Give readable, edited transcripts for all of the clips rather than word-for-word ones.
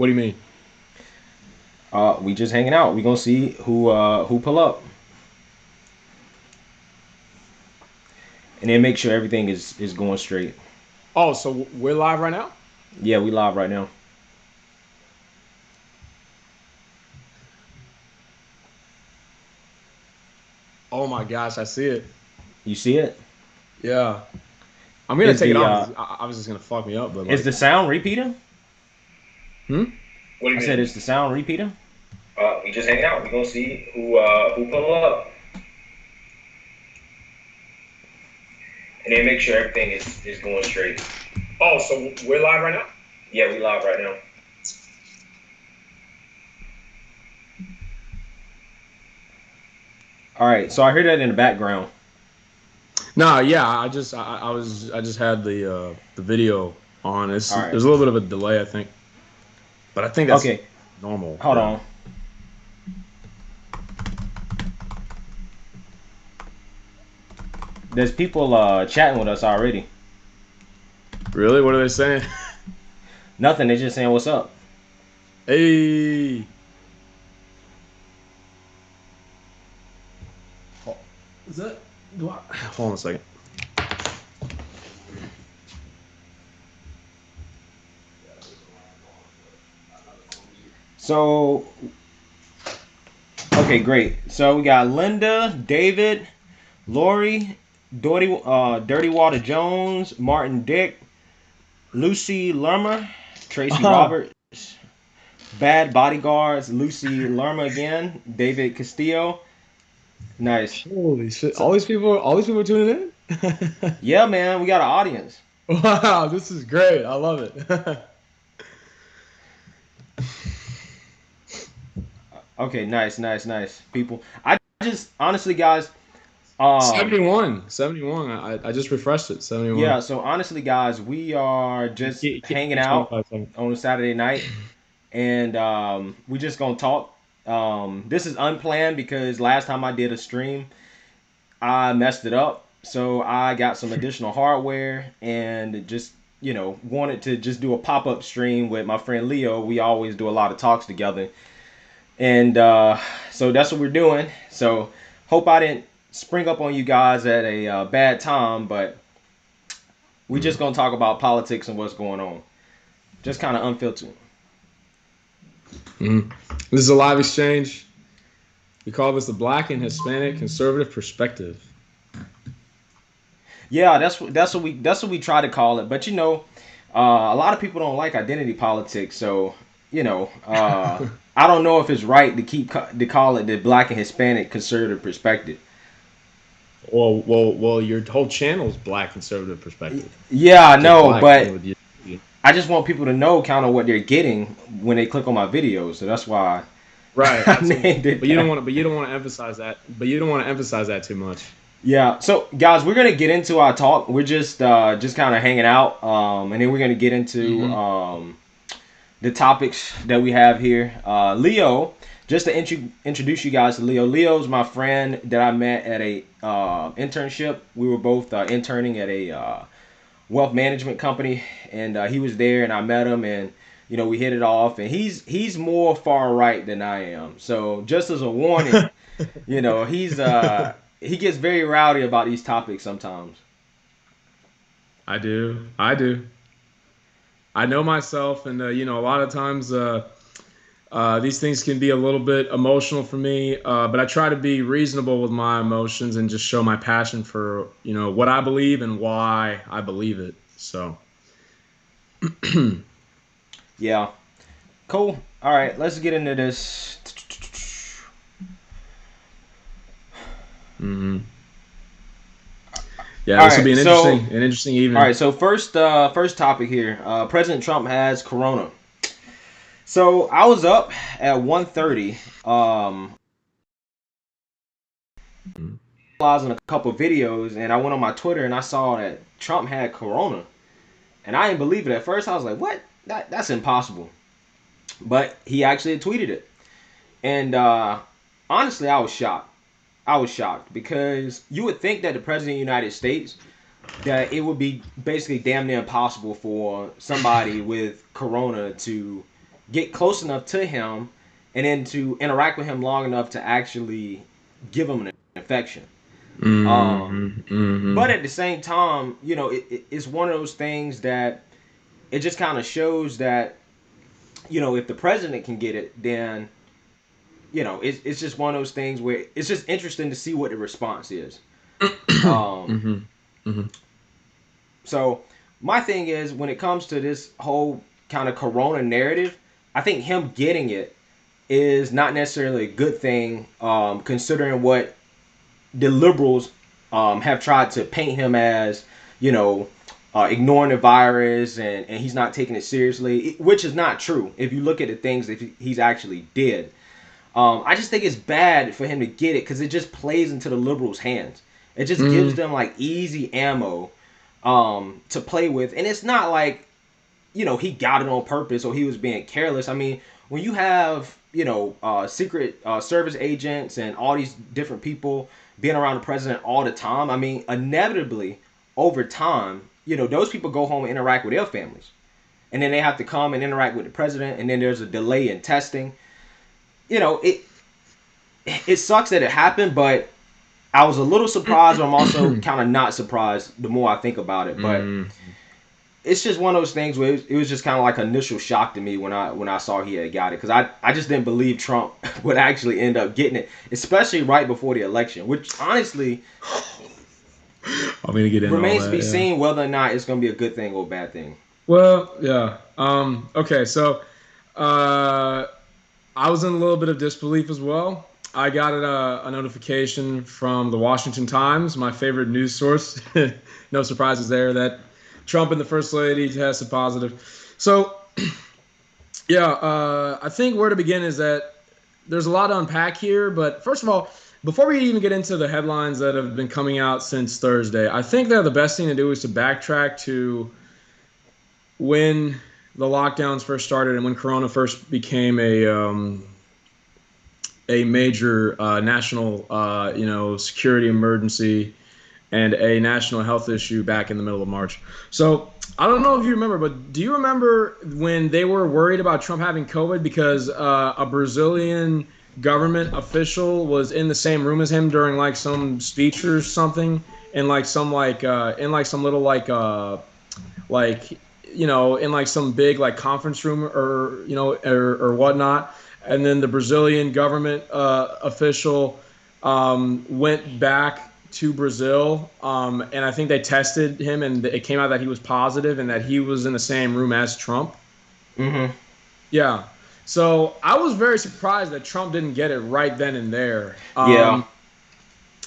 What do you mean? We just hanging out. We gonna see who pull up, and then make sure everything is going straight. Oh, so we're live right now? Yeah, we live right now. Oh my gosh, I see it. You see it? Yeah. I'm gonna Is take it the off because obviously it's gonna fuck me up, but is like, the sound repeating? hmm? What do you mean? I said, is the sound repeating? We just hanging out. We gonna see who pull up, and then make sure everything is going straight. Oh, so we're live right now? Yeah, we live right now. All right. So I heard that in the background. No, yeah, I just had the video on. All right. There's a little bit of a delay, I think, but I think that's Okay. normal. Hold Yeah. on. There's people chatting with us already. Really? What are they saying? Nothing. They're just saying what's up. Hey. Oh, is that? Hold on a second. So okay, great. So we got Linda, David, Lori, Dirty Water Jones, Martin Dick, Lucy Lermer, Tracy Oh, Roberts, Bad Bodyguards, Lucy Lermer again, David Castillo. Nice. holy shit! So, All these people are tuning in. yeah, man, we got an audience. Wow, this is great. I love it. Okay, nice, nice, nice. People, I just honestly, guys, um, 71, 71. I just refreshed it. 71. yeah. So honestly, guys, we are just hanging Keep out 25 seconds. on a Saturday night, and we just gonna talk. This is unplanned because last time I did a stream, I messed it up. So I got some additional hardware and just wanted to just do a pop up stream with my friend Leo. We always do a lot of talks together, and so that's what we're doing. So hope I didn't spring up on you guys at a bad time, but we just gonna talk about politics and what's going on, just kind of unfiltered. Mhm. This is a live exchange. We call this the Black and Hispanic Conservative Perspective. Yeah, that's what we try to call it. But a lot of people don't like identity politics, so I don't know if it's right to to call it the Black and Hispanic Conservative Perspective. Well. Your whole channel is Black Conservative Perspective. Yeah, I Just know, black but with you. I just want people to know kind of what they're getting when they click on my videos. So that's why Right, I absolutely. named it But you don't that. want to. But you don't want to emphasize that. But you don't want to emphasize that too much. Yeah. So guys, we're gonna get into our talk. We're just kind of hanging out, and then we're gonna get into Hmm. the topics that we have here. Leo, just to introduce you guys to Leo. Leo's my friend that I met at a internship. We were both interning at a wealth management company, and he was there, and I met him, and we hit it off. And he's more far right than I am. So just as a warning, he gets very rowdy about these topics sometimes. I do. I do. I know myself, and a lot of times these things can be a little bit emotional for me, but I try to be reasonable with my emotions and just show my passion for what I believe and why I believe it. So, Yeah. Cool. All right, let's get into this. mhm. Yeah, All this will be right, so an interesting all right, evening. so first topic here. President Trump has corona. So I was up at 1:30, Mhm. analyzing a couple videos, and I went on my Twitter and I saw that Trump had corona, and I didn't believe it at first. I was like, "What? That's impossible." But he actually tweeted it, and honestly, I was shocked. I was shocked because you would think that the president of the United States, that it would be basically damn near impossible for somebody with corona to get close enough to him, and then to interact with him long enough to actually give him an infection. Um, Mm-hmm. but Mm-hmm. at the same time, it's one of those things that it just kind of shows that if the president can get it, then it's just one of those things where it's just interesting to see what the response is. Um, Mm-hmm. Mm-hmm. so my thing is when it comes to this whole kind of corona narrative, I think him getting it is not necessarily a good thing, considering what the liberals have tried to paint him as, you know, ignoring the virus, and he's not taking it seriously, which is not true if you look at the things that he's actually did. I just think it's bad for him to get it because it just plays into the liberals' hands. It just gives Mm-hmm. them like easy ammo to play with, and it's not like he got it on purpose or he was being careless. I mean, when you have secret service agents and all these different people being around the president all the time, I mean, inevitably over time, those people go home and interact with their families, and then they have to come and interact with the president, and then there's a delay in testing. It sucks that it happened, but I was a little surprised, but I'm also kind of not surprised the more I think about it. But Mm-hmm. it's just one of those things where it was just kind of like initial shock to me when I saw he had got it, because I just didn't believe Trump would actually end up getting it, especially right before the election, which honestly I'm gonna get into all remains to that. be Yeah. seen whether or not it's going to be a good thing or a bad thing. Well, yeah. Okay. So, uh, I was in a little bit of disbelief as well. I got a notification from the Washington Times, my favorite news source. No surprises there that Trump and the First Lady tested positive. So, yeah, I think where to begin is that there's a lot to unpack here. But first of all, before we even get into the headlines that have been coming out since Thursday, I think that the best thing to do is to backtrack to when the lockdowns first started and when Corona first became a major national security emergency and a national health issue back in the middle of March. So I don't know if you remember, but do you remember when they were worried about Trump having COVID because a Brazilian government official was in the same room as him during like some speech or something, and like some like in like some little like in like some big like conference room or or whatnot, and then the Brazilian government official went back to Brazil, and I think they tested him, and it came out that he was positive and that he was in the same room as Trump. Mm-hmm. Yeah. So I was very surprised that Trump didn't get it right then and there. Yeah.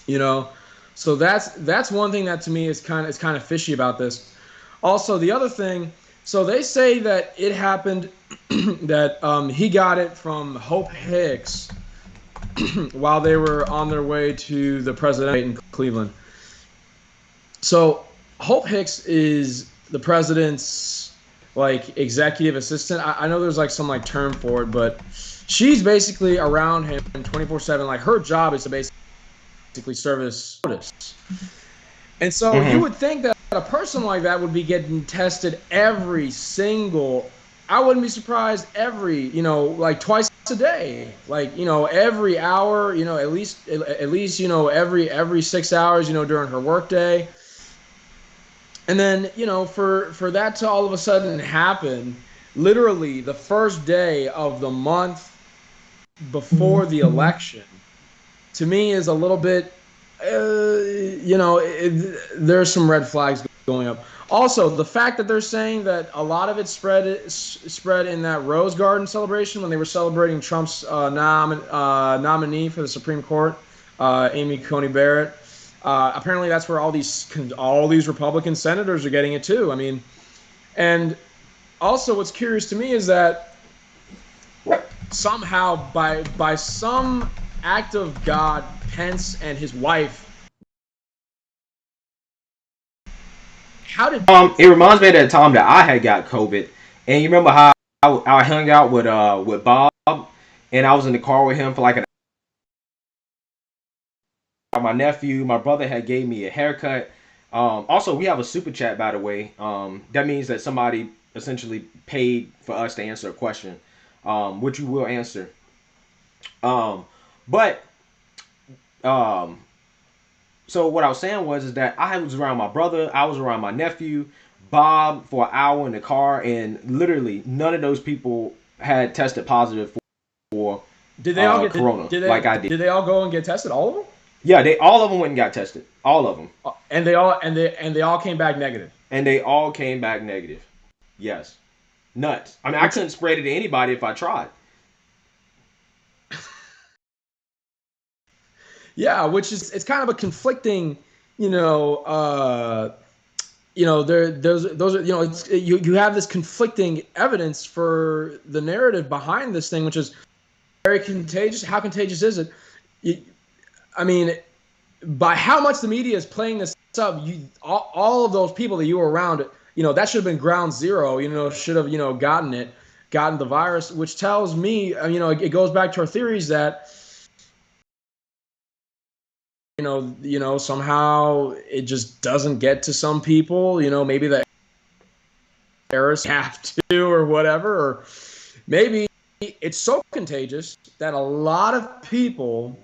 You know, so that's one thing that to me is kind of fishy about this. Also, the other thing, so they say that it happened that he got it from Hope Hicks while they were on their way to the president in Cleveland. So Hope Hicks is the president's like executive assistant. I know there's like some like term for it, but she's basically around him 24/7. Like her job is to basically service notice. And so you Mm-hmm. would think that a person like that would be getting tested every single. I wouldn't be surprised every, like twice a day, like every hour, at least every 6 hours, during her workday. And then for that to all of a sudden happen, literally the first day of the month before the election, to me is a little bit, there's some red flags going up. Also, the fact that they're saying that a lot of it spread in that Rose Garden celebration when they were celebrating Trump's nominee for the Supreme Court, Amy Coney Barrett. Apparently, that's where all these Republican senators are getting it too. I mean, and also, what's curious to me is that somehow by some act of God, Pence and his wife. How did It reminds me of that time that I had got COVID, and you remember how I hung out with Bob, and I was in the car with him for like an my nephew, my brother had gave me a haircut. Also, we have a super chat, by the way. That means that somebody essentially paid for us to answer a question. which you will answer. Um, but um, so what I was saying was is that I was around my brother, I was around my nephew, Bob for an hour in the car, and literally none of those people had tested positive for Did they all get corona like I did. did they all go and get tested? All of them? Yeah, they all of them went and got tested. All of them. And they all came back negative. And they all came back negative. Yes. Nuts. I mean, I Which couldn't spread it to anybody if I tried. yeah, which is it's kind of a conflicting, you know, those are you have this conflicting evidence for the narrative behind this thing, which is very contagious. How contagious is it? You, I mean, by how much the media is playing this up, all of those people that you were around, that should have been ground zero. Should have gotten the virus, which tells me, it goes back to our theories that somehow it just doesn't get to some people. Maybe the terrorists have to or whatever, or maybe it's so contagious that a lot of people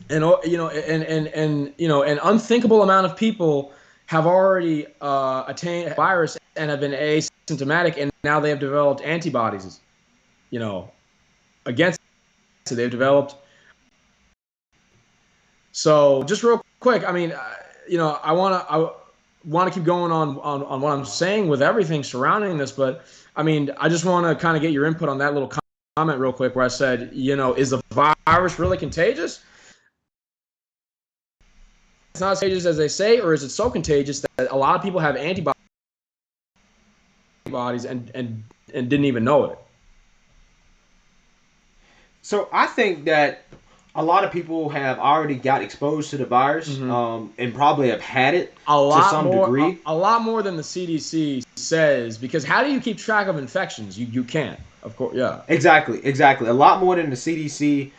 and an unthinkable amount of people have already attained virus and have been asymptomatic, and now they have developed antibodies, against it. They've developed. So just real quick, I mean, I want to keep going on what I'm saying with everything surrounding this, but I mean, I just want to kind of get your input on that little comment real quick where I said, is the virus really contagious? It's not as contagious as they say, or is it so contagious that a lot of people have antibodies and didn't even know it? So I think that a lot of people have already got exposed to the virus, and probably have had it to some degree. A lot more than the CDC says, because how do you keep track of infections? You can't, of course. Yeah. Exactly. A lot more than the CDC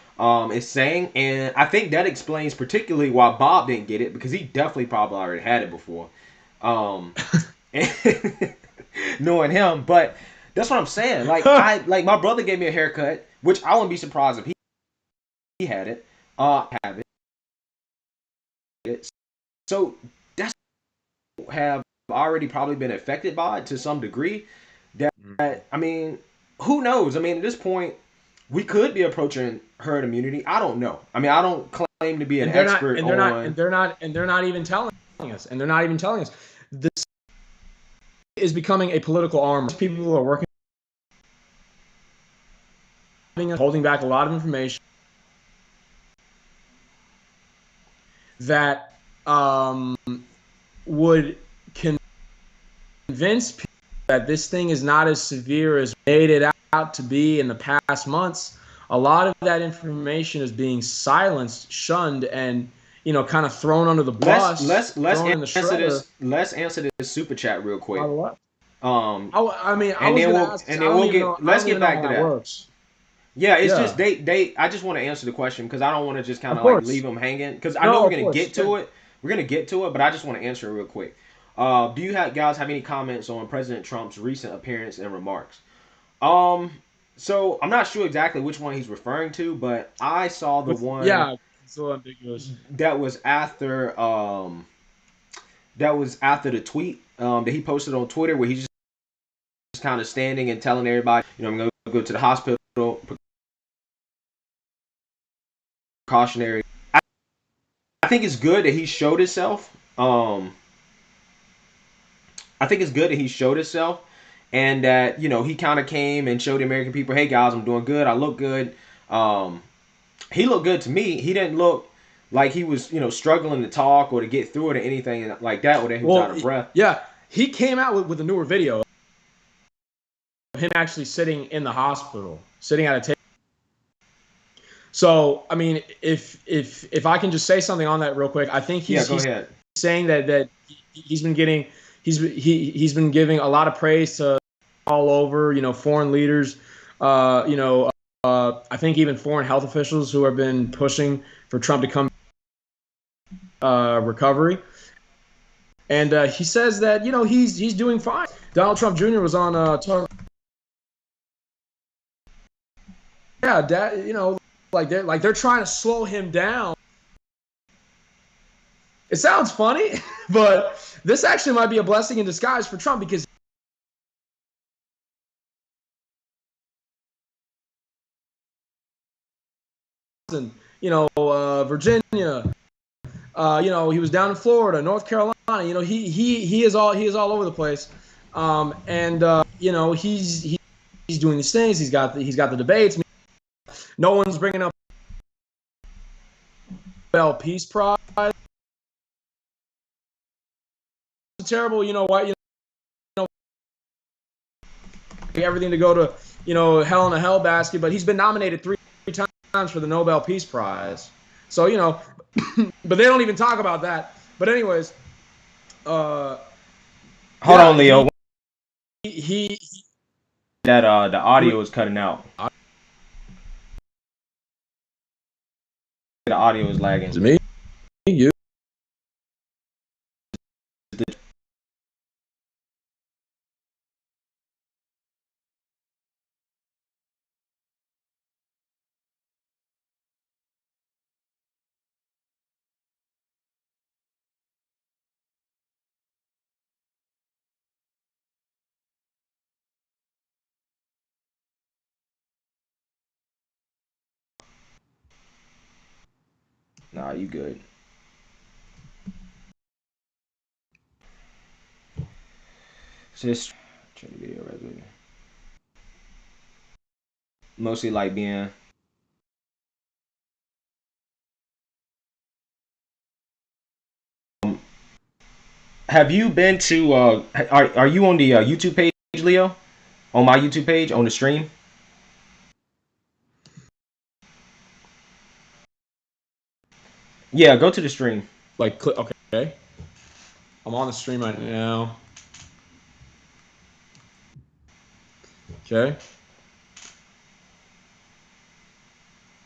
is saying, and I think that explains particularly why Bob didn't get it, because he definitely probably already had it before, knowing him. But that's what I'm saying. Like like my brother gave me a haircut, which I wouldn't be surprised if he had it. Have it. So that's have already probably been affected by it to some degree. That I mean, who knows? I mean, at this point, we could be approaching herd immunity. I don't know. I mean, I don't claim to be an expert on. And they're not even telling us. And they're not even telling us. This is becoming a political arm. People who are working, holding back a lot of information that would convince people that this thing is not as severe as made it out to be in the past months. A lot of that information is being silenced, shunned, and kind of thrown under the bus. Let's answer this super chat real quick. I mean, and then we'll get. Let's get back to that. Works. Yeah, it's just they. I just want to answer the question because I don't want to just kind of like leave them hanging, because I know we're gonna get to it. We're gonna get to it, but I just want to answer it real quick. Do you guys have any comments on President Trump's recent appearance and remarks? So I'm not sure exactly which one he's referring to, but I saw the one. Yeah, it's so ambiguous. That was after the tweet that he posted on Twitter, where he's just kind of standing and telling everybody, I'm gonna go to the hospital. Precautionary. I think it's good that he showed himself. I think it's good that he showed himself, and that he kind of came and showed the American people, hey guys, I'm doing good. I look good. He looked good to me. He didn't look like he was struggling to talk or to get through it or anything like that, or that he was out of breath. Yeah, he came out with a newer video of him actually sitting in the hospital, sitting at a table. So, I mean, if I can just say something on that real quick, I think he's saying that he's been giving a lot of praise to all over, foreign leaders, I think even foreign health officials who have been pushing for Trump to come recovery. And he says that he's doing fine. Donald Trump Jr. was on that they're trying to slow him down. It sounds funny, but this actually might be a blessing in disguise for Trump because Virginia, he was down in Florida, North Carolina. He is all over the place, and he's doing these things. He's got the debates. No one's bringing up Nobel Peace Prize. It's terrible. You know what? Everything to go to hell in a hell basket. But he's been nominated three times for the Nobel Peace Prize. So but they don't even talk about that. But anyways, Hold yeah, on, Leo. he That the audio is cutting out. The audio is lagging. is me. You. Nah, you good. Just turn the video resolution. Mostly like being. Have you been to? Are you on the YouTube page, Leo? On my YouTube page, on the stream? Yeah, go to the stream. Okay. I'm on the stream right now. Okay.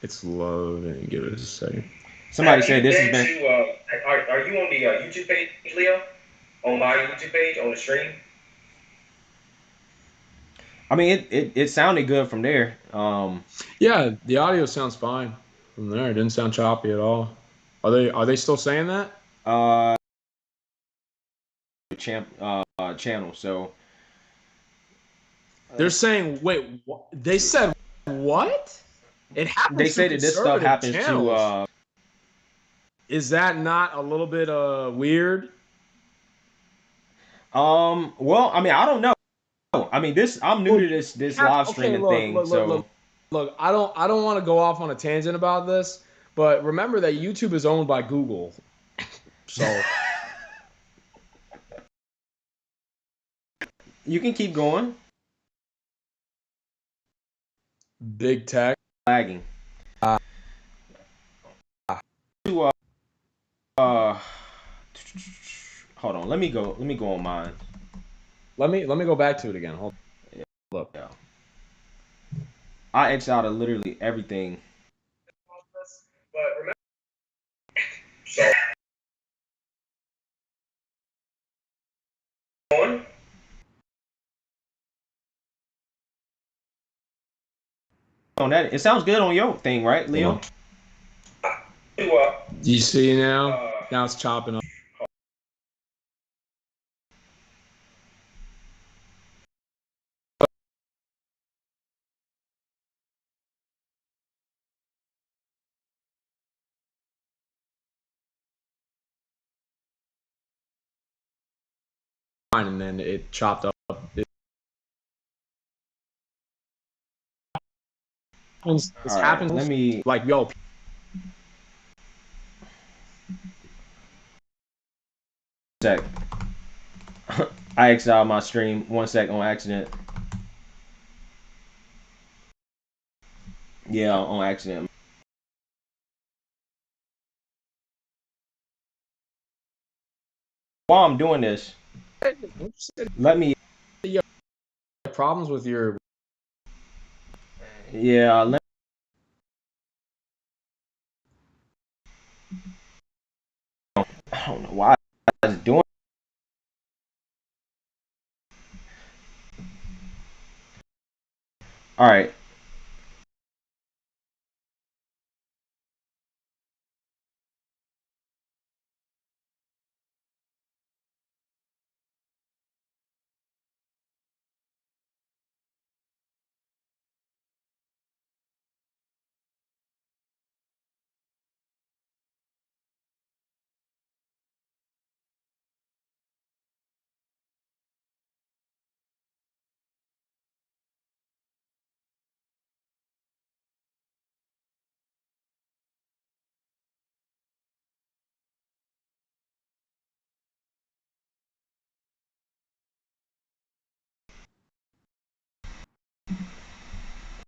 It's loading. Give it a second. Somebody said this has been. Are you on the YouTube page, Leo? On my YouTube page, on the stream? I mean, it sounded good from there. Yeah, the audio sounds fine from there. It didn't sound choppy at all. Are they still saying that? Uh, channel. So They're saying, wait, they said what? It they happens through say that this stuff conservative happens to. channels. Is that not a little bit weird? Well, I mean, I don't know. I mean, this. I'm new Well, to you this have live okay. streaming Look, thing, look, look, look, so look. I don't want to go off on a tangent about this, but remember that YouTube is owned by Google. So you can keep going. big tech. Lagging. Uh, To uh, hold on. Let me go. Let me go on mine. let me go back to it again. Hold up. Yeah. I X out of literally everything. But remember, so On that, it sounds good on your thing, right, hold on. Leo? Do you see now? Now it's chopping up. And then it chopped up. This All right. Let happens me. like yo. Sec. I X out my stream 1 sec on accident. Yeah, on accident. While I'm doing this, let me. You have problems with your. Yeah, I don't know why I was doing. All right.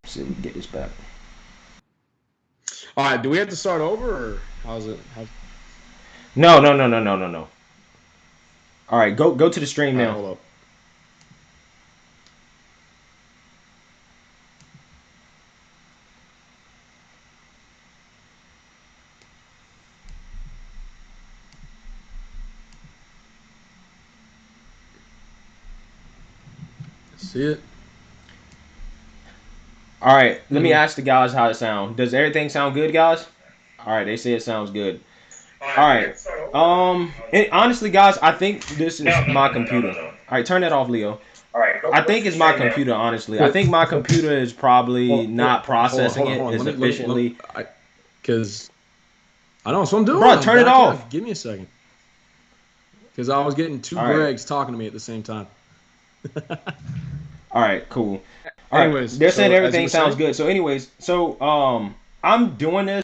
see if we can get this back. All right, do we have to start over or how's it? No, no, no, no, no, no, no. All right, go to the stream All right, now. hold up. See it? All right, let me Mm-hmm. ask the guys how it sounds. Does everything sound good, guys? All right, they say it sounds good. All right. And honestly, guys, I think this is my computer. All right, turn that off, Leo. I think it's my computer. Honestly, I think my computer is probably not processing Hold on, it hold on. as Let me, efficiently. because I know that's what I'm doing. Bro, I'm turn it backing off. up. Give me a second. Because I was getting two All right. Gregs talking to me at the same time. All right. Cool. All right. Anyways, They're saying so as you everything were sounds saying, good. So, anyways, I'm doing this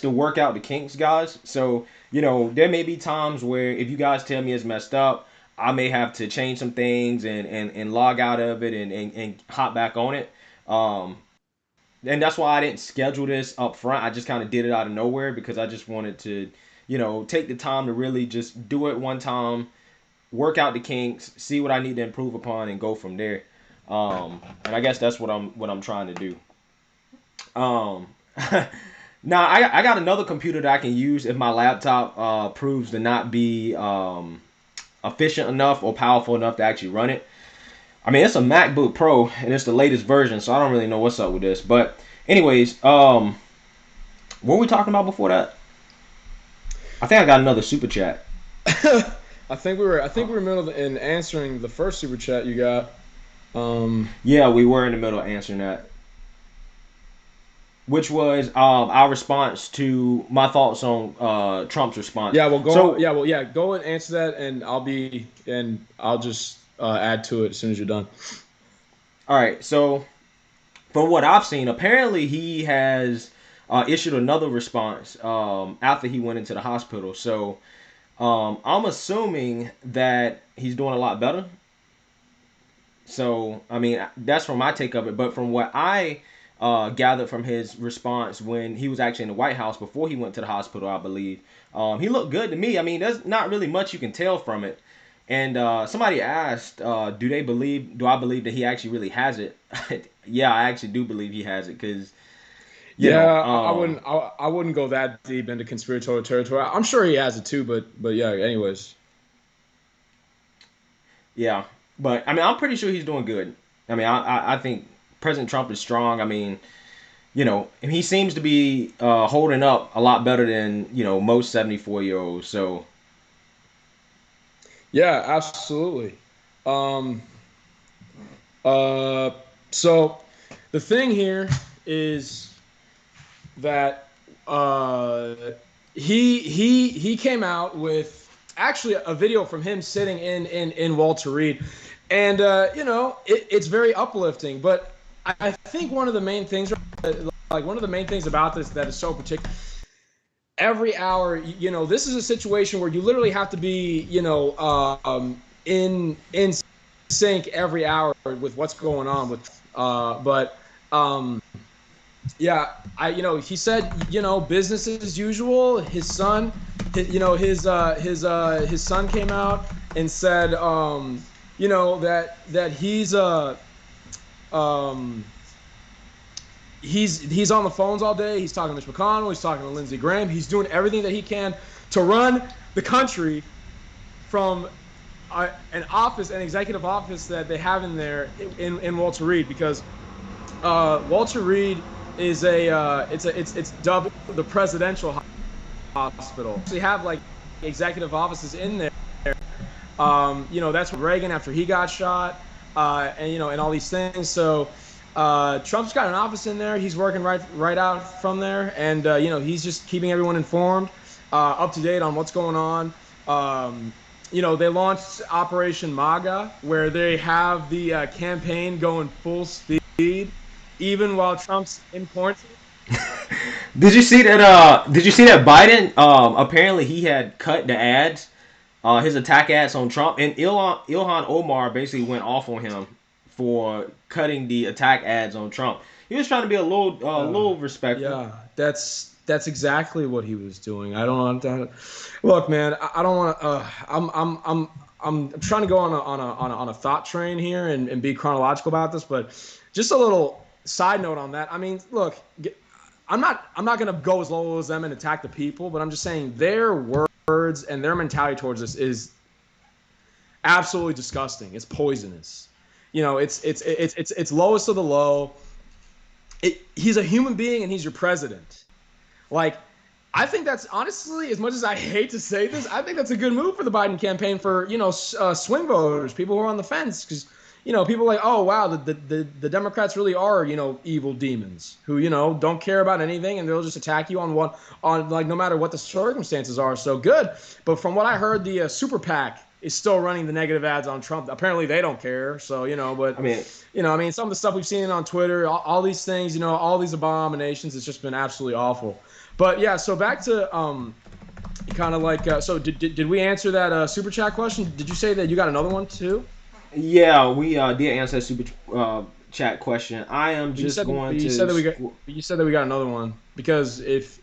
to work out the kinks, guys. So, there may be times where if you guys tell me it's messed up, I may have to change some things and log out of it and hop back on it. Um, and that's why I didn't schedule this up front. I just kind of did it out of nowhere because I just wanted to, take the time to really just do it one time, work out the kinks, see what I need to improve upon, and go from there. And I guess that's what I'm trying to do. Um, now I got another computer that I can use if my laptop proves to not be efficient enough or powerful enough to actually run it. I mean, it's a MacBook Pro and it's the latest version, so I don't really know what's up with this. But anyways, what were we talking about before that? I think I got another super chat. I think we were middle in answering the first super chat you got. Yeah, we were in the middle of answering that, which was our response to my thoughts on Trump's response. Yeah, well, go. So, Yeah, well, yeah, go and answer that, and I'll just add to it as soon as you're done. all right. So, from what I've seen, apparently he has issued another response after he went into the hospital. So, I'm assuming that he's doing a lot better. So, I mean, that's from my take of it. But from what I gathered from his response when he was actually in the White House before he went to the hospital, I believe, he looked good to me. I mean, there's not really much you can tell from it. And somebody asked, do I believe that he actually really has it? Yeah, I actually do believe he has it because, you Yeah, know, I wouldn't. I wouldn't go that deep into conspiratorial territory. I'm sure he has it too, but yeah. Anyways, yeah. But, I mean, I'm pretty sure he's doing good. I mean, I think President Trump is strong. I mean, he seems to be holding up a lot better than most 74-year-olds. So yeah, absolutely. Um, uh, so the thing here is that he came out with actually a video from him sitting in Walter Reed, and it's very uplifting. But I think one of the main things, like one of the main things about this that is so particular. Every hour, this is a situation where you literally have to be, in sync every hour with what's going on with. But yeah, he said, business as usual. His son, his son came out and said, that um, he's on the phones all day. He's talking to Mitch McConnell. He's talking to Lindsey Graham. He's doing everything that he can to run the country from an executive office that they have in there in Walter Reed, because Walter Reed is it's dubbed the presidential hospital. They have like executive offices in there. That's Reagan after he got shot, and all these things. So Trump's got an office in there. He's working right out from there, and he's just keeping everyone informed, up to date on what's going on. They launched Operation MAGA, where they have the campaign going full speed, even while Trump's in quarantine. did you see that? Did you see that Biden? Apparently he had cut the ads, his attack ads on Trump, and Ilhan Omar basically went off on him for cutting the attack ads on Trump. He was trying to be a little respectful. Yeah, that's exactly what he was doing. I don't want to look, man. I don't want to. I'm trying to go on a thought train here and be chronological about this, but just a little side note on that. I mean, look, I'm not going to go as low as them and attack the people, but I'm just saying their words and their mentality towards this is absolutely disgusting. It's poisonous. It's lowest of the low. He's a human being and he's your president. Like, I think that's honestly, as much as I hate to say this, I think that's a good move for the Biden campaign for swing voters, people who are on the fence, because people are like, oh wow, the Democrats really are evil demons who don't care about anything and they'll just attack you on like no matter what the circumstances are. So good, but from what I heard, the super PAC is still running the negative ads on Trump. Apparently they don't care. So but I mean, I mean, some of the stuff we've seen on Twitter, all these things, all these abominations, it's just been absolutely awful. But yeah, so back to kind of like so did we answer that super chat question? Did you say that you got another one too? yeah, we did answer that super chat question. I am You just said going you to. said that we got you said that we got another one because if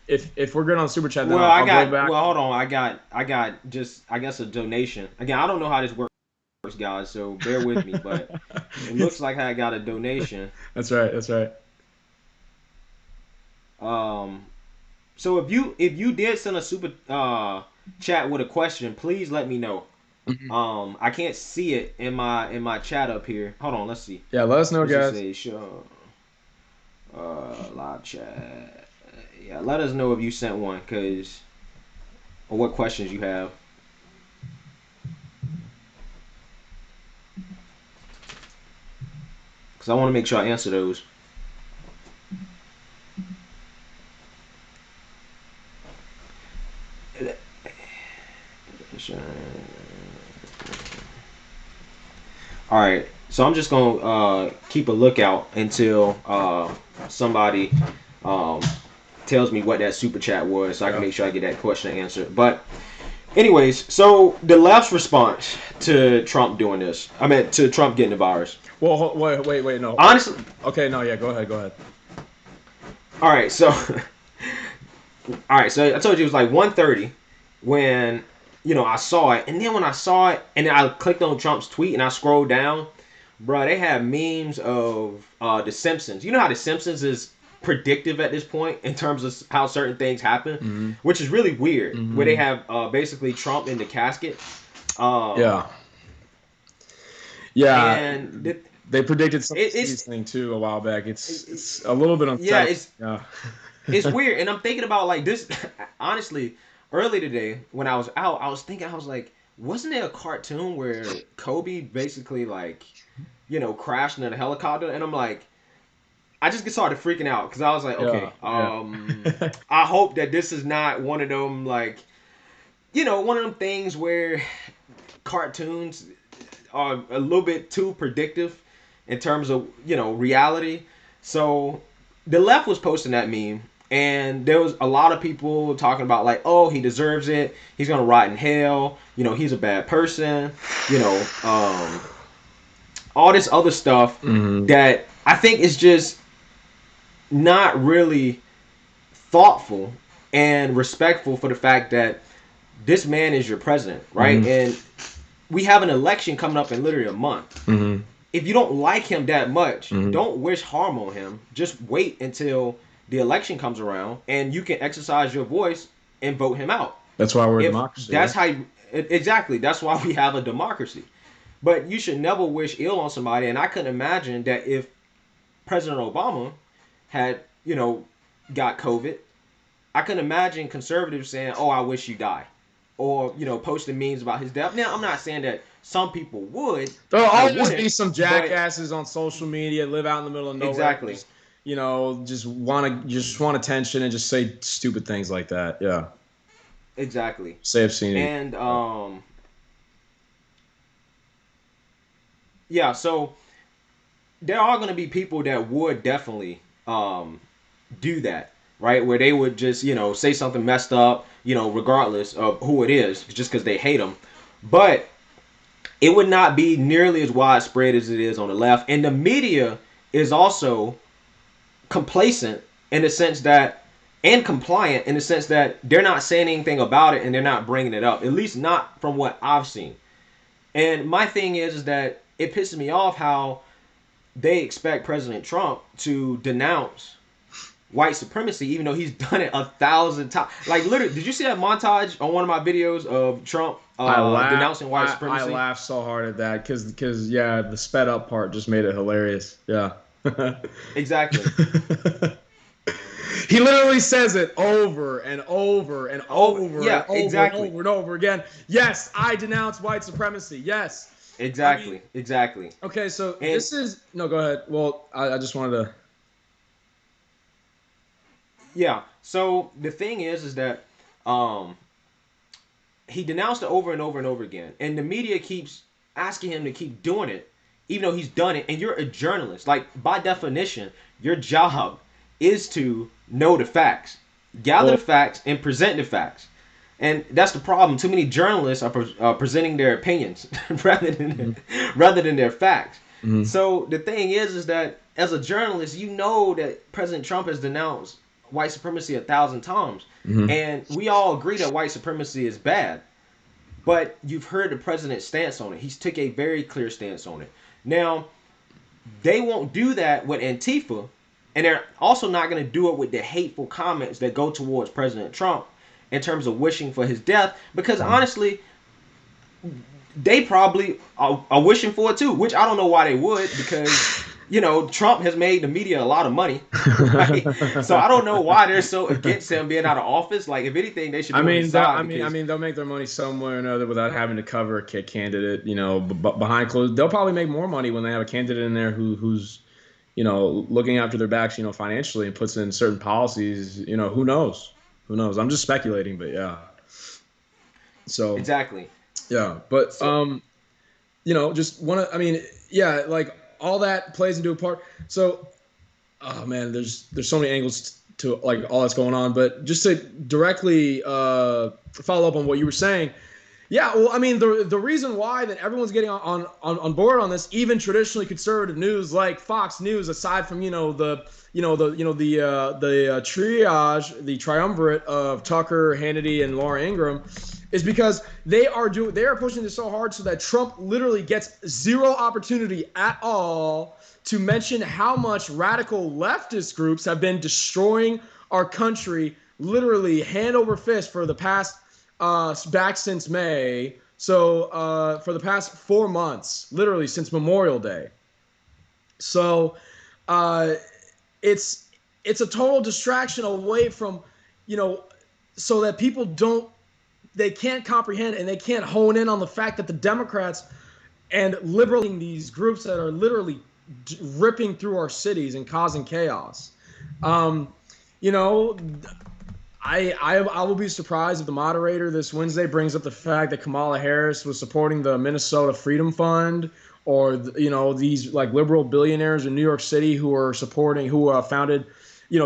we're good on super chat, then Well, I'll go back. Well, hold on. I got just, I guess, a donation. Again, I don't know how this works, guys, so bear with me. But it looks like I got a donation. That's right. That's right. Um, so if you did send a super chat with a question, please let me know. Mhm. I can't see it in my chat up here. Hold on, let's see. Yeah, let us know, Let's just guys. say show live chat. Yeah, let us know if you sent one, cause or what questions you have. Cause I want to make sure I answer those. All right, so I'm just gonna keep a lookout until somebody um, tells me what that super chat was, so I can Yeah. make sure I get that question answered. But anyways, so the left's response to Trump doing this, I mean to Trump getting the virus. Well, wait, no. Honestly, Okay, no, yeah, go ahead, go ahead. all right, so all right, so I told you it was like 1:30 when I saw it, and then when I saw it, and then I clicked on Trump's tweet and I scrolled down, bro, they have memes of the Simpsons. You know how the Simpsons is predictive at this point in terms of how certain things happen, Hmm. which is really weird. Where they Hmm. have basically Trump in the casket, um, Yeah, yeah. and They predicted some of it's these thing too a while back. It's a little bit yeah, unsettling. Yeah. it's weird, and I'm thinking about like this. Honestly, early today when I was out, I was thinking, I was like, wasn't there a cartoon where Kobe basically like crashed in a helicopter? And I'm like, I just started freaking out because I was like, Yeah, okay, yeah. I hope that this is not one of them like one of them things where cartoons are a little bit too predictive in terms of reality. So the left was posting that meme, and there was a lot of people talking about like, oh, he deserves it, he's gonna rot in hell, he's a bad person, all this other stuff Hmm. that I think is just not really thoughtful and respectful for the fact that this man is your president, right? Hmm. And we have an election coming up in literally a month. Hmm. If you don't like him that much, Hmm. don't wish harm on him. Just wait until the election comes around and you can exercise your voice and vote him out. That's why we're a If democracy, that's right? how exactly, that's why we have a democracy. But you should never wish ill on somebody, and I couldn't imagine that if President Obama had, got COVID, I can imagine conservatives saying, "Oh, I wish you die," or posting memes about his death. Now, I'm not saying that some people would, There'll I always be wouldn't, some but jackasses on social media, live out in the middle of nowhere, exactly, just just want attention and just say stupid things like that. Yeah, exactly, say obscenities. and Yeah. yeah. So there are going to be people that would definitely do that, right? Where they would just say something messed up, regardless of who it is, just because they hate them. But it would not be nearly as widespread as it is on the left. And the media is also complacent in the sense that, and compliant in the sense that they're not saying anything about it and they're not bringing it up, at least not from what I've seen. And my thing is that it pisses me off how they expect President Trump to denounce white supremacy, even though he's done it 1,000 times. Like, literally, did you see that montage on one of my videos of Trump I laugh. denouncing white I supremacy? laughed so hard at that because yeah, the sped up part just made it hilarious. Yeah. Exactly. He literally says it over and over and Oh, over and yeah, over and exactly. over and over again. Yes, I denounce white supremacy. Yes. I mean, Exactly. Exactly. okay, so And this is no, go ahead. Well, I just wanted to. yeah, so the thing is that um, he denounced it over and over and over again, and the media keeps asking him to keep doing it, even though he's done it. And you're a journalist, like by definition, your job is to know the facts, gather the Well, facts, and present the facts. And that's the problem. Too many journalists are presenting their opinions mhm, rather than their facts. mhm, So the thing is that as a journalist, you know that President Trump has denounced white supremacy 1,000 times, mhm. and we all agree that white supremacy is bad. But you've heard the president's stance on it. He's took a very clear stance on it. Now they won't do that with Antifa, and they're also not going to do it with the hateful comments that go towards President Trump in terms of wishing for his death. Because honestly, they probably are wishing for it too, which I don't know why they would, because Trump has made the media a lot of money, right? So I don't know why they're so against him being out of office. Like, if anything, they should I be on his mean, side because they'll make their money somewhere or another without having to cover a candidate. You know, behind closed, they'll probably make more money when they have a candidate in there who's looking after their backs, financially and puts in certain policies. Who knows? Who knows? I'm just speculating, but yeah. So exactly. yeah, but So just one. I mean, yeah, like all that plays into a part. So oh man, there's so many angles to like all that's going on. But just to directly follow up on what you were saying, yeah, well, I mean, the reason why that everyone's getting on board on this, even traditionally conservative news like Fox News, aside from the triage, the triumvirate of Tucker, Hannity, and Laura Ingraham, is because they are pushing this so hard so that Trump literally gets zero opportunity at all to mention how much radical leftist groups have been destroying our country literally hand over fist for the past back since May. So for the past 4 months, literally since Memorial Day. So uh, it's it's a total distraction away from, you know, so that people don't they can't comprehend and they can't hone in on the fact that the Democrats and liberaling these groups that are literally ripping through our cities and causing chaos. Um, you know, I will be surprised if the moderator this Wednesday brings up the fact that Kamala Harris was supporting the Minnesota Freedom Fund, or these like liberal billionaires in New York City who founded,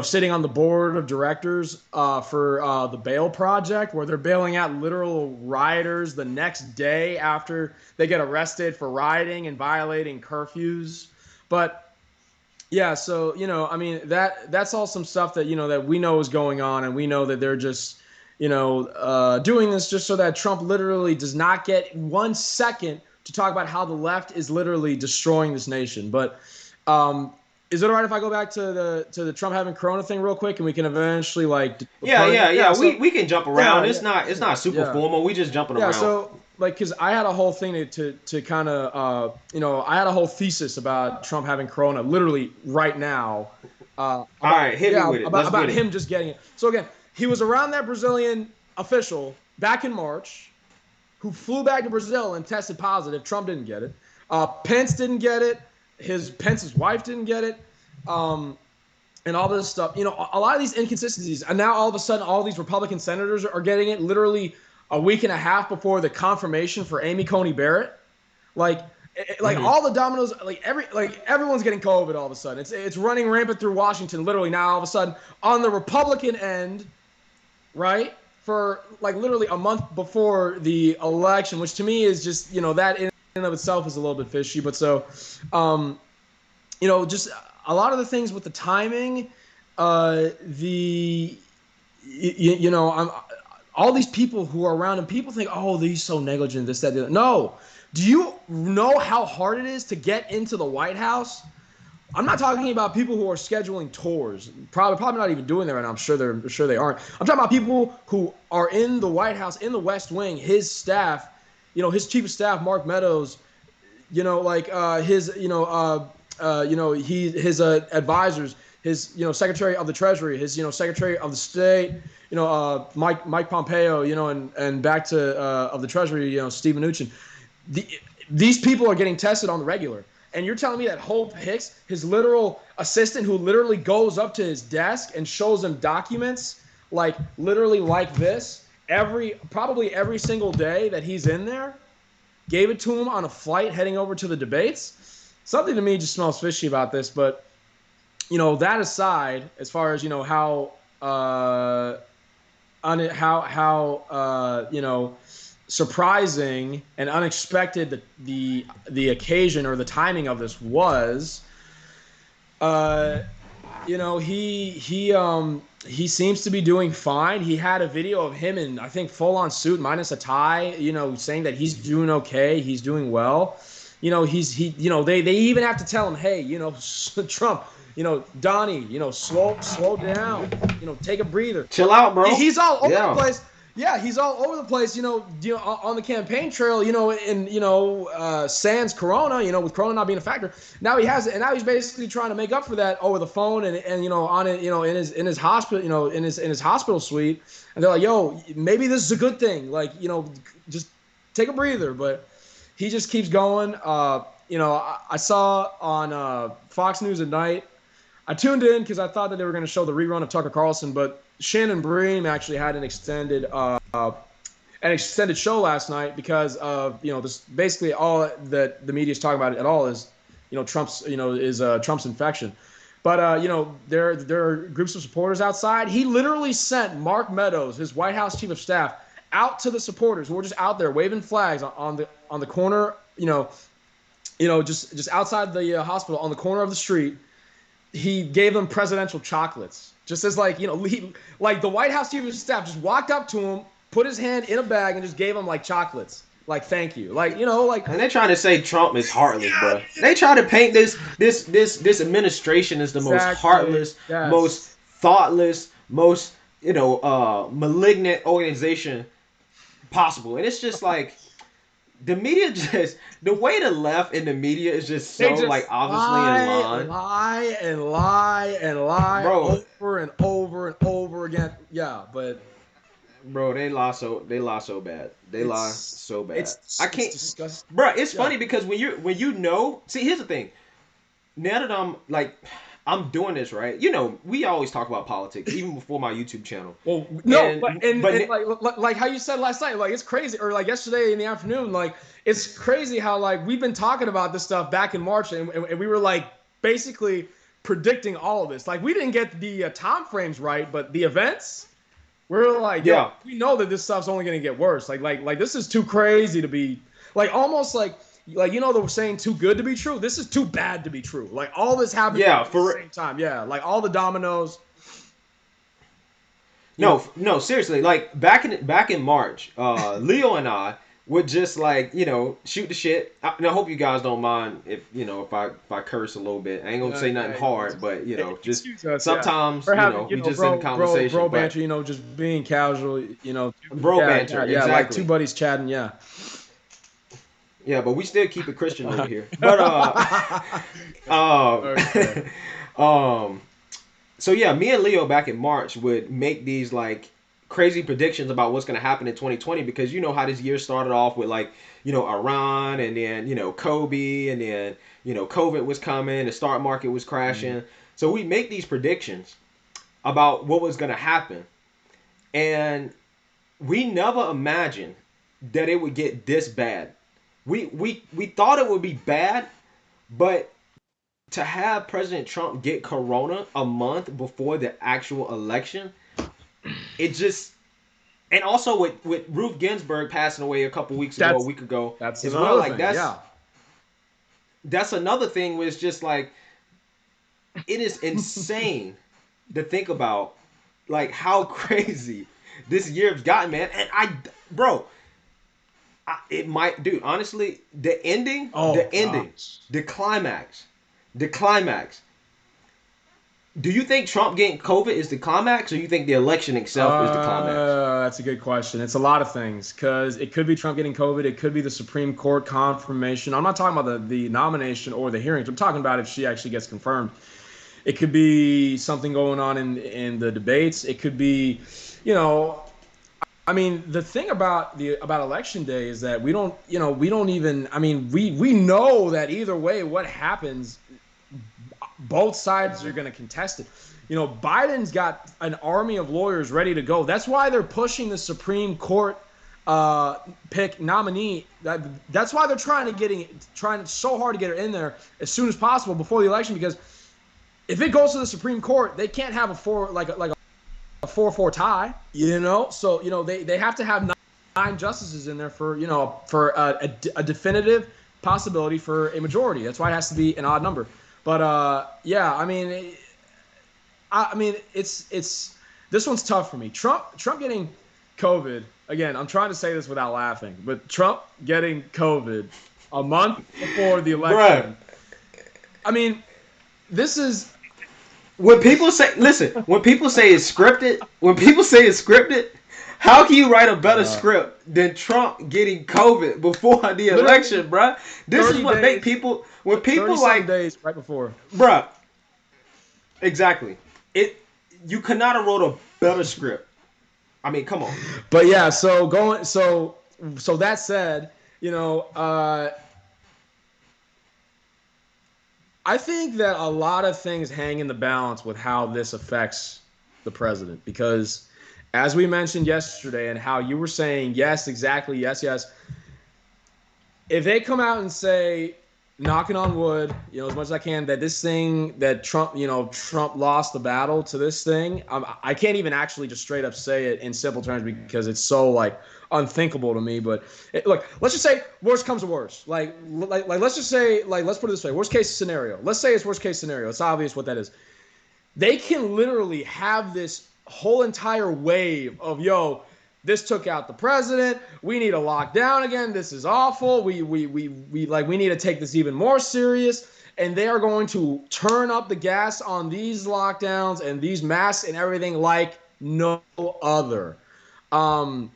sitting on the board of directors for the Bail Project, where they're bailing out literal rioters the next day after they get arrested for rioting and violating curfews. But yeah, so I mean that's all some stuff that that we know is going on, and we know that they're just doing this just so that Trump literally does not get 1 second to talk about how the left is literally destroying this nation. But is it all right if I go back to the Trump having Corona thing real quick, and we can eventually like yeah, yeah, yeah, yeah. We so we can jump around. yeah, It's not super yeah. formal. We just jumping Yeah, around. so like, cause I had a whole thing to kind of, I had a whole thesis about Trump having Corona, literally right now, All about right, hit me yeah, with it. Let's about get it. him just getting it. So again, he was around that Brazilian official back in March, who flew back to Brazil and tested positive. Trump didn't get it. Pence didn't get it. Pence's wife didn't get it. Um, and all this stuff. A lot of these inconsistencies, and now all of a sudden, all these Republican senators are getting it literally a week and a half before the confirmation for Amy Coney Barrett. Like, like Hmm. all the dominoes, like everyone's getting COVID all of a sudden. It's running rampant through Washington. Literally now, all of a sudden, on the Republican end, right? For like literally a month before the election, which to me is just that in and of itself is a little bit fishy. But so, um, just a lot of the things with the timing, the I'm all these people who are around, and people think, oh, he's so negligent, this, that, the other. No. Do you know how hard it is to get into the White House? I'm not talking about people who are scheduling tours. Probably not even doing that right now. I'm sure they aren't. I'm talking about people who are in the White House, in the West Wing, his staff, his chief of staff, Mark Meadows, his he his advisors, his secretary of the treasury, his secretary of the state, Mike Pompeo, and back to of the treasury, Steve Mnuchin. These people are getting tested on the regular. And you're telling me that Hope Hicks, his literal assistant, who literally goes up to his desk and shows him documents, like literally like this, probably every single day that he's in there, gave it to him on a flight heading over to the debates? Something to me just smells fishy about this. But that aside, as far as how surprising and unexpected the occasion or the timing of this was, he seems to be doing fine. He had a video of him in, I think, full on suit minus a tie, saying that he's doing okay, he's doing well. They even have to tell him, hey, Trump, Donnie, slow down, take a breather, chill out, bro. He's all over the place. Yeah, he's all over the place, on the campaign trail, sans Corona, with Corona not being a factor. Now he has it, and now he's basically trying to make up for that over the phone and on it, in his hospital, in his hospital suite. And they're like, yo, maybe this is a good thing, just take a breather. But he just keeps going. I saw on Fox News at night. I tuned in because I thought that they were going to show the rerun of Tucker Carlson, but Shannon Bream actually had an extended show last night because of this. Basically, all that the media is talking about at all is Trump's Trump's infection. But there are groups of supporters outside. He literally sent Mark Meadows, his White House chief of staff, out to the supporters who were just out there waving flags on the corner, just outside the hospital on the corner of the street. He gave them presidential chocolates. Just as like the White House chief of staff just walked up to him, put his hand in a bag, and just gave him like chocolates. Like, thank you. And they're trying to say Trump is heartless, bro. They try to paint this administration as the most heartless, most thoughtless, most malignant organization possible. And it's just like the media the way the left in the media is just so obviously in lie, bro, over and over and over again. Yeah, but bro, they lie so bad. They lie so bad. I can't. It's disgusting. Bro, it's funny because when you see, here's the thing. Now that I'm doing this, right? We always talk about politics, even before my YouTube channel. Well, no, but like how you said last night, it's crazy, or like yesterday in the afternoon, it's crazy how we've been talking about this stuff back in March, and we were basically predicting all of this. We didn't get the time frames right, but the events, we're yeah, we know that this stuff's only gonna get worse. Like this is too crazy to be almost they were saying too good to be true. This is too bad to be true. All this happened at the same time. Yeah, all the dominoes. No, seriously. Back in March, Leo and I would just shoot the shit. And I hope you guys don't mind if I curse a little bit. I ain't gonna say nothing hard, but just sometimes we just in conversation. Bro banter, just being casual. Bro banter. Yeah, exactly. Two buddies chatting. Yeah. Yeah, but we still keep it Christian over here. But okay. So yeah, me and Leo back in March would make these crazy predictions about what's going to happen in 2020 because you know how this year started off with Iran and then Kobe and then COVID was coming, the stock market was crashing. Mm-hmm. So we make these predictions about what was going to happen, and we never imagined that it would get this bad. We thought it would be bad, but to have President Trump get corona a month before the actual election, it just, and also with Ruth Ginsburg passing away a week ago, that's as well. Thing. That's yeah. that's another thing where it's just like it is insane to think about like how crazy this year's gotten, man. And bro, it might, dude. Honestly, Oh the ending, gosh. the climax, the climax. Do you think Trump getting COVID is the climax, or you think the election itself is the climax? That's a good question. It's a lot of things because it could be Trump getting COVID. It could be the Supreme Court confirmation. I'm not talking about the nomination or the hearings. I'm talking about if she actually gets confirmed. It could be something going on in the debates. It could be, you know, I mean, the thing about election day is that we don't even. I mean, we know that either way, what happens, both sides are going to contest it. Biden's got an army of lawyers ready to go. That's why they're pushing the Supreme Court pick nominee. That's why they're trying so hard to get her in there as soon as possible before the election. Because if it goes to the Supreme Court, they can't have a 4-4 tie. So they have to have nine justices in there for a definitive possibility for a majority. That's why it has to be an odd number. But yeah, I mean, it's this one's tough for me. Trump getting COVID again. I'm trying to say this without laughing, but Trump getting COVID a month before the Bruh, election. I mean, this is when people say, listen, when people say it's scripted, how can you write a better uh, script than Trump getting COVID before the literally election, bruh? This is 30 what make days, people, when 30 people some like, days right before. bruh, exactly. It, you could not have wrote a better script. I mean, come on. But yeah, so that said, you know, uh, I think that a lot of things hang in the balance with how this affects the president because, as we mentioned yesterday, and how you were saying, yes, exactly, yes, yes. If they come out and say, knocking on wood, as much as I can, that this thing that Trump lost the battle to this thing, I can't even actually just straight up say it in simple terms because it's so like unthinkable to me. But look, let's just say worst comes to worst. Like let's just say let's put it this way: worst case scenario. Let's say it's worst case scenario. It's obvious what that is. They can literally have this whole entire wave of this took out the president. We need to lock down again. This is awful. We need to take this even more serious. And they are going to turn up the gas on these lockdowns and these masks and everything like no other. Um,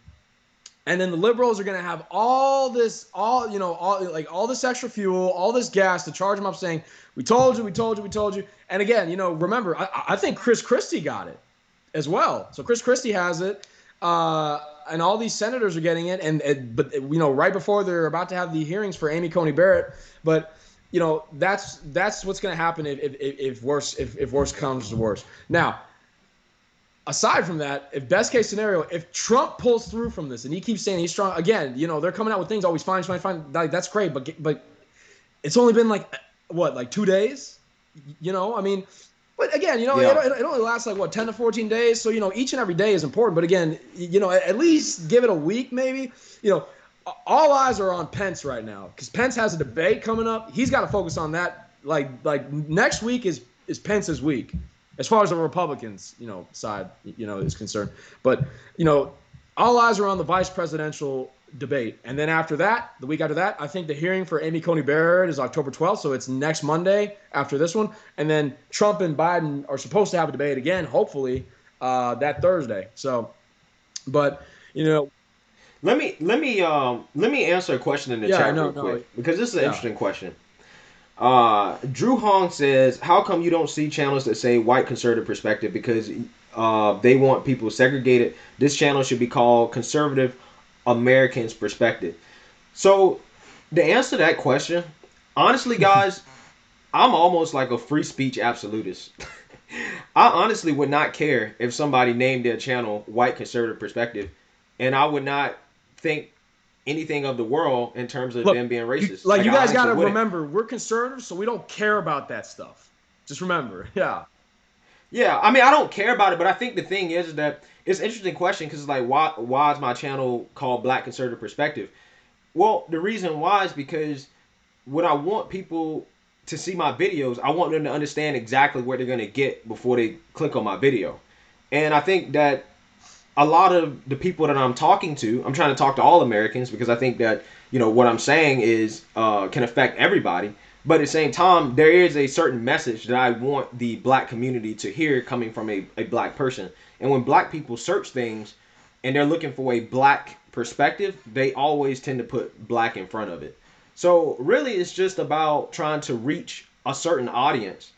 and then the liberals are going to have all this extra fuel, all this gas to charge them up, saying, "We told you, we told you, we told you." And again, remember, I think Chris Christie got it as well. So Chris Christie has it, and all these senators are getting it. But right before they're about to have the hearings for Amy Coney Barrett. But that's what's going to happen if worse comes to worse. Now, aside from that, if best case scenario, if Trump pulls through from this and he keeps saying he's strong again, they're coming out with things always fine, fine, fine. Like, that's great, but it's only been like 2 days. I mean, but again, Yeah. it only lasts like 10 to 14 days. So each and every day is important. But again, at least give it a week, maybe. All eyes are on Pence right now because Pence has a debate coming up. He's got to focus on that. Like next week is Pence's week as far as the Republicans, side, is concerned. But, all eyes are on the vice presidential debate. And then after that, the week after that, I think the hearing for Amy Coney Barrett is October 12th. So it's next Monday after this one. And then Trump and Biden are supposed to have a debate again, hopefully, that Thursday. So, but, Let me answer a question in the yeah, chat no, real no, quick because this is an yeah. interesting question. Drew Hong says, "How come you don't see channels that say white conservative perspective? Because they want people segregated. This channel should be called Conservative Americans Perspective." So, the answer to that question, honestly, guys, I'm almost like a free speech absolutist. I honestly would not care if somebody named their channel White Conservative Perspective, and I would not think anything of the world in terms of Look, them being racist. you I guys got honestly to wouldn't. remember, we're conservatives, so we don't care about that stuff. Just remember, yeah. Yeah, I mean, I don't care about it, but I think the thing is that it's an interesting question because it's like, why is my channel called Black Conservative Perspective? Well, the reason why is because when I want people to see my videos, I want them to understand exactly what they're gonna get before they click on my video. And I think that a lot of the people that I'm talking to, I'm trying to talk to all Americans because I think that what I'm saying is can affect everybody. But at the same time, there is a certain message that I want the black community to hear coming from a black person. And when black people search things and they're looking for a black perspective, they always tend to put black in front of it. So really, it's just about trying to reach a certain audience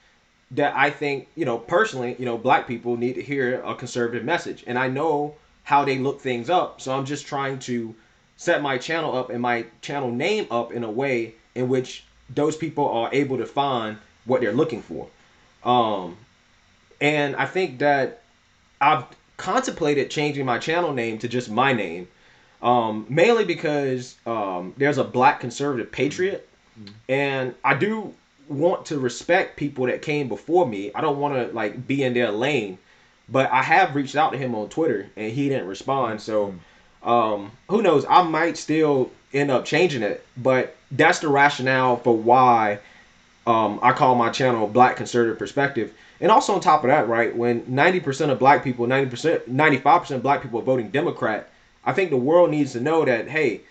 that I think, personally, black people need to hear a conservative message. And I know how they look things up. So I'm just trying to set my channel up and my channel name up in a way in which those people are able to find what they're looking for. Um, and I think that I've contemplated changing my channel name to just my name, mainly because there's a black conservative patriot, and I do want to respect people that came before me. I don't want to like be in their lane, but I have reached out to him on Twitter and he didn't respond. So who knows? I might still end up changing it, but that's the rationale for why I call my channel Black Conservative Perspective. And also on top of that, right, when 90% of black people, 90%, 95% of black people are voting Democrat, I think the world needs to know that, hey,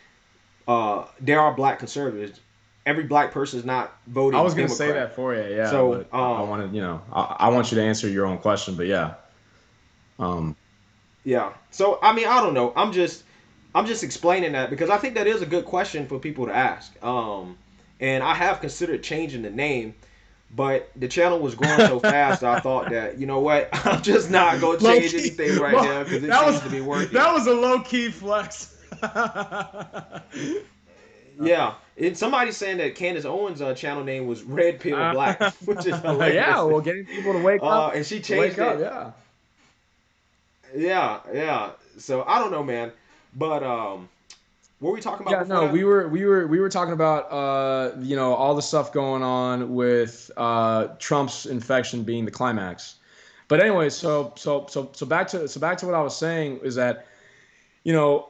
there are black conservatives. Every black person is not I voting was gonna say Democrat. that for you, yeah, So, but I want to, I want you to answer your own question, but yeah, um, yeah. So, I mean, I don't know. I'm just explaining that because I think that is a good question for people to ask. And I have considered changing the name, but the channel was growing so fast that I thought that what, I'm just not gonna low change key, anything right now because it that was seems to be working. that was a low key flex. Yeah, and somebody's saying that Candace Owens' channel name was Red Pill Uh, Black, which is yeah, hilarious. well, getting people to wake up, And she changed it. yeah. Yeah, yeah. So I don't know, man. But what were we talking about Yeah, before no, that? we were talking about all the stuff going on with Trump's infection being the climax. But anyway, so back to what I was saying is that you know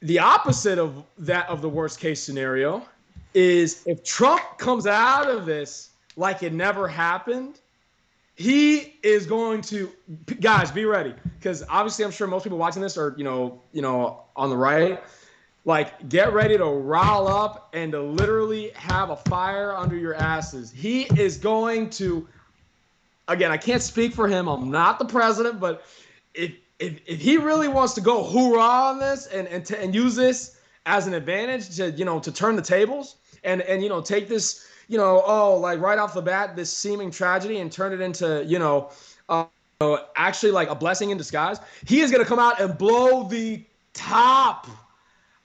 the opposite of that of the worst case scenario is if Trump comes out of this like it never happened, he is going to guys be ready because obviously I'm sure most people watching this are on the right. Like, get ready to rile up and to literally have a fire under your asses. He is going to, again, I can't speak for him. I'm not the president, but if he really wants to go hoorah on this and use this as an advantage to turn the tables and take this like right off the bat this seeming tragedy and turn it into actually like a blessing in disguise, he is going to come out and blow the top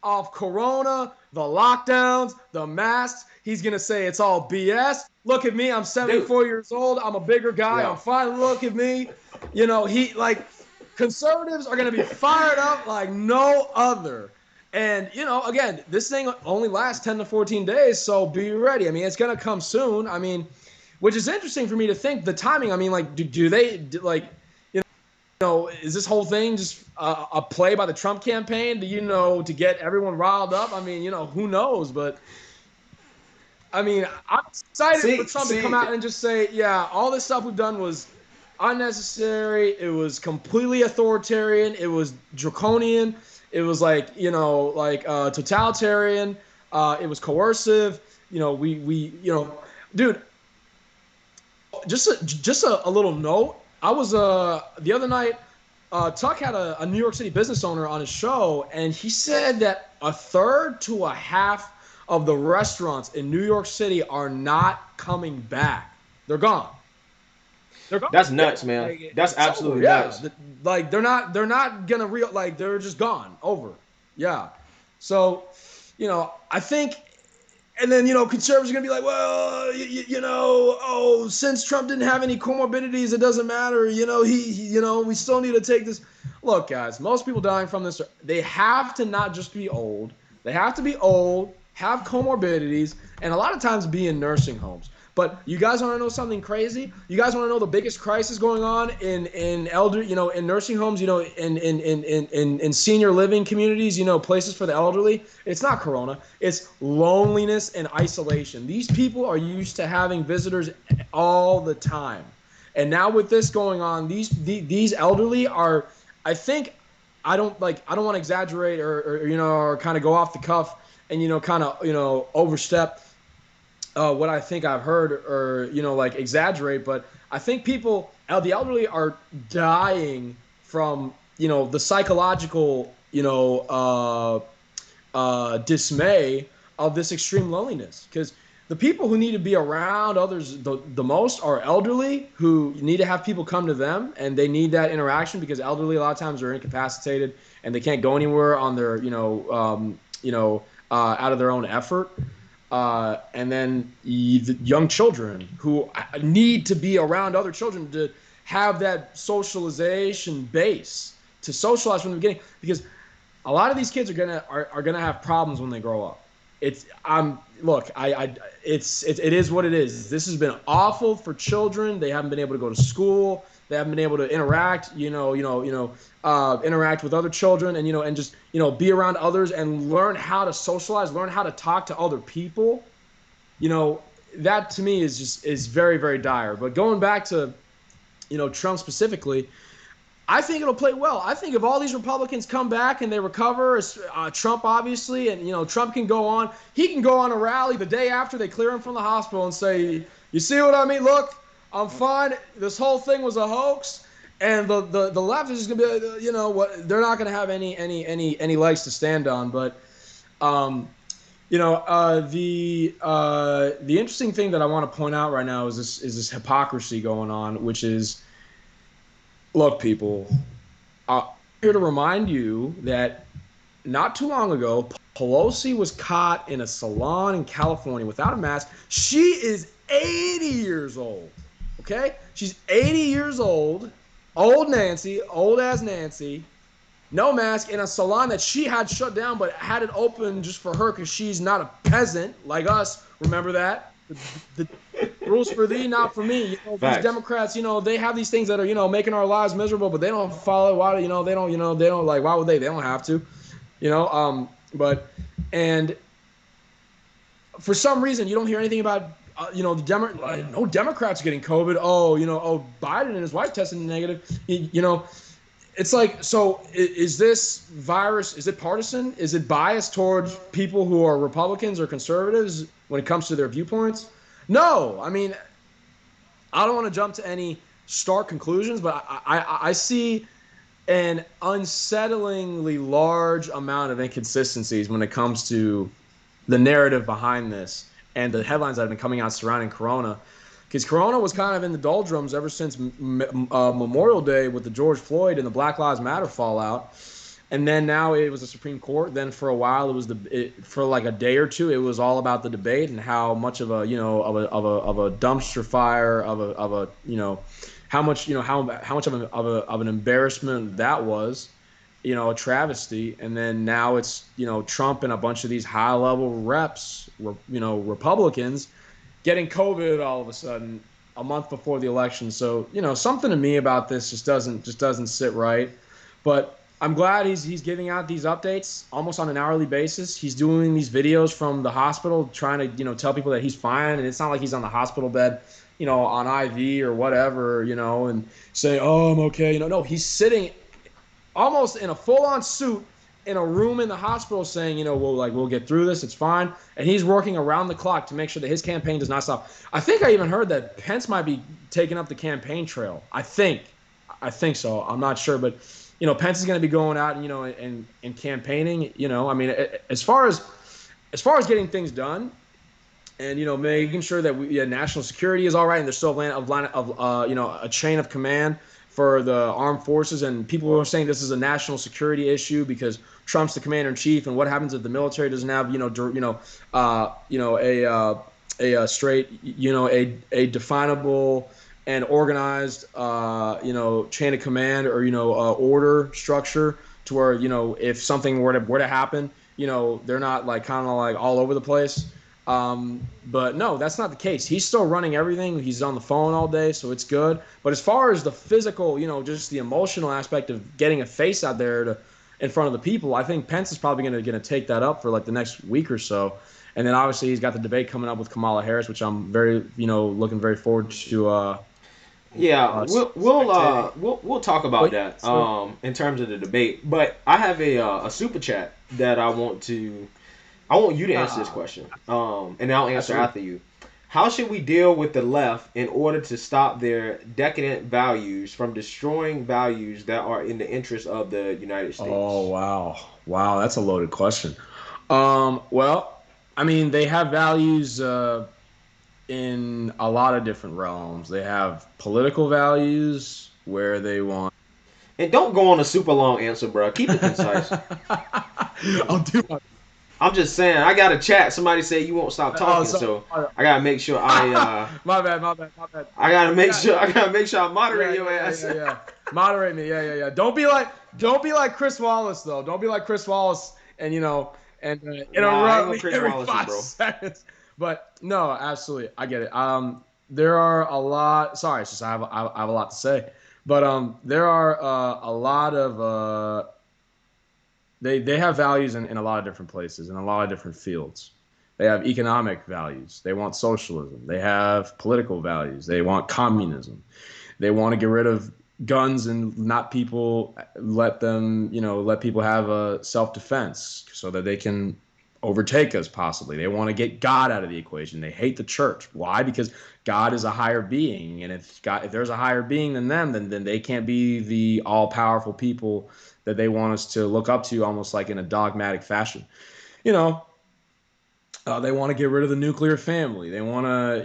of Corona, the lockdowns, the masks. He's going to say it's all BS. Look at me. I'm Dude, 74 years old. I'm a bigger guy. yeah. I'm fine. Look at me. He like conservatives are going to be fired up like no other. And, again, this thing only lasts 10 to 14 days. So be ready. I mean, it's going to come soon. I mean, which is interesting for me to think the timing. I mean, like, do they like, is this whole thing just a play by the Trump campaign to get everyone riled up? I mean, who knows? But I mean, I'm excited for Trump to come See, out and just say, yeah, all this stuff we've done was unnecessary. It was completely authoritarian. It was draconian. It was like, totalitarian. It was coercive. Dude, just a little note. I was the other night. Tuck had a New York City business owner on his show, and he said that a third to a half of the restaurants in New York City are not coming back. They're gone. They're gone. that's Yeah, nuts, man. like That's it's over. absolutely Yeah, nuts. like they're not gonna like they're just gone. Over. Yeah. So, I think and then conservatives are gonna be like, well, oh, since Trump didn't have any comorbidities, it doesn't matter. We still need to take this. Look, guys, most people dying from this, they have to not just be old. They have to be old, have comorbidities, and a lot of times be in nursing homes. But you guys want to know something crazy? You guys want to know the biggest crisis going on in elder, in nursing homes, in senior living communities, places for the elderly? It's not corona. It's loneliness and isolation. These people are used to having visitors all the time. And now with this going on, these elderly are, I think, I don't want to exaggerate or kind of go off the cuff and kind of overstep what I think I've heard or like exaggerate, but I think the elderly are dying from the psychological dismay of this extreme loneliness because the people who need to be around others the most are elderly who need to have people come to them and they need that interaction because elderly a lot of times are incapacitated and they can't go anywhere on their out of their own effort and then the young children who need to be around other children to have that socialization base to socialize from the beginning because a lot of these kids are gonna have problems when they grow up. It's look, it is what it is. This has been awful for children. They haven't been able to go to school. They haven't been able to interact, interact with other children, and just be around others and learn how to socialize, learn how to talk to other people. You know, that to me is very very dire. But going back to Trump specifically, I think it'll play well. I think if all these Republicans come back and they recover, Trump obviously, and Trump can go on. He can go on a rally the day after they clear him from the hospital and say, "You see what I mean? Look, I'm fine. This whole thing was a hoax." And the left is just gonna be, what? They're not gonna have any legs to stand on. But the interesting thing that I want to point out right now is this hypocrisy going on, which is, look, people, I'm here to remind you that not too long ago, Pelosi was caught in a salon in California without a mask. She is 80 years old. Okay? She's 80 years old. Old Nancy, old ass Nancy, no mask in a salon that she had shut down but had it open just for her because she's not a peasant like us. Remember that? The rules for thee, not for me. These Facts. Democrats, they have these things that are, making our lives miserable, but they don't follow. Why, they don't like. Why would they? They don't have to, But and for some reason, you don't hear anything about, no Democrats getting COVID. Oh, Biden and his wife tested negative. It's like, so is this virus, is it partisan? Is it biased towards people who are Republicans or conservatives when it comes to their viewpoints? No. I mean, I don't want to jump to any stark conclusions, but I see an unsettlingly large amount of inconsistencies when it comes to the narrative behind this and the headlines that have been coming out surrounding Corona. Because Corona was kind of in the doldrums ever since Memorial Day with the George Floyd and the Black Lives Matter fallout. And then now it was the Supreme Court. Then for a while it was for like a day or two it was all about the debate and how much of a of a dumpster fire of a how much how much of an embarrassment that was, a travesty. And then now it's Trump and a bunch of these high level reps, Republicans, getting COVID all of a sudden a month before the election. So something to me about this just doesn't sit right. But I'm glad he's giving out these updates almost on an hourly basis. He's doing these videos from the hospital, trying to tell people that he's fine, and it's not like he's on the hospital bed, on IV or whatever, and saying, "Oh, I'm okay." No, he's sitting almost in a full-on suit in a room in the hospital saying, we'll get through this. It's fine. And he's working around the clock to make sure that his campaign does not stop. I think I even heard that Pence might be taking up the campaign trail. I think so. I'm not sure, but Pence is going to be going out and campaigning. I mean, as far as getting things done, and making sure that national security is all right, and there's still a chain of command for the armed forces, and people are saying this is a national security issue because Trump's the commander in chief, and what happens if the military doesn't have a straight a definable and organized chain of command or order structure to where if something were to happen, they're not like kind of like all over the place. But no, that's not the case. He's still running everything. He's on the phone all day, so it's good. But as far as the physical, just the emotional aspect of getting a face out there in front of the people, I think Pence is probably going to take that up for like the next week or so. And then obviously he's got the debate coming up with Kamala Harris, which I'm very, looking very forward to Yeah, spectating. we'll talk about But that so, in terms of the debate. But I have a super chat that I want you to answer this ah, question, and I'll answer absolutely. after you. How should we deal with the left in order to stop their decadent values from destroying values that are in the interest of the United Oh States? wow, wow, that's a loaded question. Well, I mean, they have values in a lot of different realms. They have political values where they want. And don't go on a super long answer, bro. Keep it concise. I'll do my. I'm just saying, I got a chat. Somebody said you won't stop Oh, talking, sorry. so I gotta make sure My bad, my bad, my bad. I gotta make Yeah, sure I gotta make sure I yeah, moderate your yeah, yeah, ass. yeah, yeah. Moderate me. Yeah, yeah, yeah. Don't be like Chris Wallace though. Don't be like Chris Wallace and Nah, I ain't interrupt gonna me Chris every Wallace you, five bro. seconds. But no, absolutely, I get it. There are a lot. Sorry, it's just I have a lot to say, but there are a lot of they have values in a lot of different places in a lot of different fields. They have economic values. They want socialism. They have political values. They want communism. They want to get rid of guns and not people let people have a self-defense so that they can overtake us possibly. They want to get God out of the equation. They hate the church. Why? Because God is a higher being, and if there's a higher being than them, then they can't be the all-powerful people that they want us to look up to almost like in a dogmatic fashion. You know, they want to get rid of the nuclear family. They want to,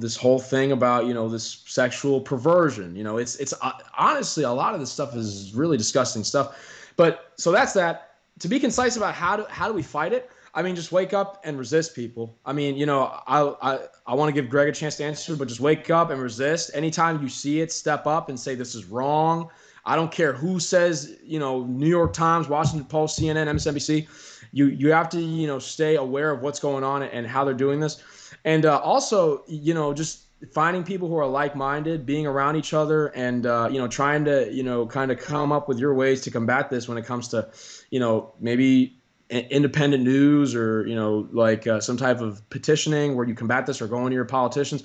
this whole thing about, this sexual perversion. It's honestly a lot of this stuff is really disgusting stuff. But so that's that. To be concise about how do we fight it? I mean, just wake up and resist, people. I mean, I want to give Greg a chance to answer, but just wake up and resist. Anytime you see it, step up and say this is wrong. I don't care who says, New York Times, Washington Post, CNN, MSNBC. You have to stay aware of what's going on and how they're doing this, and also just finding people who are like-minded, being around each other, and trying to kind of come up with your ways to combat this when it comes to maybe independent news or like some type of petitioning where you combat this or going to your politicians.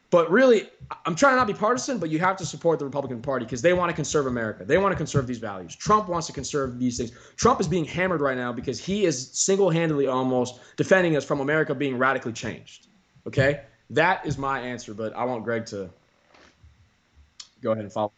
But really, I'm trying to not be partisan, but you have to support the Republican Party because they want to conserve America. They want to conserve these values. Trump wants to conserve these things. Trump is being hammered right now because he is single handedly almost defending us from America being radically changed. Okay? That is my answer, but I want Greg to go ahead and follow.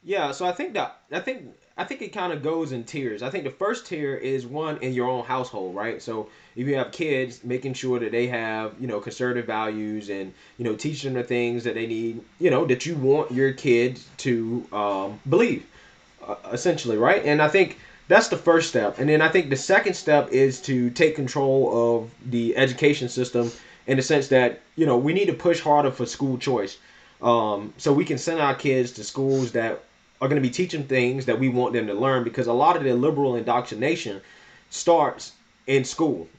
Yeah, so I think it kind of goes in tiers. I think the first tier is one in your own household, right? So if you have kids, making sure that they have conservative values and teach them the things that they need, that you want your kids to believe, essentially, right? And I think that's the first step. And then I think the second step is to take control of the education system in the sense that we need to push harder for school choice, so we can send our kids to schools that are going to be teaching things that we want them to learn, because a lot of the liberal indoctrination starts in school,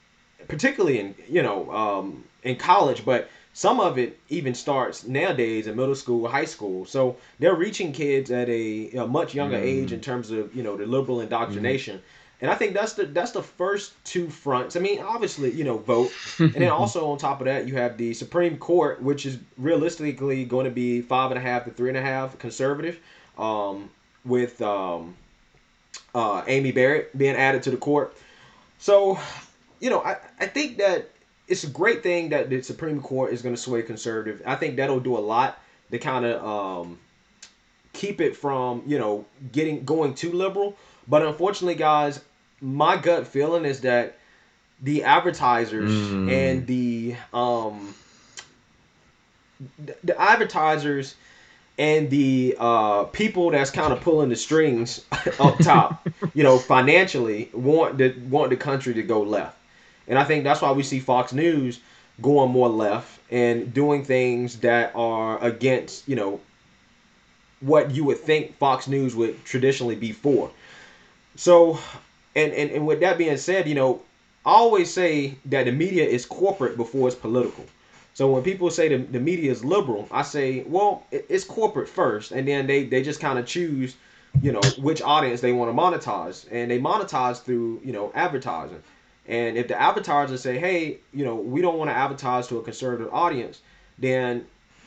particularly in college, but some of it even starts nowadays in middle school, high school. So they're reaching kids at a much younger age in Mm, terms of the liberal mm. indoctrination. And I think that's the first two fronts. I mean, obviously, vote, and then also on top of that, you have the Supreme Court, which is realistically going to be 5.5 to 3.5 conservative, um, with Amy Barrett being added to the court. So, I think that it's a great thing that the Supreme Court is going to sway conservative. I think that'll do a lot to kind of keep it from getting going too liberal. But unfortunately, guys, my gut feeling is that the advertisers and Mm. the advertisers and the people that's kind of pulling the strings up top, financially want the country to go left. And I think that's why we see Fox News going more left and doing things that are against, what you would think Fox News would traditionally be for. So, and with that being said, I always say that the media is corporate before it's political. So when people say the media is liberal, I say, well, it's corporate first, and then they just kind of choose, which audience they want to monetize, and they monetize through advertising. And if the advertisers say, hey, we don't want to advertise to a conservative audience, then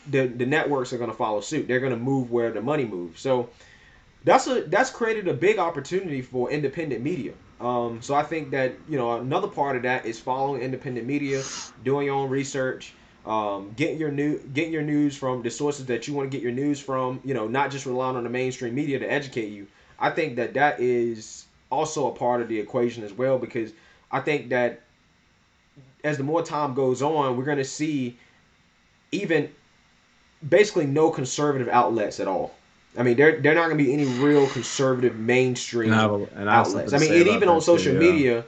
the networks are going to follow suit. They're going to move where the money moves. So that's created a big opportunity for independent media. So I think that another part of that is following independent media, doing your own research, getting your news from the sources that you want to get your news from. Not just relying on the mainstream media to educate you. I think that that is also a part of the equation as well, because I think that as the more time goes on, we're going to see even basically no conservative outlets at all. I mean, they're not going to be any real conservative mainstream And I have outlets. something I to mean, say and about even on that too. social Yeah. media,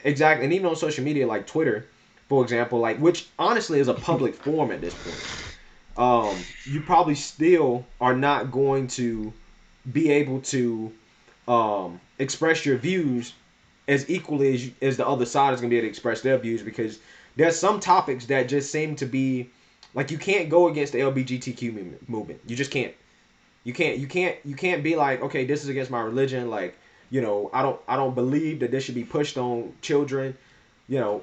exactly, and even on social media like Twitter, for example, like which honestly is a public forum at this point. You probably still are not going to be able to express your views as equally as the other side is going to be able to express their views, because there's some topics that just seem to be like you can't go against the LGBTQ movement. You just can't. You can't be like, okay, this is against my religion. Like, I don't believe that this should be pushed on children. You know,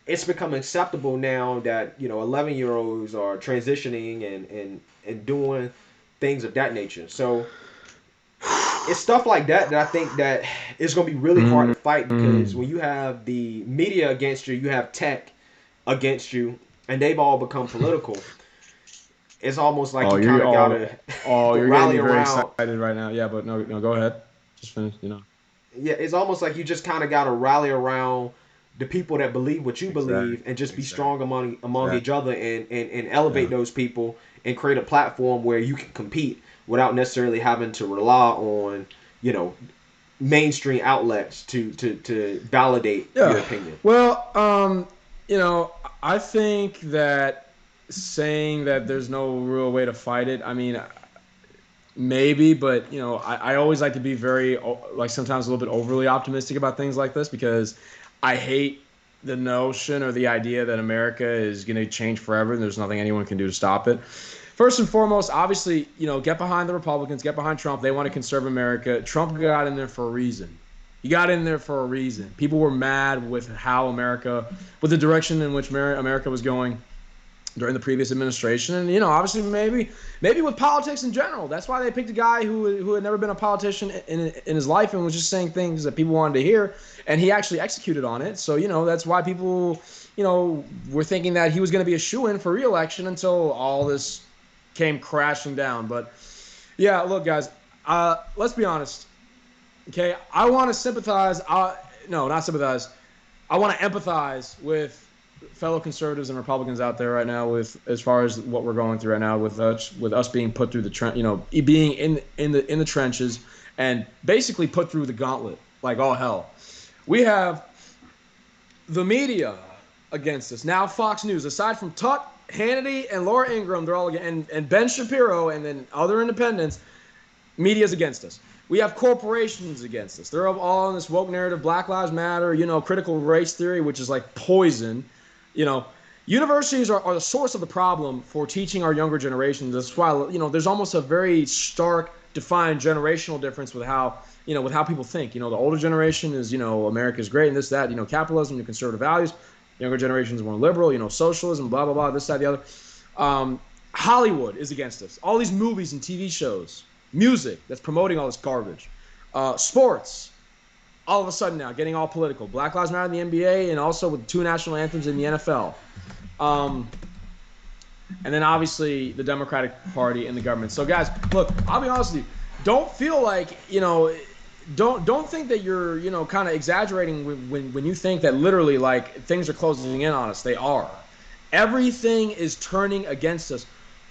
it's become acceptable now that 11-year-olds are transitioning and doing things of that nature. So it's stuff like that that I think that it's going to be really hard to fight, because Mm. when you have the media against you, you have tech against you, and they've all become political. It's almost like Oh, you kind you're of oh, gotta oh, you're getting rally me very around. excited right now. Yeah, but no, no, go ahead. Just finish. Yeah, it's almost like you just kind of gotta rally around the people that believe what you Exactly, believe, and just be strong exactly, among each exactly. other, and elevate Yeah. those people and create a platform where you can compete without necessarily having to rely on you know mainstream outlets to validate your Yeah. opinion. Well, you know, I think that saying that there's no real way to fight it. I mean, maybe, but I always like to be very like sometimes a little bit overly optimistic about things like this because I hate the notion or the idea that America is going to change forever and there's nothing anyone can do to stop it. First and foremost, obviously, get behind the Republicans, get behind Trump. They want to conserve America. Trump got in there for a reason. He got in there for a reason. People were mad with how with the direction in which America was going during the previous administration, and obviously maybe with politics in general. That's why they picked a guy who had never been a politician in his life and was just saying things that people wanted to hear, and he actually executed on it. So that's why people were thinking that he was going to be a shoo-in for re-election until all this came crashing down. But yeah, look, guys, let's be honest. Okay, I want to sympathize. No, not sympathize. I want to empathize with fellow conservatives and Republicans out there right now with as far as what we're going through right now with us being put through the being in the trenches and basically put through the gauntlet like all hell. We have the media against us now. Fox News, aside from Tuck, Hannity, and Laura Ingraham, they're all and Ben Shapiro, and then other independents. Media's against us. We have corporations against us. They're all in this woke narrative, Black Lives Matter, critical race theory, which is like poison. You know, Universities are the source of the problem for teaching our younger generations. That's why there's almost a very stark, defined generational difference with how people think. The older generation is America's great and this that capitalism, conservative values. Younger generation is more liberal, socialism, blah blah blah, this that the other. Um, Hollywood is against us. All these movies and TV shows, music that's promoting all this garbage, sports, all of a sudden now getting all political. Black Lives Matter in the NBA and also with two national anthems in the NFL. Um, and then obviously the Democratic Party and the government. So guys, look, I'll be honest with you. Don't feel like don't think that you're kind of exaggerating when you think that literally like things are closing in on us. They are. Everything is turning against us.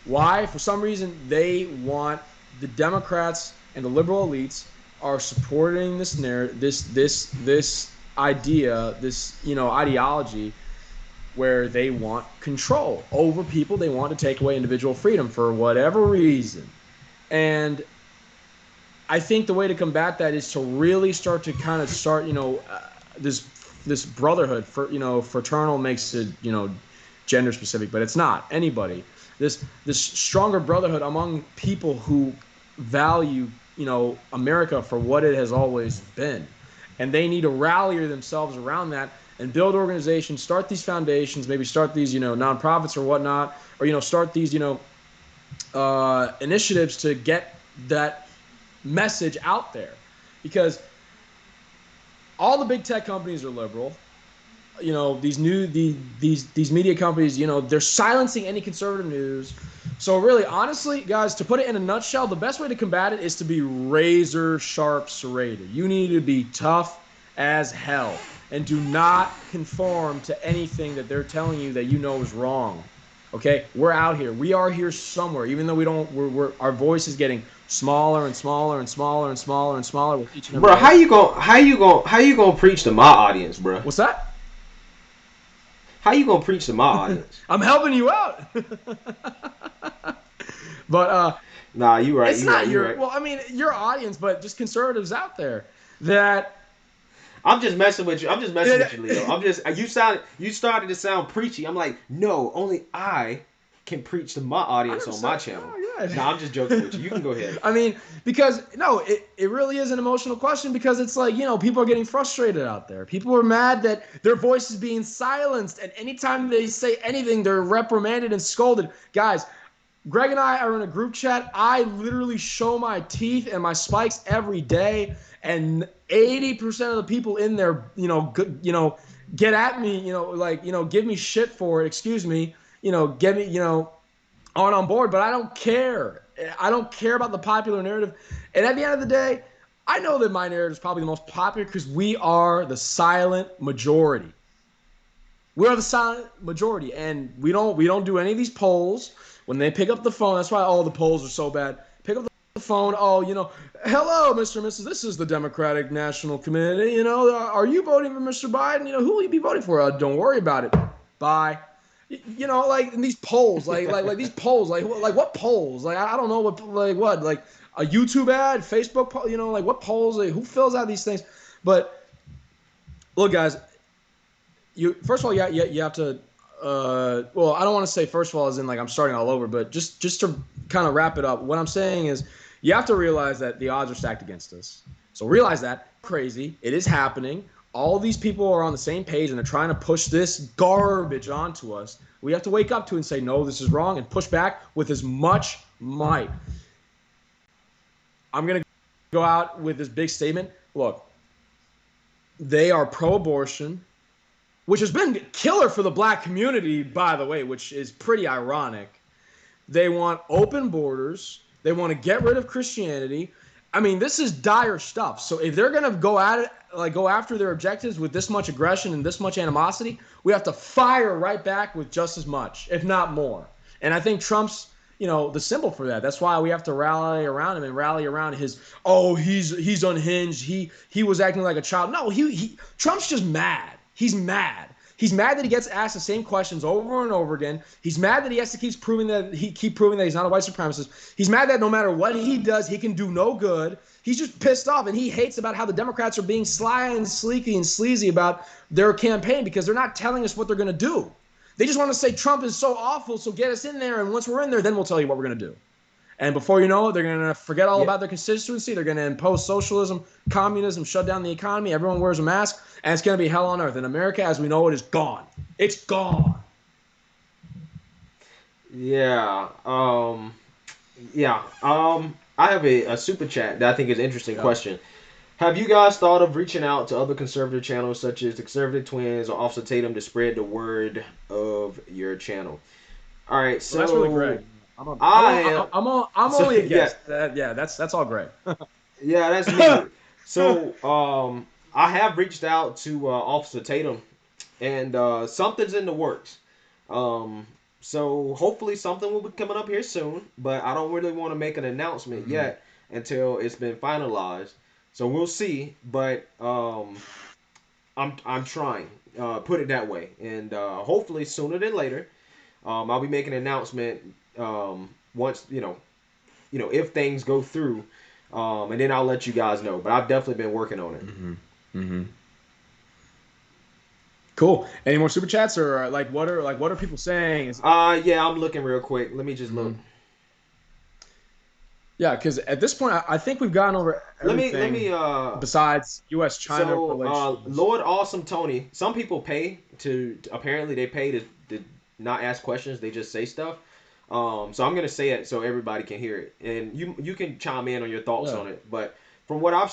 Why? For some reason, they want the Democrats and the liberal elites are supporting this narrative, this idea, this ideology where they want control over people. They want to take away individual freedom for whatever reason. And I think the way to combat that is to really start to kind of start, this this brotherhood for fraternal makes it gender specific, but it's not anybody. This stronger brotherhood among people who value America for what it has always been, and they need to rally themselves around that and build organizations, start these foundations, maybe start these nonprofits or whatnot, or start these initiatives to get that message out there, because all the big tech companies are liberal. These media companies, they're silencing any conservative news. So really, honestly, guys, to put it in a nutshell, the best way to combat it is to be razor sharp serrated. You need to be tough as hell and do not conform to anything that they're telling you that is wrong. Okay, we're out here. We are here somewhere, even though we don't. Our voice is getting smaller and smaller and smaller and smaller and smaller with each and every Bro, day. how you gonna preach to my audience, bro? What's that? How you gonna preach to my audience? I'm helping you out. But Nah, you right, it's you right, not you your right. well, I mean, your audience, but just conservatives out there that I'm just messing with you. I'm just messing with you, Leo. I'm just you started to sound preachy. I'm like, no, only I can preach to my audience on my 100%. channel. No, you're right. Nah, I'm just joking with you. You can go ahead. I mean, because no, it really is an emotional question, because it's like, people are getting frustrated out there. People are mad that their voice is being silenced, and anytime they say anything, they're reprimanded and scolded. Guys, Greg and I are in a group chat. I literally show my teeth and my spikes every day, and 80% of the people in there, get at me, give me shit for it. Excuse me, get me, on board. But I don't care. I don't care about the popular narrative. And at the end of the day, I know that my narrative is probably the most popular because we are the silent majority. We are the silent majority, and we don't do any of these polls. When they pick up the phone, that's why all the polls are so bad. Pick up the phone. Oh, hello, Mr. and Mrs. This is the Democratic National Committee. Are you voting for Mr. Biden? Who will you be voting for? Don't worry about it. Bye. Like in these polls, like these polls, like what polls? Like I don't know like a YouTube ad, Facebook poll. Like what polls? Like, who fills out these things? But look, guys, you first of all, you have to. Well, I don't want to say first of all as in like I'm starting all over, but just to kind of wrap it up, what I'm saying is you have to realize that the odds are stacked against us. So realize that crazy, it is happening. All these people are on the same page and they're trying to push this garbage onto us. We have to wake up to it and say, no, this is wrong, and push back with as much might. I'm going to go out with this big statement. Look, they are pro-abortion, which has been killer for the black community, by the way, which is pretty ironic. They want open borders. They want to get rid of Christianity. I mean, this is dire stuff. So if they're going to go at it, like go after their objectives with this much aggression and this much animosity, we have to fire right back with just as much, if not more. And I think Trump's, the symbol for that. That's why we have to rally around him and rally around his. Oh, he's unhinged. He was acting like a child. No, he Trump's just mad. He's mad. He's mad that he gets asked the same questions over and over again. He's mad that he has to keep proving that he's not a white supremacist. He's mad that no matter what he does, he can do no good. He's just pissed off, and he hates about how the Democrats are being sly and sleazy and sleazy about their campaign because they're not telling us what they're going to do. They just want to say Trump is so awful, so get us in there, and once we're in there, then we'll tell you what we're going to do. And before you know it, they're going to forget all about their constituency. They're going to impose socialism, communism, shut down the economy. Everyone wears a mask, and it's going to be hell on earth. And America, as we know it, is gone. It's gone. Yeah. Yeah. I have a super chat that I think is an interesting question. Have you guys thought of reaching out to other conservative channels such as the Conservative Twins or Officer Tatum to spread the word of your channel? All right, so Well, that's really great. I'm so only a yeah, guest. Yeah, that's all great. yeah, that's me. So I have reached out to Officer Tatum, and something's in the works. Um, so hopefully something will be coming up here soon, but I don't really want to make an announcement yet until it's been finalized. So we'll see, but I'm trying. Put it that way, and hopefully sooner than later, I'll be making an announcement once if things go through, and then I'll let you guys know. But I've definitely been working on it. Mm-hmm. Mm-hmm. Cool. Any more super chats or like what are people saying? Is Yeah, I'm looking real quick. Let me just look. mhm. Yeah, because at this point, I think we've gone over Let me everything besides U.S.-China So, relations. Lord Awesome Tony. Some people pay apparently they pay to not ask questions. They just say stuff. So I'm gonna say it so everybody can hear it, and you can chime in on your thoughts Yeah. on it. But from what I've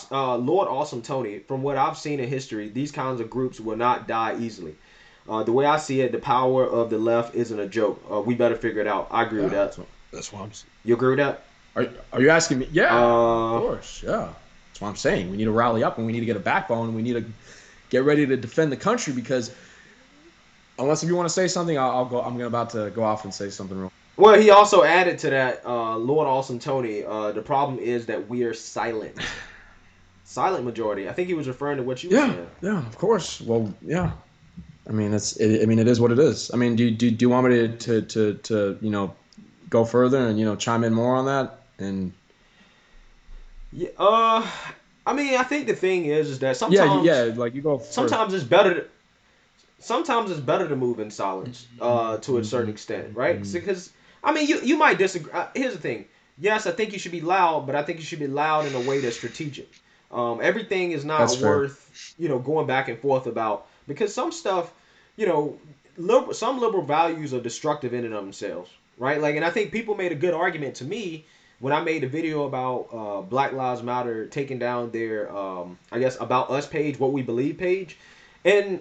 Lord Awesome Tony, from what I've seen in history, these kinds of groups will not die easily. The way I see it, the power of the left isn't a joke. We better figure it out. I agree with Yeah, that. that's what I'm. You agree with that? Are you asking me? Yeah, of Uh, course. Yeah, that's what I'm saying. We need to rally up and we need to get a backbone. We need to get ready to defend the country because unless if you want to say something, I'll go. About to go off and say something real. Well, he also added to that, Lord Awesome Tony. The problem is that we are silent, silent majority. I think he was referring to what you were Yeah, saying. yeah, of course. Well, yeah. I mean, I mean, it is what it is. I mean, do you want me to go further and chime in more on that? And Yeah, I mean, I think the thing is that yeah, yeah, like you go first. sometimes it's better. Sometimes it's better to move in silence, to a certain extent, right? Mhm. Because I mean, you might disagree. Here's the thing. Yes, I think you should be loud, but I think you should be loud in a way that's strategic. Everything is That's not fair. worth going back and forth about, because some stuff, you know, some liberal values are destructive in and of themselves, right? Like, and I think people made a good argument to me when I made a video about Black Lives Matter taking down their, I guess, about us page, what we believe page, and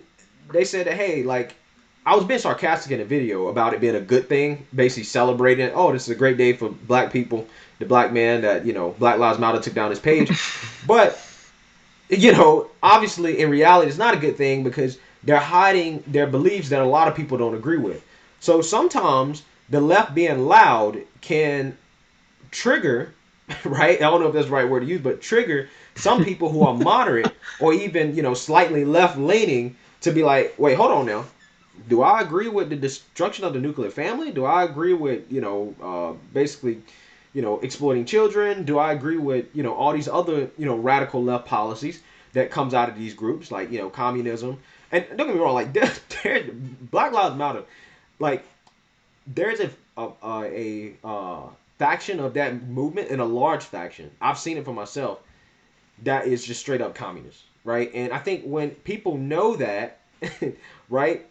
they said that, hey, like, I was being sarcastic in the video about it being a good thing, basically celebrating, oh, this is a great day for black people, the black man that, Black Lives Matter took down his page. But, obviously in reality, it's not a good thing because they're hiding their beliefs that a lot of people don't agree with. So sometimes the left being loud can trigger, right? I don't know if that's the right word to use, but trigger some people who are moderate or even, slightly left leaning to be like, wait, hold on now. Do I agree with the destruction of the nuclear family? Do I agree with, basically, exploiting children? Do I agree with, all these other, radical left policies that comes out of these groups, like, communism? And don't get me wrong, like, Black Lives Matter, like, there's a faction of that movement, and a large faction. I've seen it for myself. That is just straight up communist, right? And I think when people know that, right,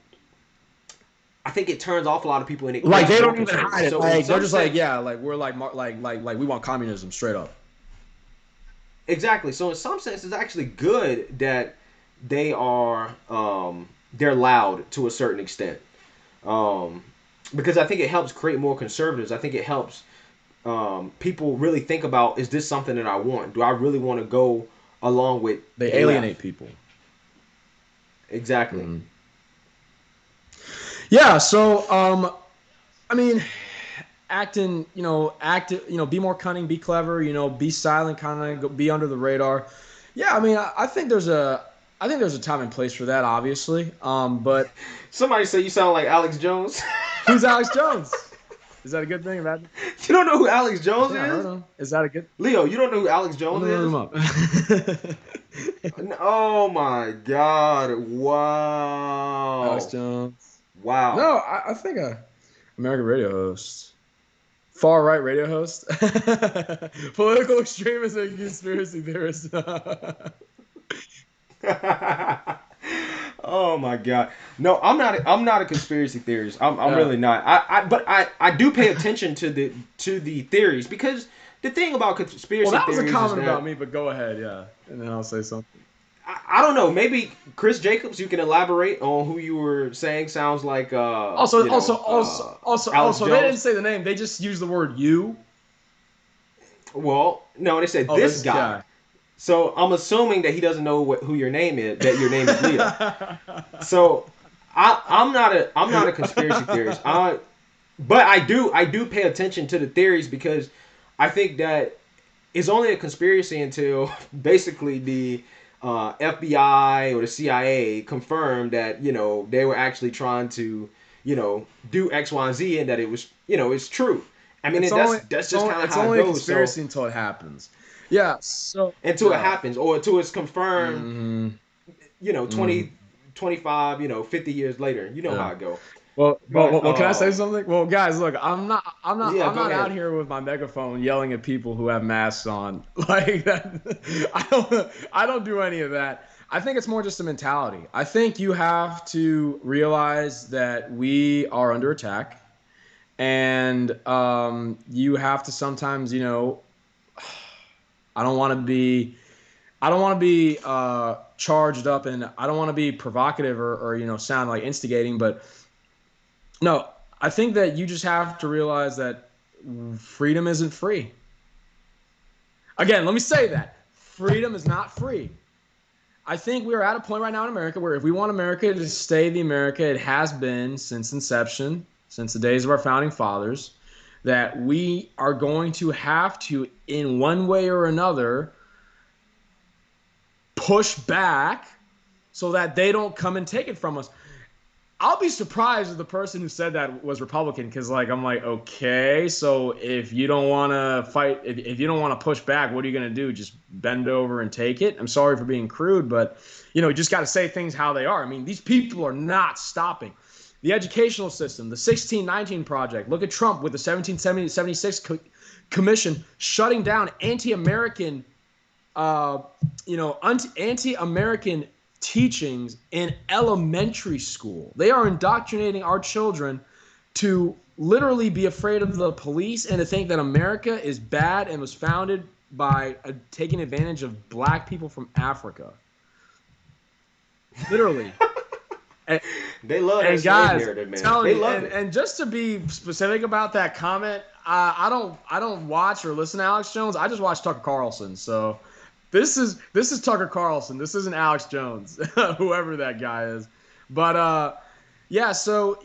I think it turns off a lot of people and it Like creates they more don't even conservatives. hide it. So in Like they're some just like, sense, yeah, like we're like we want communism straight up. exactly. So in some sense, it's actually good that they are they're loud to a certain extent, um, because I think it helps create more conservatives. I think it helps people really think about, is this something that I want? Do I really want to go along with They the left? alienate people. Exactly. Mhm. Yeah. So, I mean, acting, be more cunning, be clever, be silent, kind of be under the radar. Yeah. I mean, I think there's a time and place for that, obviously. But Somebody say you sound like Alex Jones. who's Alex Jones? Is that a good thing? Bad? You don't know who Alex I Jones think I heard is? him. Is that a good? Leo, you don't know who Alex Let Jones me look is? him up. Oh my God. Alex Wow. Jones. Wow. No, I think American radio host. Far right radio host. Political extremist and conspiracy theorist. Oh my God. No, I'm not a conspiracy theorist. I'm Yeah. really not. But I do pay attention to the theories, because the thing about Well, conspiracy that was a theories is comment about that me, but go ahead, yeah, and then I'll say something. I don't know. Maybe Chris Jacobs, you can elaborate on who you were saying sounds like Alex Also, they didn't Jones. say the name. They just used the word "you." Well, no, they said Oh, this this guy. guy. So I'm assuming that he doesn't know who your name is. That your name is Leo. So I'm not a conspiracy theorist. But I do pay attention to the theories, because I think that it's only a conspiracy until basically the FBI or the CIA confirmed that they were actually trying to do X, Y, and Z, and that it was it's true. I mean, that's just kind of It's how it only a goes. So conspiracy until it happens. Yeah. So until it yeah. happens, or until it's confirmed, Hmm. you know, Hmm. 20 25, 50 years later. You know Yeah. how it go. Well, But well, can I say something? Well, guys, look, yeah, I'm go not out ahead. here with my megaphone yelling at people who have masks on like that. I don't do any of that. I think it's more just a mentality. I think you have to realize that we are under attack, and you have to sometimes, I don't want to be I don't want to be charged up, and I don't want to be provocative or sound like instigating, but no, I think that you just have to realize that freedom isn't free. Again, let me say that freedom is not free. I think we are at a point right now in America where if we want America to stay the America it has been since inception, since the days of our founding fathers, that we are going to have to, in one way or another, push back so that they don't come and take it from us. I'll be surprised if the person who said that was Republican, because I'm like, okay, so if you don't want to fight, if you don't want to push back, what are you going to do? Just bend over and take it? I'm sorry for being crude, but you just got to say things how they are. I mean, these people are not stopping. The educational system, the 1619 Project. Look at Trump with the 1776 Commission shutting down anti-American anti-American teachings in elementary school. They are indoctrinating our children to literally be afraid of the police and to think that America is bad and was founded by taking advantage of black people from Africa. Literally. And, They love that and slave guys, narrative, man. telling They you, love and, it. and just to be specific about that comment, I don't watch or listen to Alex Jones. I just watch Tucker Carlson. So this is Tucker Carlson. This isn't Alex Jones, whoever that guy is. But yeah. So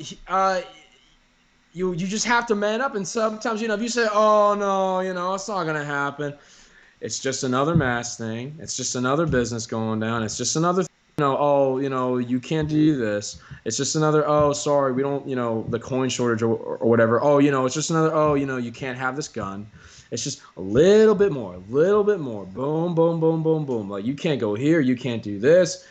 you just have to man up. And sometimes if you say, oh no, it's not gonna happen. It's just another mass thing. It's just another business going down. It's just another oh, you can't do this. It's just another, oh, sorry, we don't, the coin shortage or whatever. Oh, it's just another, oh, you can't have this gun. It's just a little bit more, a little bit more. Boom, boom, boom, boom, boom. Like, you can't go here. You can't do this.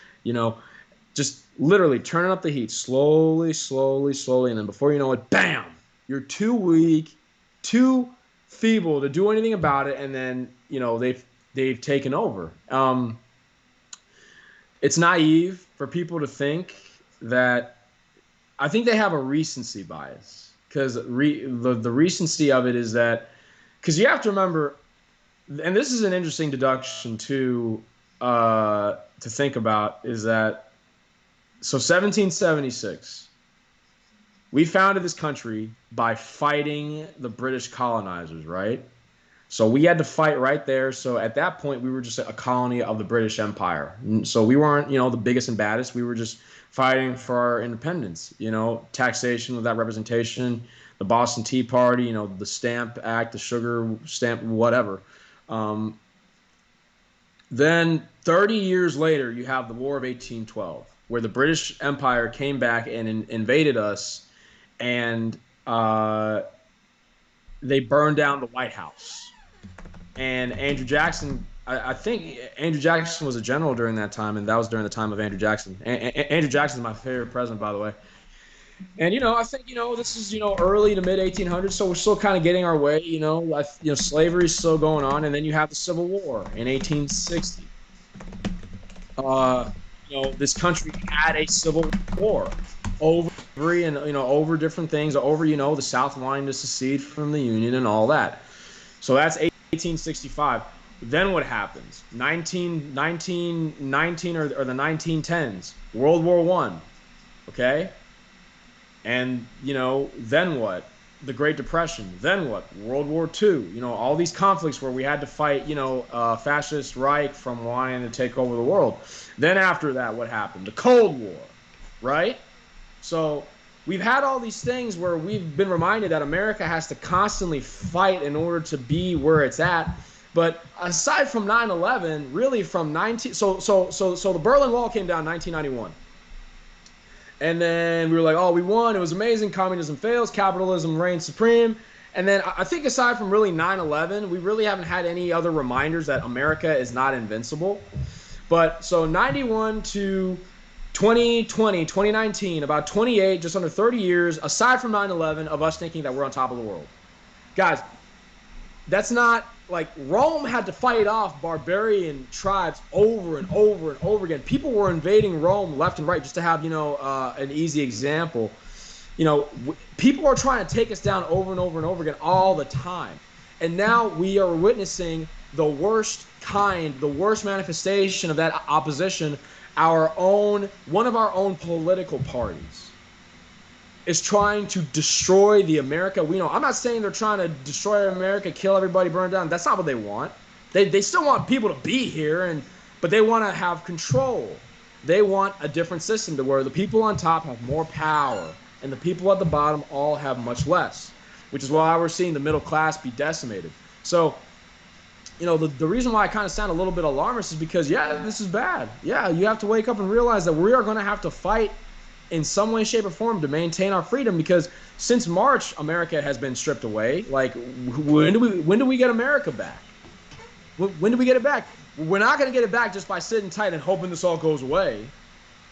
Just literally turning up the heat slowly, slowly, slowly. And then before you know it, bam, you're too weak, too feeble to do anything about it. And then, they've taken over. It's naive for people to think that. I think they have a recency bias, because the recency of it is that, because you have to remember, and this is an interesting deduction to think about, is that, so 1776, we founded this country by fighting the British colonizers, right? So we had to fight right there. So at that point, we were just a colony of the British Empire. So we weren't, the biggest and baddest. We were just fighting for our independence. Taxation without representation, the Boston Tea Party, the Stamp Act, the Sugar Stamp, whatever. Um, then 30 years later, you have the War of 1812, where the British Empire came back and invaded us, and they burned down the White House. And Andrew Jackson, I think Andrew Jackson was a general during that time, and that was during the time of Andrew Jackson. Andrew Jackson is my favorite president, by the way. And I think this is early to mid 1800s, so we're still kind of getting our way. Slavery is still going on, and then you have the Civil War in 1860. Uh, this country had a civil war over and over different things, over the South wanting to secede from the Union and all that. So that's 1865. Then what happens? 1919 or the 1910s, World War One. Okay, and then what? The Great Depression. Then what? World War Two. All these conflicts where we had to fight fascist Reich from wanting to take over the world. Then after that, what happened? The Cold War, right? So we've had all these things where we've been reminded that America has to constantly fight in order to be where it's at. But aside from 9/11, really from 19 so the Berlin Wall came down in 1991. And then we were like, oh, we won. It was amazing. Communism fails. Capitalism reigns supreme. And then I think aside from really 9/11, we really haven't had any other reminders that America is not invincible. But so 91 to 2020, 2019, about 28, just under 30 years, aside from 9/11, of us thinking that we're on top of the world. Guys, that's not like Rome had to fight off barbarian tribes over and over and over again. People were invading Rome left and right. Just to have an easy example, people are trying to take us down over and over and over again all the time. And now we are witnessing the worst manifestation of that opposition. One of our own political parties is trying to destroy the America we know. I'm not saying they're trying to destroy America, kill everybody, burn it down. That's not what they want. They still want people to be here, but they want to have control. They want a different system to where the people on top have more power and the people at the bottom all have much less, which is why we're seeing the middle class be decimated. So, the reason why I kind of sound a little bit alarmist is because, yeah, this is bad. Yeah, you have to wake up and realize that we are going to have to fight in some way, shape, or form to maintain our freedom, because since March, America has been stripped away. Like, when do we get America back? When do we get it back? We're not going to get it back just by sitting tight and hoping this all goes away.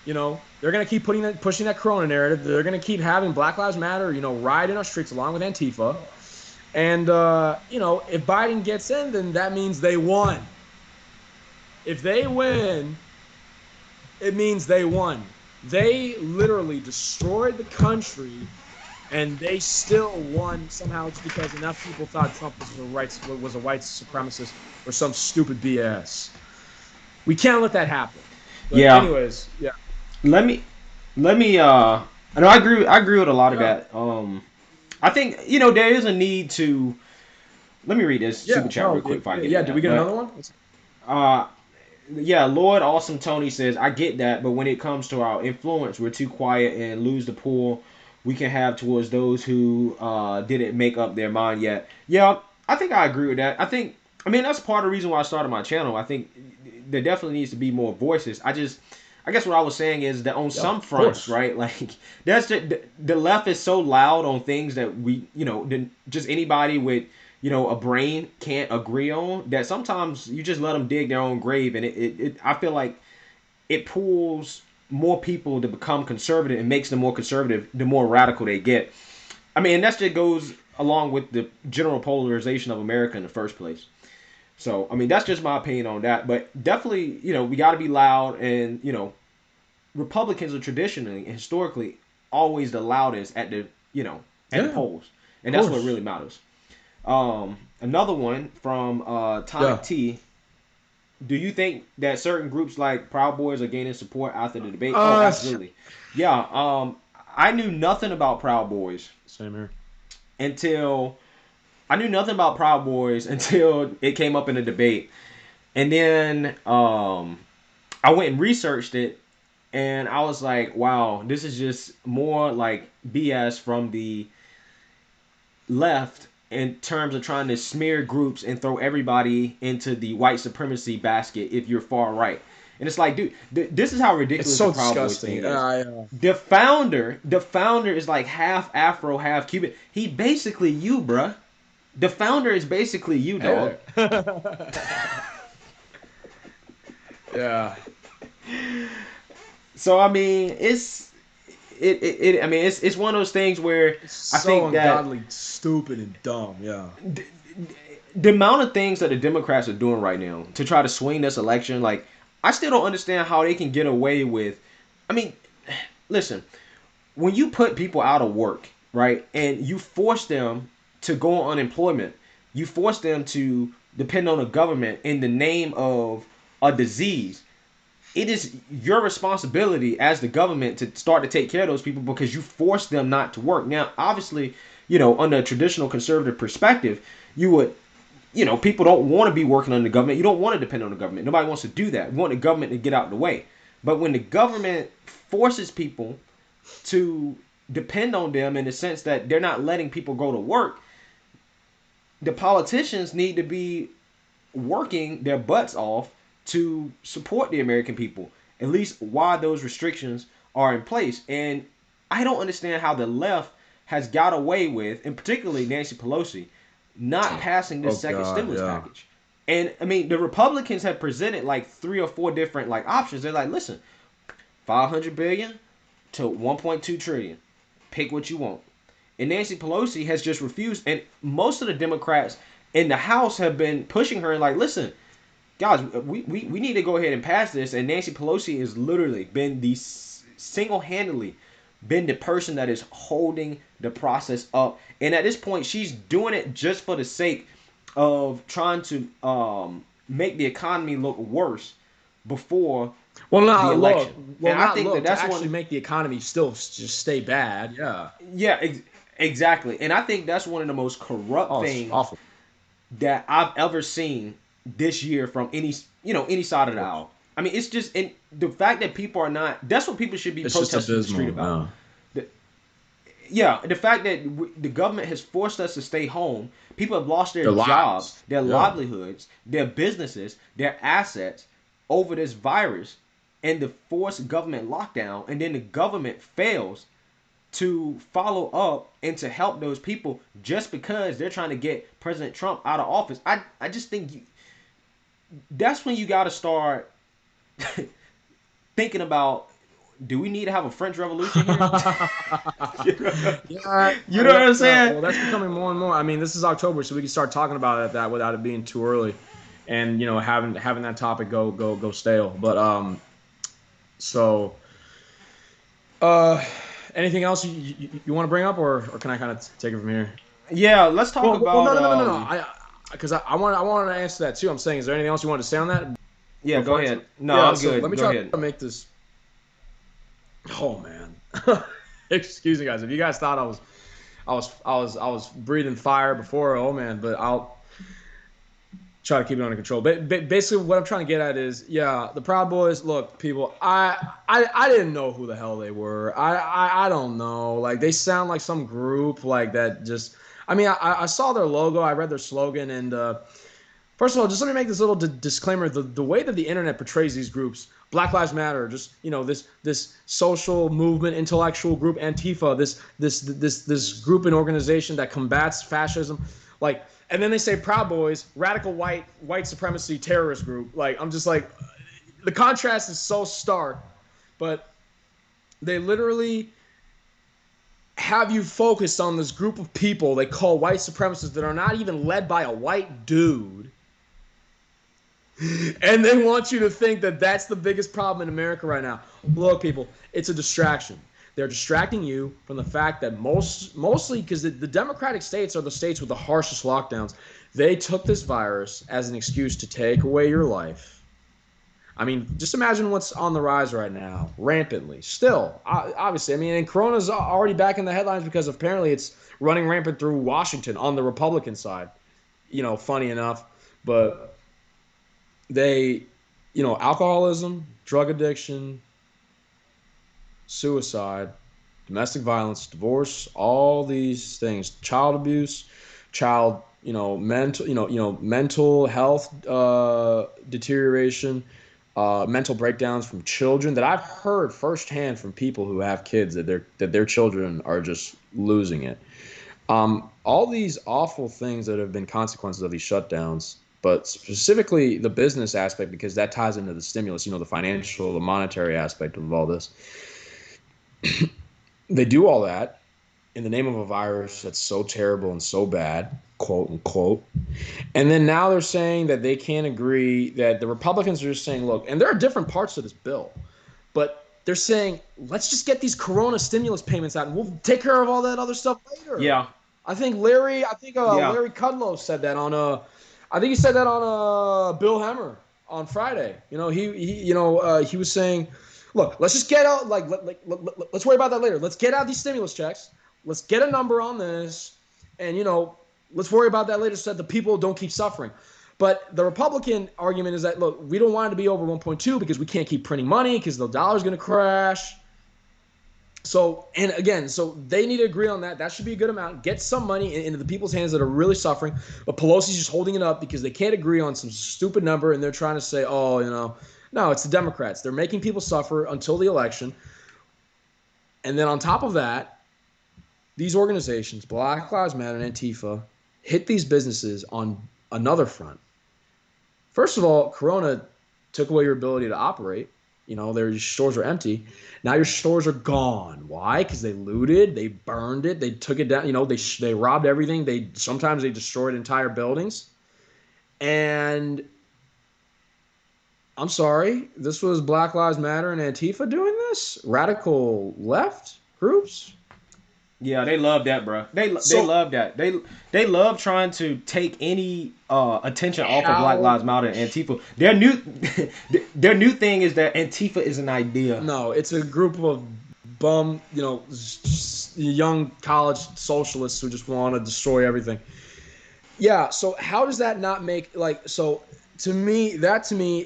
They're going to keep pushing that Corona narrative. They're going to keep having Black Lives Matter, riot in our streets along with Antifa. And, if Biden gets in, then that means they won. If they win, it means they won. They literally destroyed the country, and they still won somehow. It's because enough people thought Trump was a white supremacist or some stupid BS. We can't let that happen. But Yeah. anyways, yeah. Let me I know I agree with a lot of that. I think there is a need to. Let me read this super chat real quick. If I get did we get another one? Uh, yeah, Lord Awesome Tony says, I get that, but when it comes to our influence, we're too quiet and lose the pull we can have towards those who didn't make up their mind yet. Yeah, I think I agree with that. I mean, that's part of the reason why I started my channel. I think there definitely needs to be more voices. I guess what I was saying is that on some fronts, right? Like, the left is so loud on things that just anybody with a brain can't agree on, that sometimes you just let them dig their own grave, and I feel like it pulls more people to become conservative and makes them more conservative the more radical they get. I mean, and that just goes along with the general polarization of America in the first place. So, I mean, that's just my opinion on that. But definitely, we got to be loud, and Republicans are traditionally and historically always the loudest at the the polls, and that's what really matters. Another one from Tonic T. Do you think that certain groups like Proud Boys are gaining support after the debate? Oh, absolutely. Yeah. I knew nothing about Proud Boys. Same here. I knew nothing about Proud Boys until it came up in the debate, and then I went and researched it, and I was like, wow, this is just more like BS from the left in terms of trying to smear groups and throw everybody into the white supremacy basket if you're far right. And it's like, dude, this is how ridiculous the Proud Boys thing is. The founder is like half Afro, half Cuban. He basically you, bruh. The founder is basically you, dog. Yeah. So I mean, it's one of those things where it's I think ungodly, stupid, and dumb. Yeah. The amount of things that the Democrats are doing right now to try to swing this election, like, I still don't understand how they can get away with. I mean, listen, when you put people out of work, right, and you force them to go on unemployment, you force them to depend on the government in the name of a disease. It is your responsibility as the government to start to take care of those people because you force them not to work. Now, obviously, under a traditional conservative perspective, you would, people don't want to be working under the government. You don't want to depend on the government. Nobody wants to do that. You want the government to get out of the way. But when the government forces people to depend on them in the sense that they're not letting people go to work, the politicians need to be working their butts off to support the American people, at least while those restrictions are in place. And I don't understand how the left has got away with, and particularly Nancy Pelosi, not passing this second stimulus package. And I mean, the Republicans have presented like 3 or 4 different like options. They're like, listen, 500 billion to 1.2 trillion. Pick what you want. And Nancy Pelosi has just refused. And most of the Democrats in the House have been pushing her and like, listen, guys, we need to go ahead and pass this. And Nancy Pelosi has literally been the single handedly been the person that is holding the process up. And at this point, she's doing it just for the sake of trying to make the economy look worse before Well, the not look. election. Well, And I not think that look to that's actually one. make the economy still just stay bad. Yeah. Yeah, exactly. And I think that's one of the most corrupt Oh, it's things awful. that I've ever seen this year from any side of Of the course. aisle. I mean, it's just and the fact that people are not. That's what people should be It's just protesting in the street abysmal. about. Yeah. The, yeah, the fact that the government has forced us to stay home. People have lost their Their jobs, lives. their Yeah. livelihoods, their businesses, their assets over this virus and the forced government lockdown. And then the government fails to follow up and to help those people just because they're trying to get President Trump out of office. I just think that's when you got to start thinking about, do we need to have a French Revolution here? Yeah, You know yeah, what I'm yeah. saying? Well, that's becoming more and more. I mean, this is October, so we can start talking about it that without it being too early, and having that topic go stale. But so uh, anything else you want to bring up, or can I kind of take it from here? Yeah, let's talk Well, about no. I because I wanted to answer that too. I'm saying, is there anything else you want to say on that yeah, go before I ahead. No, Yeah, I'm so let good. me Go try ahead. to make this. Oh man, excuse me, guys. If you guys thought I was breathing fire before, oh man, but I'll try to keep it under control. But basically, what I'm trying to get at is, yeah, the Proud Boys. Look, people, I didn't know who the hell they were. I don't know. Like they sound like some group like that. Just, I mean, I saw their logo, I read their slogan, and first of all, just let me make this little disclaimer: the way that the internet portrays these groups, Black Lives Matter, just this social movement, intellectual group, Antifa, this group and organization that combats fascism, like, and then they say Proud Boys, radical white supremacy terrorist group. Like, I'm just like, the contrast is so stark, but they literally have you focused on this group of people they call white supremacists that are not even led by a white dude, and they want you to think that that's the biggest problem in America right now. Look, people, it's a distraction. They're distracting you from the fact that mostly because the Democratic states are the states with the harshest lockdowns. They took this virus as an excuse to take away your life. I mean, just imagine what's on the rise right now, rampantly. Still, obviously, I mean, and Corona's already back in the headlines because apparently it's running rampant through Washington on the Republican side. Funny enough, but they, alcoholism, drug addiction, suicide, domestic violence, divorce, all these things, child abuse, child, mental health deterioration, mental breakdowns from children that I've heard firsthand from people who have kids that their children are just losing it. All these awful things that have been consequences of these shutdowns, but specifically the business aspect, because that ties into the stimulus, the financial, the monetary aspect of all this. They do all that in the name of a virus that's so terrible and so bad, quote unquote. And then now they're saying that they can't agree, that the Republicans are just saying, look, and there are different parts of this bill, but they're saying, let's just get these Corona stimulus payments out and we'll take care of all that other stuff later. Yeah, I think yeah, Larry Kudlow said that I think he said that on Bill Hemmer on Friday. He was saying, look, let's just get out, let's worry about that later. Let's get out these stimulus checks. Let's get a number on this, and let's worry about that later so that the people don't keep suffering. But the Republican argument is that, look, we don't want it to be over 1.2 because we can't keep printing money because the dollar's going to crash. So, and again, so they need to agree on that. That should be a good amount. Get some money into the people's hands that are really suffering. But Pelosi's just holding it up because they can't agree on some stupid number, and they're trying to say, oh, no, it's the Democrats. They're making people suffer until the election. And then on top of that, these organizations, Black Lives Matter and Antifa, hit these businesses on another front. First of all, Corona took away your ability to operate. Their stores are empty. Now your stores are gone. Why? Because they looted, they burned it, they took it down. They robbed everything. They destroyed entire buildings. And I'm sorry, this was Black Lives Matter and Antifa doing this? Radical left groups? Yeah, they love that, bro. They So love that. They love trying to take any attention off of Black how? Lives Matter and Antifa. Their new their new thing is that Antifa is an idea. No, it's a group of bum, young college socialists who just want to destroy everything. Yeah, so how does that not make like so to me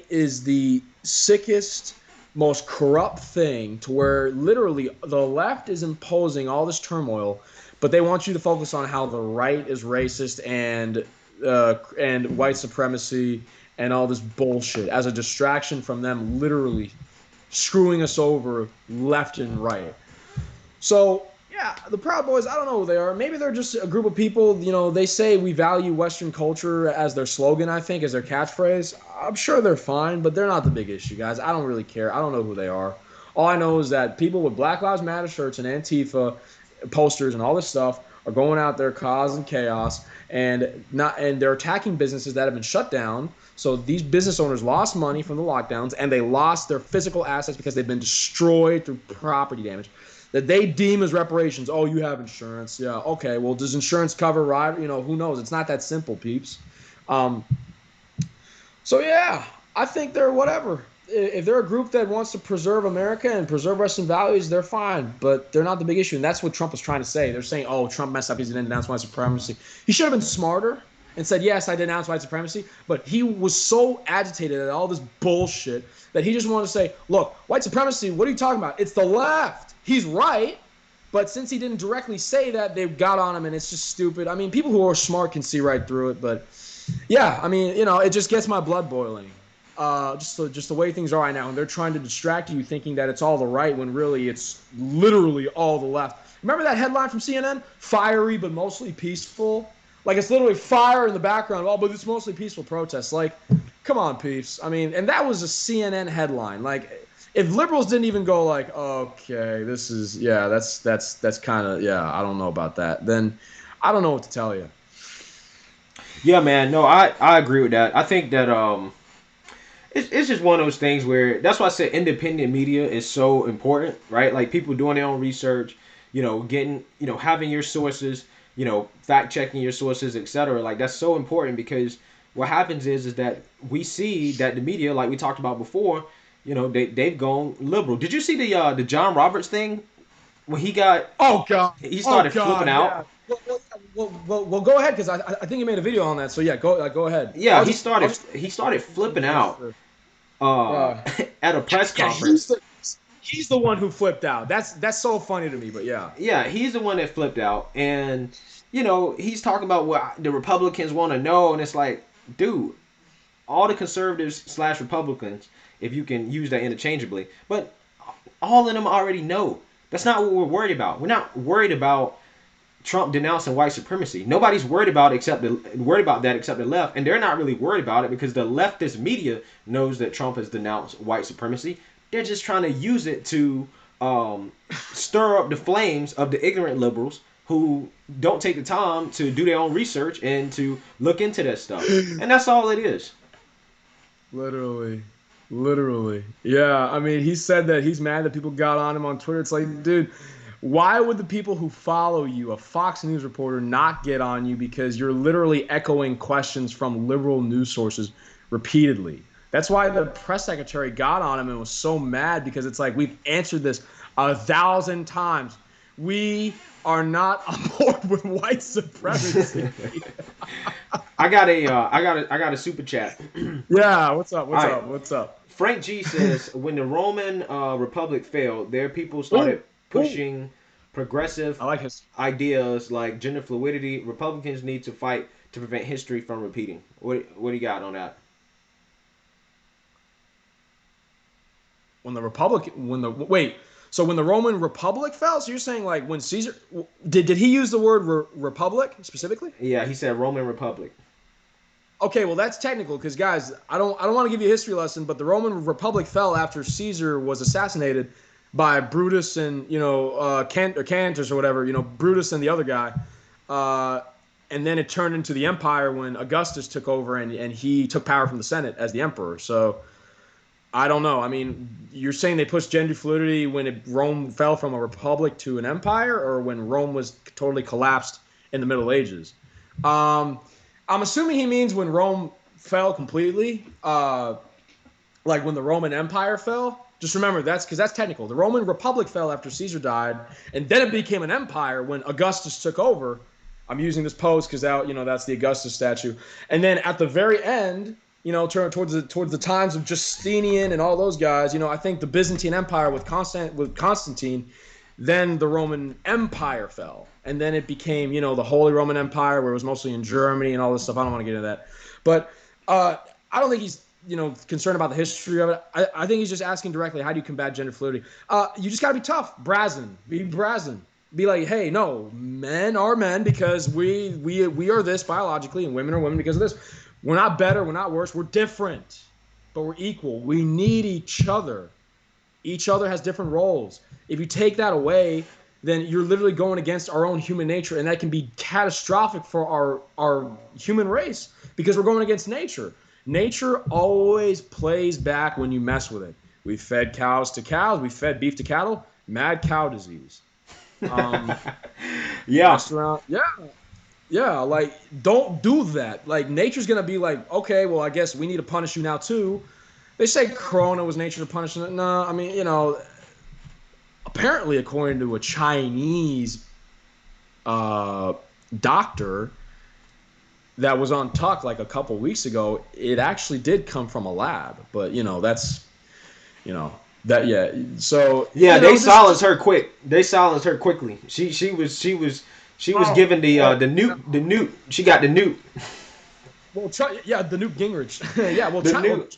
is the sickest, most corrupt thing to where literally the left is imposing all this turmoil, but they want you to focus on how the right is racist and white supremacy and all this bullshit as a distraction from them literally screwing us over left and right. So yeah, the Proud Boys, I don't know who they are. Maybe they're just a group of people. They say we value Western culture as their slogan, I think, as their catchphrase. I'm sure they're fine, but they're not the big issue, guys. I don't really care. I don't know who they are. All I know is that people with Black Lives Matter shirts and Antifa posters and all this stuff are going out there causing chaos and they're attacking businesses that have been shut down. So these business owners lost money from the lockdowns and they lost their physical assets because they've been destroyed through property damage that they deem as reparations. Oh, you have insurance. Yeah. Okay. Well, does insurance cover ride? Who knows? It's not that simple, peeps. Um, so yeah, I think they're whatever. If they're a group that wants to preserve America and preserve Western values, they're fine, but they're not the big issue. And that's what Trump was trying to say. They're saying, "Oh, Trump messed up. He didn't denounce white supremacy." He should have been smarter and said, "Yes, I denounce white supremacy." But he was so agitated at all this bullshit that he just wanted to say, "Look, white supremacy. What are you talking about? It's the left." He's right, but since he didn't directly say that, they got on him, and it's just stupid. I mean, people who are smart can see right through it, but yeah, I mean, it just gets my blood boiling. Just the way things are right now, and they're trying to distract you, thinking that it's all the right when really it's literally all the left. Remember that headline from CNN? Fiery but mostly peaceful. Like it's literally fire in the background. Oh, but it's mostly peaceful protests. Like, come on, peeps. I mean, and that was a CNN headline. Like, if liberals didn't even go like, okay, this is that's kind of I don't know about that. Then I don't know what to tell you. Yeah, man. No, I agree with that. I think that it's just one of those things where that's why I said independent media is so important, right? Like people doing their own research, getting, having your sources, fact checking your sources, etc. Like that's so important because what happens is that we see that the media, like we talked about before, they've gone liberal. Did you see the John Roberts thing when Oh god. he Oh started flipping god. out? Yeah. Well, go ahead because I think you made a video on that. So yeah, go ahead. Yeah, he started flipping out uh, Uh, at a press yeah, conference. he's the one who flipped out. That's so funny to me. But yeah. Yeah, he's the one that flipped out, and he's talking about what the Republicans want to know, and it's like, dude, all the conservatives slash Republicans, if you can use that interchangeably, but all of them already know. That's not what we're worried about. We're not worried about Trump denouncing white supremacy. Nobody's worried about that except the left, and they're not really worried about it because the leftist media knows that Trump has denounced white supremacy. They're just trying to use it to stir up the flames of the ignorant liberals who don't take the time to do their own research and to look into that stuff. And that's all it is. Literally. Literally. Yeah. I mean, he said that he's mad that people got on him on Twitter. It's like, dude, why would the people who follow you, a Fox News reporter, not get on you because you're literally echoing questions from liberal news sources repeatedly? That's why the press secretary got on him and was so mad because it's like, we've answered this 1,000 times. We are not on board with white supremacy. I got a super chat. Yeah, what's up? All What's right. up? What's up? Frank G says when the Roman Republic failed, their people Ooh, started ooh. pushing progressive I like his. ideas like gender fluidity. Republicans need to fight to prevent history from repeating. What do you got on that? When the Roman Republic fell, so you're saying like when Caesar did he use the word republic specifically? Yeah, he said Roman Republic. Okay, well that's technical because guys, I don't want to give you a history lesson, but the Roman Republic fell after Caesar was assassinated by Brutus and Cantus or whatever, Brutus and the other guy, uh, and then it turned into the empire when Augustus took over and he took power from the Senate as the emperor. So I don't know. I mean, you're saying they pushed gender fluidity when Rome fell from a republic to an empire, or when Rome was totally collapsed in the Middle Ages? Um, I'm assuming he means when Rome fell completely, like when the Roman Empire fell. Just remember that's because that's technical. The Roman Republic fell after Caesar died, and then it became an empire when Augustus took over. I'm using this pose because that's the Augustus statue. And then at the very end, towards the times of Justinian and all those guys, I think the Byzantine Empire with Constantine, then the Roman Empire fell, and then it became the Holy Roman Empire, where it was mostly in Germany and all this stuff. I don't want to get into that, but I don't think he's concerned about the history of it. I think he's just asking directly, how do you combat gender fluidity? You just got to be tough, be brazen. Be like, hey, no, men are men because we are this biologically, and women are women because of this. We're not better, we're not worse, we're different, but we're equal. We need each other. Each other has different roles. If you take that away, then you're literally going against our own human nature, and that can be catastrophic for our human race because we're going against nature. Nature always plays back when you mess with it. We fed cows to cows, we fed beef to cattle, mad cow disease. Yeah. Around, yeah, like don't do that. Like nature's gonna be like, okay, well I guess we need to punish you now too. They say Corona was nature to punish it. No, I mean apparently according to a Chinese doctor that was on Tuck like a couple weeks ago, it actually did come from a lab. But that's you know that yeah. So Yeah, they silenced her quick. They silenced her quickly. She was given the newt. She got the newt. Well, yeah, the Newt Gingrich. Yeah, well,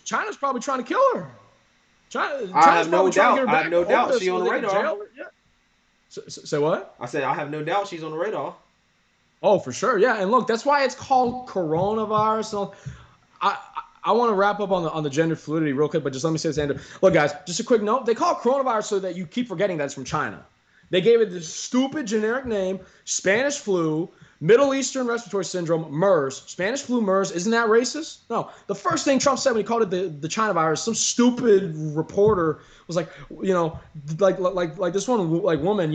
China's probably trying to kill her. I have no doubt. I have no doubt she's on the radar. Yeah. Say what? I said I have no doubt she's on the radar. Oh, for sure. Yeah, and look, that's why it's called coronavirus. I want to wrap up on the gender fluidity real quick, but just let me say this, Andrew. Look, guys, just a quick note. They call it coronavirus so that you keep forgetting that it's from China. They gave it this stupid generic name, Spanish flu, Middle Eastern respiratory syndrome, MERS. Spanish flu, MERS. Isn't that racist? No. The first thing Trump said when he called it the China virus, some stupid reporter was like, like this one like woman,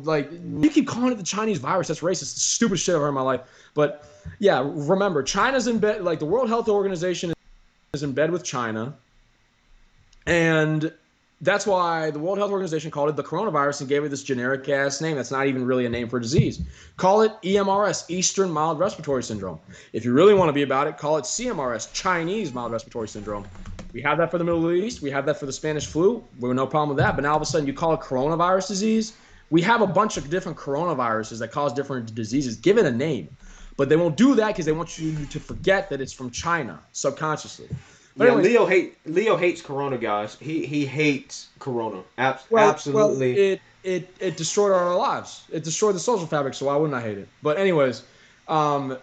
like you keep calling it the Chinese virus. That's racist. It's the stupid shit I've heard in my life. But yeah, remember, China's in bed. Like the World Health Organization is in bed with China, and that's why the World Health Organization called it the coronavirus and gave it this generic ass name that's not even really a name for a disease. Call it EMRS, Eastern Mild Respiratory Syndrome. If you really want to be about it, call it CMRS, Chinese Mild Respiratory Syndrome. We have that for the Middle East. We have that for the Spanish flu. We have no problem with that. But now all of a sudden you call it coronavirus disease. We have a bunch of different coronaviruses that cause different diseases. Give it a name. But they won't do that because they want you to forget that it's from China subconsciously. But yeah, anyways, Leo hates Corona, guys. He hates Corona. Absolutely. Well, it destroyed our lives. It destroyed the social fabric. So why wouldn't I hate it? But anyways, look,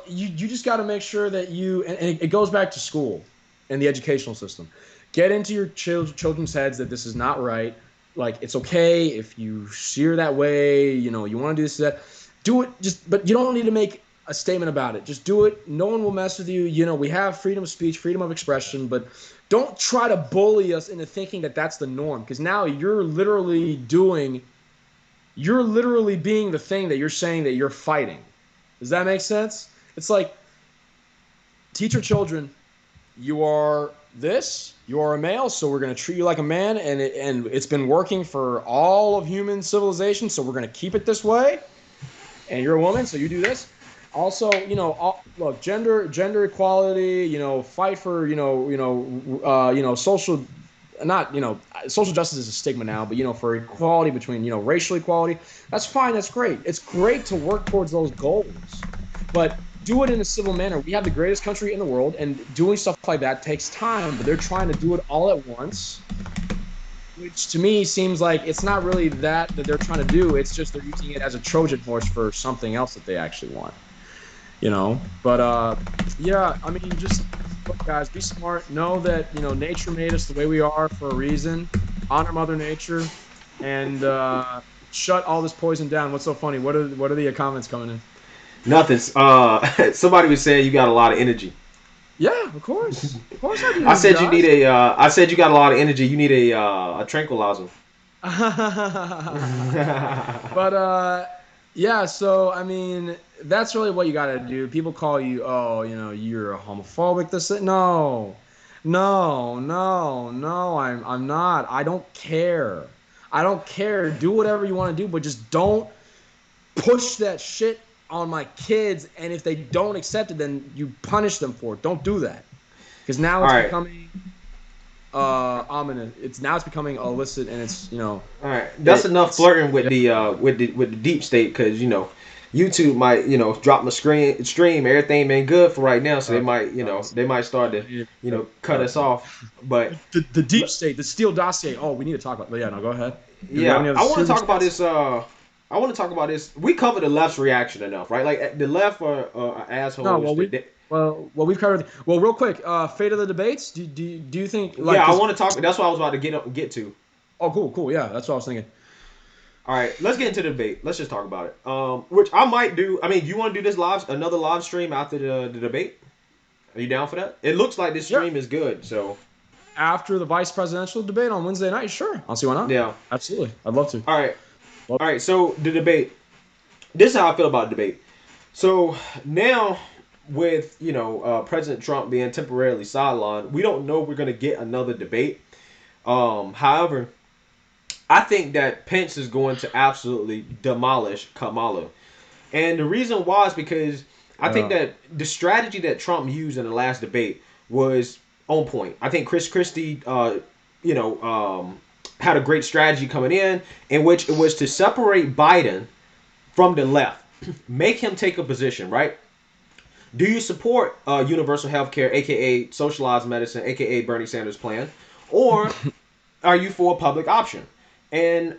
you just got to make sure that and it goes back to school and the educational system. Get into your children's heads that this is not right. Like it's okay if you steer that way. You want to do this, that. Do it. But you don't need to make a statement about it. Just do it. No one will mess with you. We have freedom of speech, freedom of expression, but don't try to bully us into thinking that that's the norm, because now you're literally being the thing that you're saying that you're fighting. Does that make sense? It's like, teach your children, you are this, you are a male, so we're going to treat you like a man, and it's been working for all of human civilization, so we're going to keep it this way, and you're a woman, so you do this. Also, look, gender equality, fight for, social, social justice is a stigma now, but, for equality between, racial equality, that's fine. That's great. It's great to work towards those goals, but do it in a civil manner. We have the greatest country in the world, and doing stuff like that takes time, but they're trying to do it all at once, which to me seems like it's not really that they're trying to do. It's just they're using it as a Trojan horse for something else that they actually want. But yeah, I mean, just look, guys, be smart. Know that nature made us the way we are for a reason. Honor Mother Nature, and shut all this poison down. What's so funny? What are the comments coming in? Nothing. Somebody was saying you got a lot of energy. Yeah, of course I I do, said you need guys. a. I said you got a lot of energy. You need a tranquilizer. But yeah, so I mean, that's really what you got to do. People call you, oh, you're a homophobic. This, no, no, no, no. I'm not. I don't care. I don't care. Do whatever you want to do, but just don't push that shit on my kids. And if they don't accept it, then you punish them for it. Don't do that because now All it's right. becoming ominous. It's becoming illicit, and it's All right, that's enough it's flirting with yeah. the deep state because YouTube might drop my screen stream. Everything been good for right now, so they Uh, might they might start to cut us off. But the deep state, the Steele dossier. Oh, we need to talk about. But yeah, no, go ahead. Do we have yeah, any other I want to serious talk about bits? this. I want to talk about this. We covered the left's reaction enough, right? Like the left are No, assholes. well we've covered. Well, real quick, fate of the debates. Do you think like Yeah, I because want to talk. That's what I was about to get to. oh cool yeah, that's what I was thinking. All right, let's get into the debate. Let's just talk about it. Which I might do. I mean, you want to do this another live stream after the debate? Are you down for that? It looks like this Yeah, stream is good. So after the vice presidential debate on Wednesday night, sure, I'll see why not. yeah. Absolutely, I'd love to. All right. Love All right. So the debate. This is how I feel about the debate. So now with President Trump being temporarily sidelined, we don't know if we're gonna get another debate. However, I think that Pence is going to absolutely demolish Kamala. And the reason why is because I think Yeah. that the strategy that Trump used in the last debate was on point. I think Chris Christie, you know, um, had a great strategy coming in which it was to separate Biden from the left, make him take a position, right? Do you support universal health care, aka socialized medicine, aka Bernie Sanders' plan, or are you for a public option? And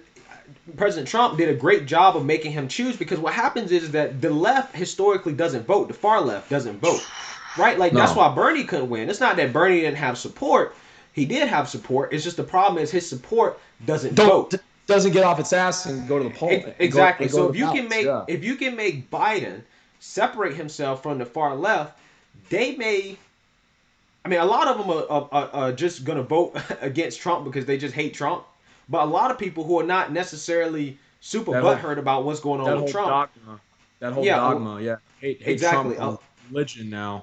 President Trump did a great job of making him choose because what happens is that the left historically doesn't vote. The far left doesn't vote. Right? Like that's No, why Bernie couldn't win. It's not that Bernie didn't have support. He did have support. It's just the problem is his support doesn't don't vote. doesn't get off its ass and go to the poll Exactly. and go So to the ballots. Yeah. if you can make Biden separate himself from the far left, they may. I mean, a lot of them are just gonna vote against Trump because they just hate Trump. But a lot of people who are not necessarily super That whole butthurt about what's going on that with whole Trump, dogma. That whole yeah, dogma. Yeah. Hate Trump exactly, becomes religion now.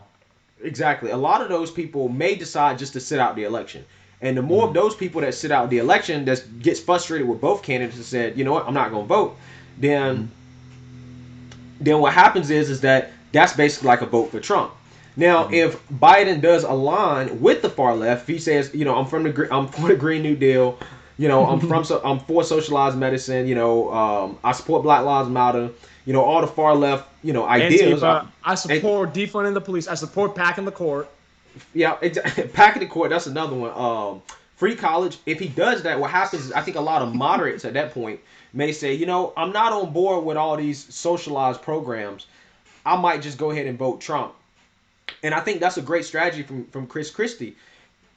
exactly. A lot of those people may decide just to sit out the election. And the more of Mhm. those people that sit out the election that gets frustrated with both candidates and said, you know what, I'm not gonna vote, then Mhm. what happens is that that's basically like a vote for Trump. Now, Mhm. if Biden does align with the far left, he says, I'm for the Green New Deal, I'm for socialized medicine, I support Black Lives Matter, all the far left, ideas. Antifa. I And support defunding the police. I support packing the court. yeah, packing the court. That's another one. Free college. If he does that, what happens is I think a lot of moderates at that point may say, I'm not on board with all these socialized programs. I might just go ahead and vote Trump. And I think that's a great strategy from Chris Christie.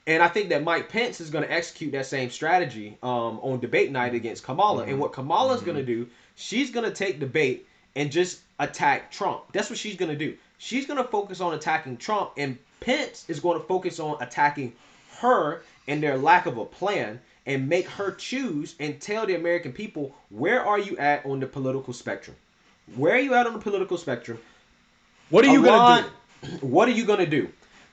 And I think that Mike Pence is going to execute that same strategy on debate night against Kamala. And Mhm. what Kamala is going to Mhm. do, she's going to take debate and just attack Trump. That's what she's going to do. She's going to focus on attacking Trump, and Pence is going to focus on attacking her and their lack of a plan and make her choose and tell the American people, where are you at on the political spectrum? Where are you at on the political spectrum? What are A you gonna lot. do? What are you going to do?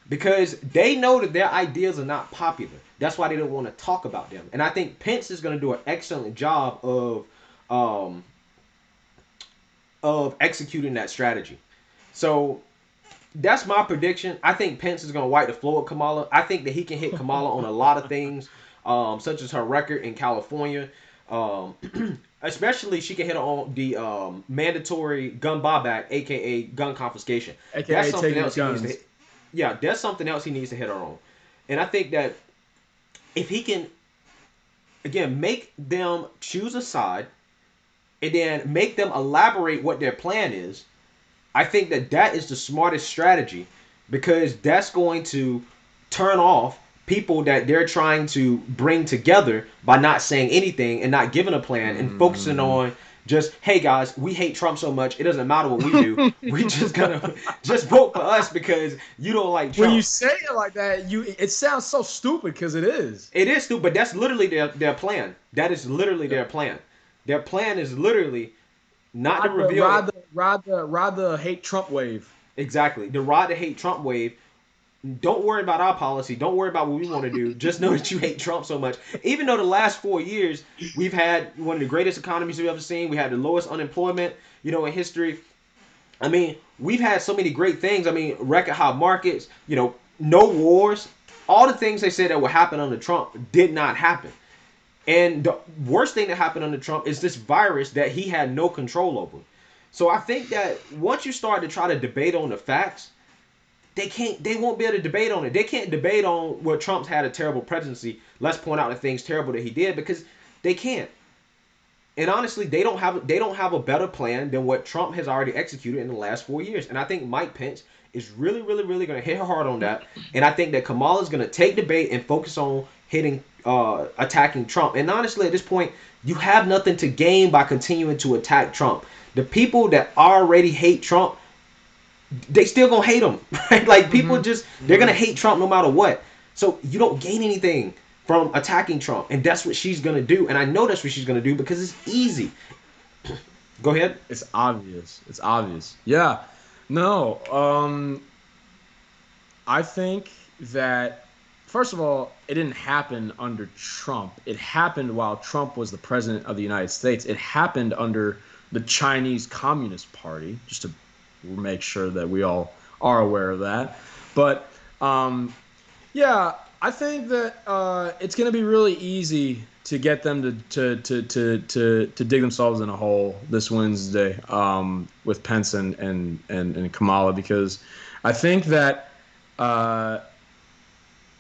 Because they know that their ideas are not popular. That's why they don't want to talk about them. And I think Pence is going to do an excellent job um, of executing that strategy. So that's my prediction. I think Pence is going to wipe the floor with Kamala. I think that he can hit Kamala on a lot of things, such as her record in California. Um, Especially, she can hit her on the mandatory gun buyback, aka gun confiscation. That's AKA something taking the else he needs to guns. hit. Yeah, that's something else he needs to hit her on. And I think that if he can, again, make them choose a side and then make them elaborate what their plan is, I think that that is the smartest strategy because that's going to turn off people that they're trying to bring together by not saying anything and not giving a plan and focusing Mm. on just, hey guys, we hate Trump so much it doesn't matter what we do. We just gonna just vote for us because you don't like When you Trump. say it like that, it sounds so stupid because it is. It is stupid, but that's literally their plan. That is literally Yep. their plan. Their plan is literally not to Ride the reveal ride it. the ride the ride the hate Trump wave. Exactly. The ride to hate Trump wave. Don't worry about our policy. Don't worry about what we want to do. Just know that you hate Trump so much. Even though the last 4 years we've had one of the greatest economies we've ever seen, we had the lowest unemployment, in history. I mean, we've had so many great things. I mean, record high markets. No wars. All the things they said that would happen under Trump did not happen. And the worst thing that happened under Trump is this virus that he had no control over. So I think that once you start to try to debate on the facts, they won't be able to debate on it. They can't debate on what Trump's had a terrible presidency. Let's point out the things terrible that he did because they can't. And honestly, they don't have a better plan than what Trump has already executed in the last 4 years. And I think Mike Pence is really, really, really going to hit hard on that. And I think that Kamala is going to take the bait and focus on attacking Trump. And honestly, at this point, you have nothing to gain by continuing to attack Trump. The people that already hate Trump, they still gonna hate him, right? Like people Mm-hmm. just they're gonna Mm-hmm. hate Trump no matter what. So you don't gain anything from attacking Trump, and that's what she's gonna do. And I know that's what she's gonna do because it's easy. Go ahead. It's obvious. It's obvious. Yeah. No. I think that first of all, it didn't happen under Trump. It happened while Trump was the president of the United States. It happened under the Chinese Communist Party, just to make sure that we all are aware of that. But yeah, I think that it's going to be really easy to get them to dig themselves in a hole this Wednesday with Pence and Kamala because I think that uh,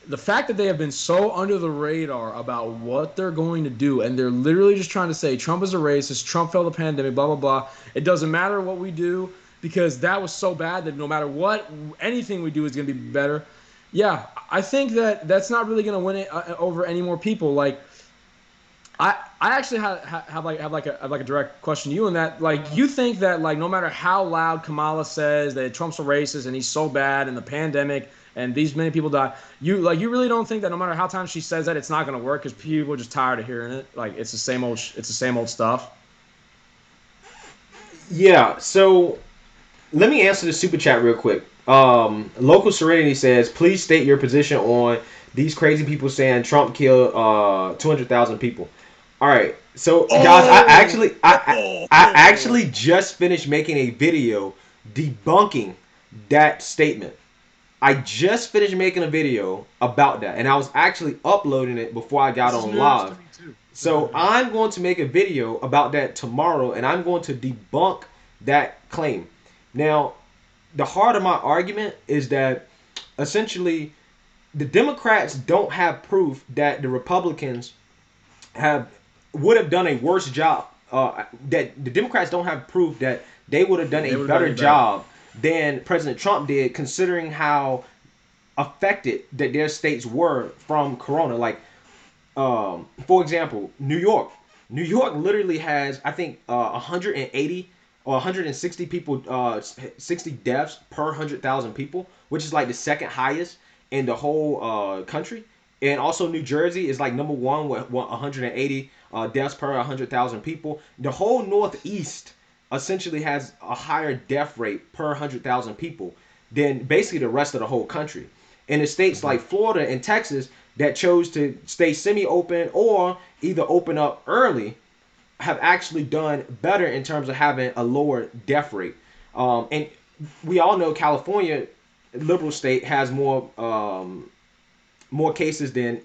the fact that they have been so under the radar about what they're going to do, and they're literally just trying to say Trump is a racist, Trump failed the pandemic, blah blah blah. It doesn't matter what we do because that was so bad that no matter what, anything we do is going to be better. Yeah, I think that that's not really going to win it over any more people. Like I actually have like a direct question to you on that. Like, you think that like no matter how loud Kamala says that Trump's a racist and he's so bad and the pandemic and these many people die, you really don't think that no matter how times she says that it's not going to work because people are just tired of hearing it. Like it's the same old stuff. Yeah. So let me answer the super chat real quick. Local Serenity says, please state your position on these crazy people saying Trump killed 200,000 people. All right. So guys, I Oh, actually oh, I oh. actually just finished making a video debunking that statement. I just finished making a video about that, and I was actually uploading it before I got This is on news to live. me too. So I'm going to make a video about that tomorrow, and I'm going to debunk that claim. Now, the heart of my argument is that essentially the Democrats don't have proof that the Republicans have would have done a worse job. That the Democrats don't have proof that they would have done a They would have done better any better. job than President Trump did, considering how affected that their states were from Corona. Like, for example, New York. New York literally has, I think, 180 or 160 people, 60 deaths per 100,000 people, which is like the second highest in the whole country. And also, New Jersey is like number one with 180 deaths per 100,000 people. The whole Northeast essentially has a higher death rate per 100,000 people than basically the rest of the whole country. In the states Mhm. like Florida and Texas that chose to stay semi-open or either open up early have actually done better in terms of having a lower death rate. And we all know California, liberal state, has more cases than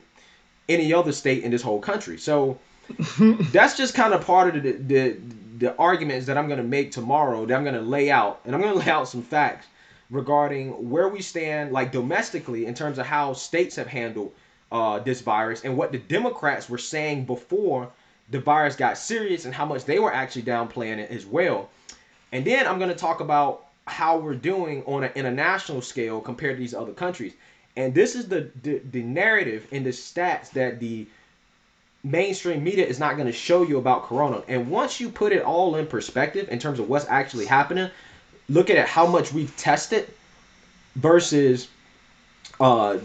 any other state in this whole country. So that's just kind of part of the arguments that I'm going to make tomorrow. That I'm going to lay out, and I'm going to lay out some facts regarding where we stand, like domestically, in terms of how states have handled this virus and what the Democrats were saying before the virus got serious and how much they were actually downplaying it as well. And then I'm going to talk about how we're doing on an international scale compared to these other countries. And this is the narrative and the stats that the mainstream media is not going to show you about corona. And once you put it all in perspective in terms of what's actually happening, look at how much we've tested versus uh,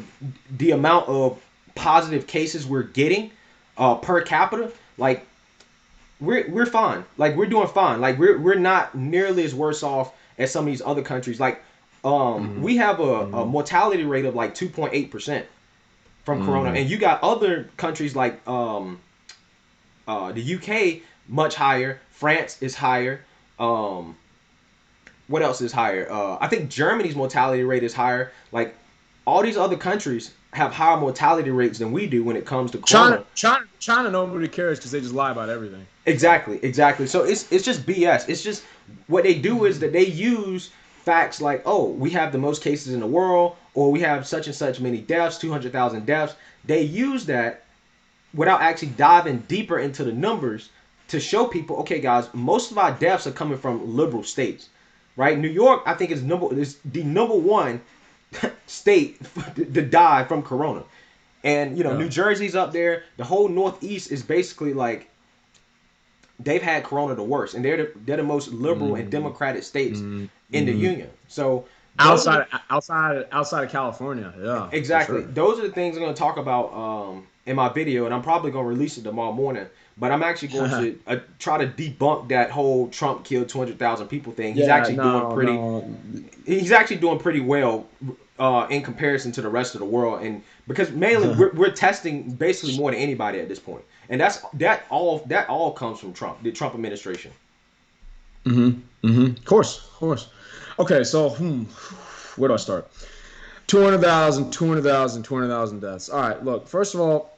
the amount of positive cases we're getting per capita, like we're fine. Like we're doing fine. Like we're not nearly as worse off as some of these other countries. Like Mm-hmm. we have a Mm-hmm. mortality rate of like 2.8% from corona, Mm-hmm. and you got other countries like the UK much higher. France is higher. Um, what else is higher? I think Germany's mortality rate is higher. Like all these other countries have higher mortality rates than we do when it comes to China, corona. China, China. Nobody cares because they just lie about everything. So. Exactly, exactly. So it's just BS. It's just what they do is that they use facts like, oh, we have the most cases in the world, or we have such and such many deaths, 200,000 deaths. They use that without actually diving deeper into the numbers to show people, okay, guys, most of our deaths are coming from liberal states, right? New York, I think, is the number one state to die from corona, and Yeah. New Jersey's up there. The whole Northeast is basically like they've had corona the worst, and they're the most liberal and Mm-hmm. democratic states in the Mm-hmm. union. So those are Outside, the outside of California. Yeah, for exactly sure. those are the things I'm going to talk about in my video, and I'm probably going to release it tomorrow morning. But I'm actually going to try to debunk that whole Trump killed 200,000 people thing. Yeah. No. No. He's actually doing pretty well in comparison to the rest of the world, and because mainly we're testing basically more than anybody at this point, and that all comes from Trump, the Trump administration. Mm-hmm. Mm-hmm. Of course. Of course. Okay. So, where do I start? 200,000, 200,000, 200,000 deaths. All right. Look. First of all,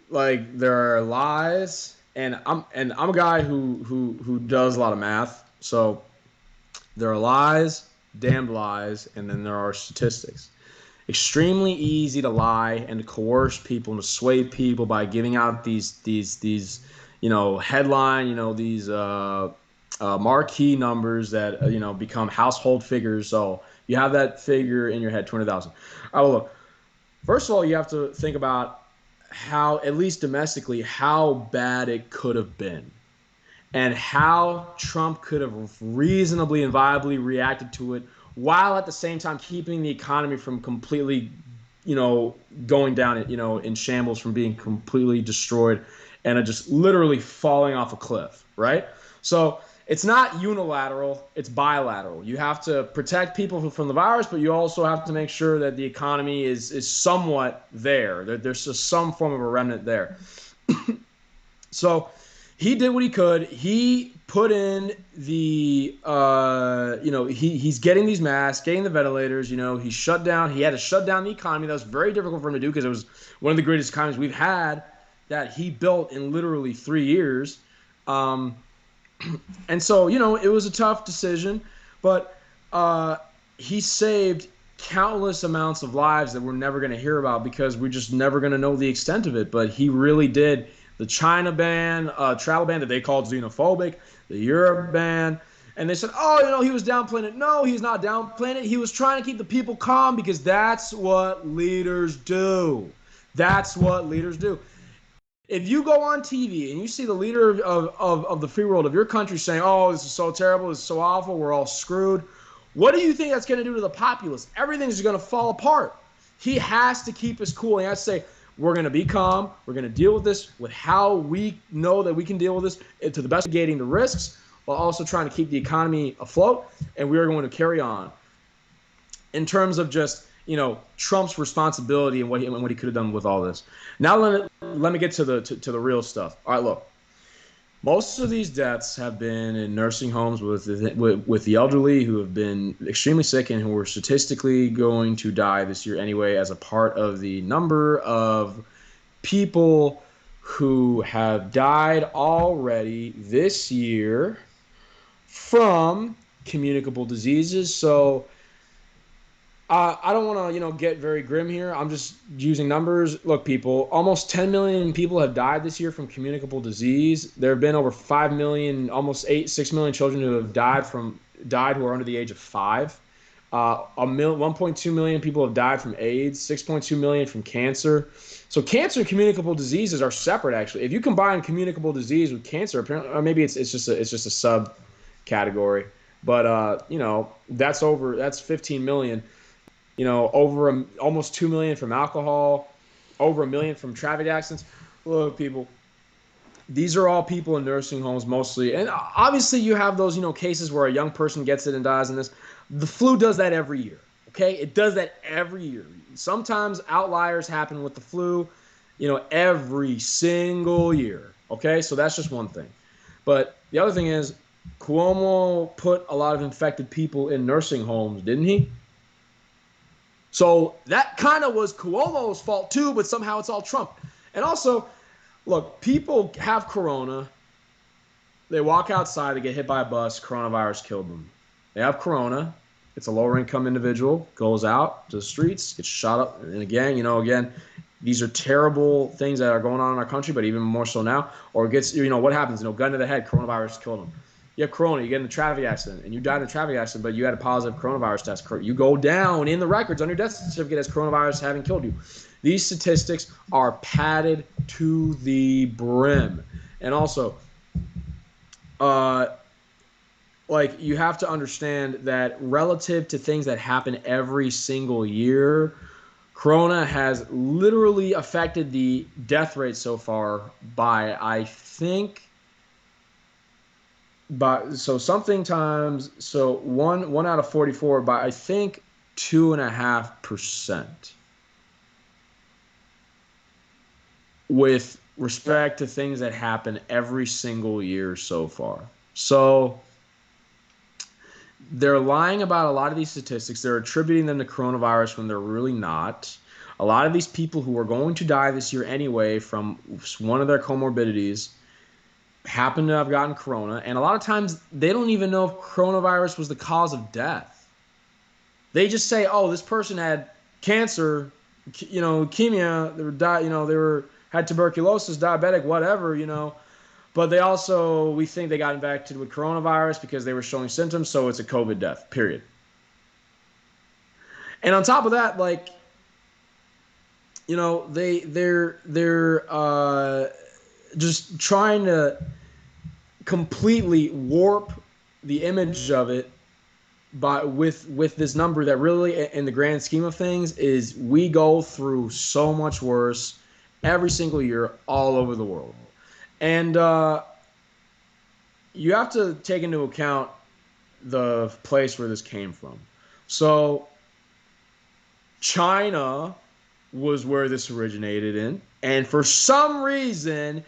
like there are lies, and I'm a guy who does a lot of math. So there are lies, damned lies, and then there are statistics. Extremely easy to lie and to coerce people and to sway people by giving out these headline, these marquee numbers that become household figures. So you have that figure in your head, 200,000. Oh, look. First of all, you have to think about how, at least domestically, how bad it could have been and how Trump could have reasonably and viably reacted to it while at the same time keeping the economy from completely, going down, in shambles, from being completely destroyed and just literally falling off a cliff, right? So it's not unilateral, it's bilateral. You have to protect people from the virus, but you also have to make sure that the economy is somewhat there. There's just some form of a remnant there. So he did what he could. He put in the, he's getting these masks, getting the ventilators. He shut down. He had to shut down the economy. That was very difficult for him to do because it was one of the greatest economies we've had that he built in literally 3 years. Um, and so, it was a tough decision, but uh, he saved countless amounts of lives that we're never going to hear about because we're just never going to know the extent of it. But he really did. The China ban, travel ban that they called xenophobic, the Europe ban. And they said, oh, he was downplaying it. No, he's not downplaying it. He was trying to keep the people calm because that's what leaders do. That's what leaders do. If you go on TV and you see the leader of the free world of your country saying, oh, this is so terrible, this is so awful, we're all screwed, what do you think that's going to do to the populace? Everything's going to fall apart. He has to keep his cool. He has to say, we're going to be calm. We're going to deal with this with how we know that we can deal with this to the best of mitigating the risks while also trying to keep the economy afloat. And we are going to carry on. In terms of just Trump's responsibility and what he could have done with all this. Now let me get to the real stuff. All right, look. Most of these deaths have been in nursing homes with the elderly who have been extremely sick and who are statistically going to die this year anyway, as a part of the number of people who have died already this year from communicable diseases. So I don't want to, get very grim here. I'm just using numbers. Look, people, almost 10 million people have died this year from communicable disease. There have been over 5 million, almost 6 million children who have died who are under the age of 5. 1.2 million people have died from AIDS, 6.2 million from cancer. So cancer and communicable diseases are separate, actually. If you combine communicable disease with cancer, apparently, or maybe it's just a subcategory. But that's 15 million. Almost 2 million from alcohol, over a million from traffic accidents. Look, people, these are all people in nursing homes mostly. And obviously, you have those, cases where a young person gets it and dies in this. The flu does that every year. Okay. It does that every year. Sometimes outliers happen with the flu, every single year. Okay. So that's just one thing. But the other thing is, Cuomo put a lot of infected people in nursing homes, didn't he? So that kind of was Cuomo's fault too, but somehow it's all Trump. And also, look, people have corona. They walk outside, they get hit by a bus, coronavirus killed them. They have corona. It's a lower income individual, goes out to the streets, gets shot up. And again, these are terrible things that are going on in our country, but even more so now. Or gets, what happens? Gun to the head, coronavirus killed them. You have corona, you get in a traffic accident, and you died in a traffic accident, but you had a positive coronavirus test. You go down in the records on your death certificate as coronavirus having killed you. These statistics are padded to the brim. And also, uh, you have to understand that relative to things that happen every single year, Corona has literally affected the death rate so far by, I think, one out of 44 by, I think, 2.5% with respect to things that happen every single year so far. So they're lying about a lot of these statistics. They're attributing them to coronavirus when they're really not. A lot of these people who are going to die this year anyway from one of their comorbidities happen to have gotten corona. And a lot of times they don't even know if coronavirus was the cause of death. They just say, oh, this person had cancer, leukemia, they had tuberculosis, diabetic, whatever, But we think they got infected with coronavirus because they were showing symptoms, so it's a COVID death, period. And on top of that, they're just trying to completely warp the image of it with this number that really, in the grand scheme of things, is we go through so much worse every single year all over the world. And you have to take into account the place where this came from. So China was where this originated in. And for some reason,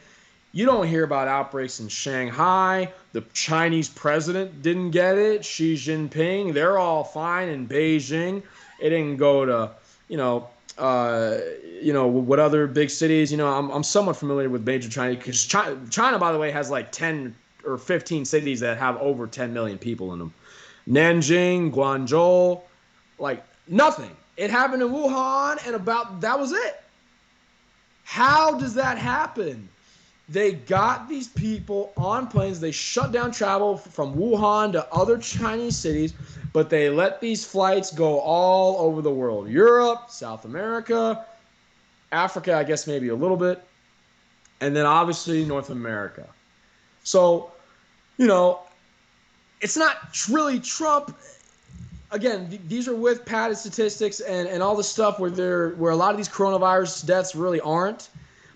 you don't hear about outbreaks in Shanghai. The Chinese president didn't get it. Xi Jinping, they're all fine in Beijing. It didn't go to, what other big cities. I'm somewhat familiar with major China because China, by the way, has like 10 or 15 cities that have over 10 million people in them. Nanjing, Guangzhou, like nothing. It happened in Wuhan, and that was it. How does that happen? They got these people on planes. They shut down travel from Wuhan to other Chinese cities, but they let these flights go all over the world. Europe, South America, Africa, I guess maybe a little bit, and then obviously North America. So, it's not really Trump. Again, these are with padded statistics and all the stuff where a lot of these coronavirus deaths really aren't.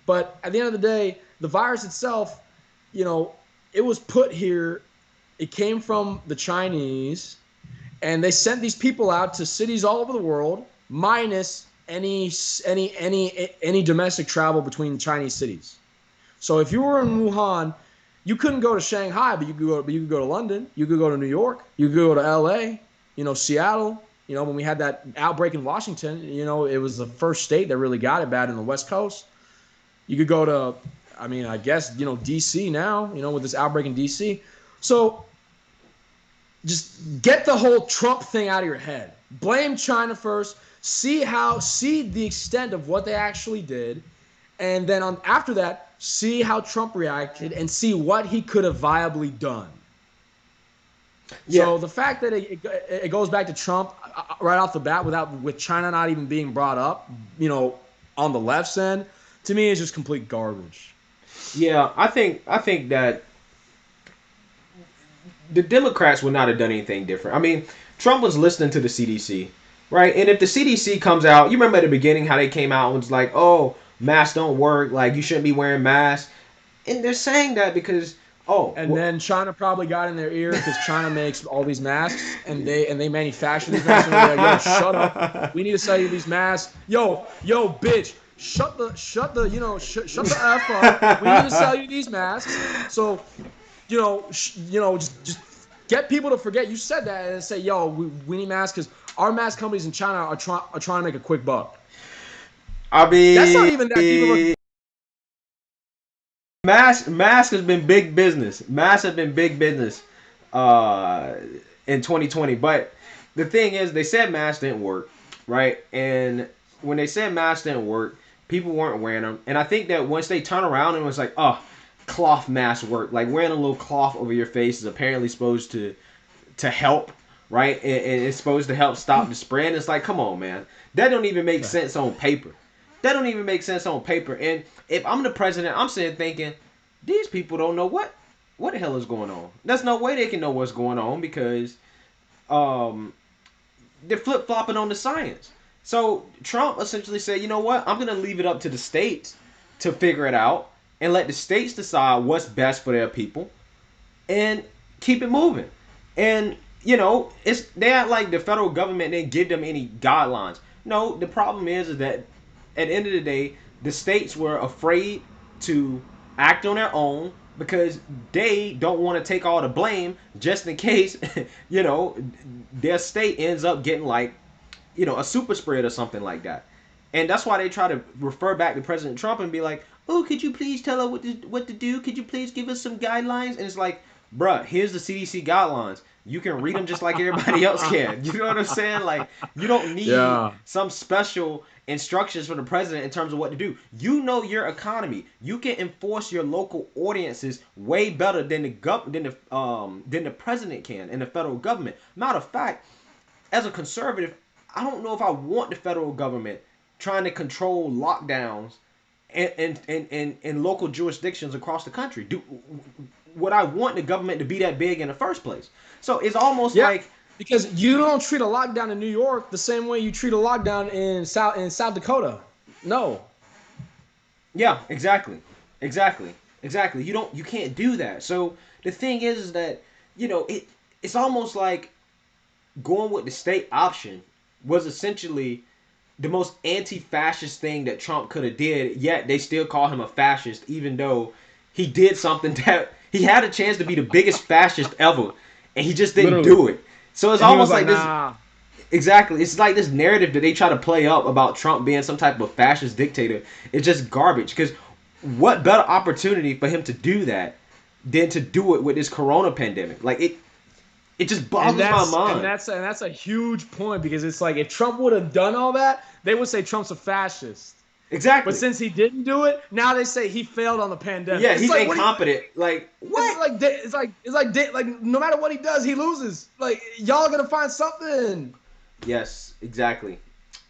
But at the end of the day, the virus itself, it was put here. It came from the Chinese, and they sent these people out to cities all over the world, minus any domestic travel between Chinese cities. So if you were in Wuhan, you couldn't go to Shanghai, but you could go to London, you could go to New York, you could go to LA, Seattle. When we had that outbreak in Washington, it was the first state that really got it bad in the West Coast. You could go to, I guess, D.C. now, with this outbreak in D.C. So just get the whole Trump thing out of your head. Blame China first. See the extent of what they actually did, and then after that, see how Trump reacted and see what he could have viably done. Yeah, So the fact that it goes back to Trump right off the bat with China not even being brought up, on the left's end, to me is just complete garbage. yeah. I think that the Democrats would not have done anything different. I mean, Trump was listening to the CDC, right? And if the CDC comes out, you remember at the beginning how they came out and was like, "Oh, masks don't work. Like you shouldn't be wearing masks," and they're saying that because And then China probably got in their ear because China makes all these masks and they manufacture these masks. And they're like, yo, shut up. We need to sell you these masks. Yo, bitch, shut the f up. We need to sell you these masks. So, just get people to forget you said that and say, yo, we need masks because our mask companies in China are trying to make a quick buck. I That's not mean, even that deep of a. mask has been big business. Mask has been big business uh, in 2020. But the thing is, they said masks didn't work, right? And when they said masks didn't work, people weren't wearing them. And I think that once they turn around and was like, oh, cloth masks work. Like wearing a little cloth over your face is apparently supposed to help, right? And it's supposed to help stop the spread. It's like, come on, man. That don't even make sense on paper. That don't even make sense on paper. And if I'm the president, I'm sitting thinking, these people don't know what the hell is going on. There's no way they can know what's going on because um, they're flip flopping on the science. So Trump essentially said, you know what? I'm gonna leave it up to the states to figure it out and let the states decide what's best for their people and keep it moving. And it's they act like the federal government didn't give them any guidelines. No, the problem is that at the end of the day, the states were afraid to act on their own because they don't want to take all the blame just in case you know their state ends up getting like a super spread or something like that. And that's why they try to refer back to President Trump and be like, "Oh, could you please tell us what to do? Could you please give us some guidelines?" And it's like, bruh, here's the CDC guidelines. You can read them just like everybody else can. You know what I'm saying? Like, you don't need Yeah. some special instructions from the president in terms of what to do. You know your economy. You can enforce your local audiences way better than the president can and the federal government. Matter of fact, as a conservative, I don't know if I want the federal government trying to control lockdowns in local jurisdictions across the country. Would I want the government to be that big in the first place? So it's almost Yeah, like, because you don't treat a lockdown in New York the same way you treat a lockdown in South Dakota. No. yeah, exactly, exactly, exactly. You can't do that. So the thing is that it's almost like going with the state option was essentially the most anti-fascist thing that Trump could have did. Yet they still call him a fascist, even though he did something that he had a chance to be the biggest fascist ever, and he just didn't Literally. do it. So it's And he was almost like, like this. nah. Exactly, it's like this narrative that they try to play up about Trump being some type of fascist dictator. It's just garbage. Because what better opportunity for him to do that than to do it with this Corona pandemic? Like it just And boggles my that's and mind. that's and that's a huge point because it's like if Trump would have done all that, they would say Trump's a fascist. But Exactly. since he didn't do it, now they say he failed on the pandemic. Yeah, It's he's like what do you, incompetent. Like it's what? like like no matter what he does, he loses. Like y'all are gonna find something. Yes, exactly.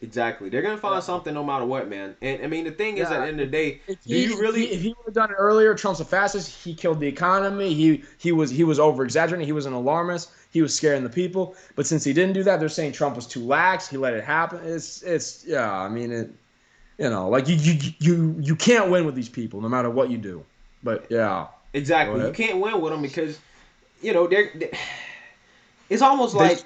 Exactly. They're gonna find Yeah. something no matter what, man. And I mean, the thing is, at Yeah, the end of the day, if do he you if he really? if he would have done it earlier, Trump's a fascist. He killed the economy. He was over exaggerating. He was an alarmist. He was scaring the people. But since he didn't do that, they're saying Trump was too lax. He let it happen. It's yeah. I mean it. Like you can't win with these people no matter what you do. But yeah, go Exactly. You ahead. can't win with them because they're it's almost They like,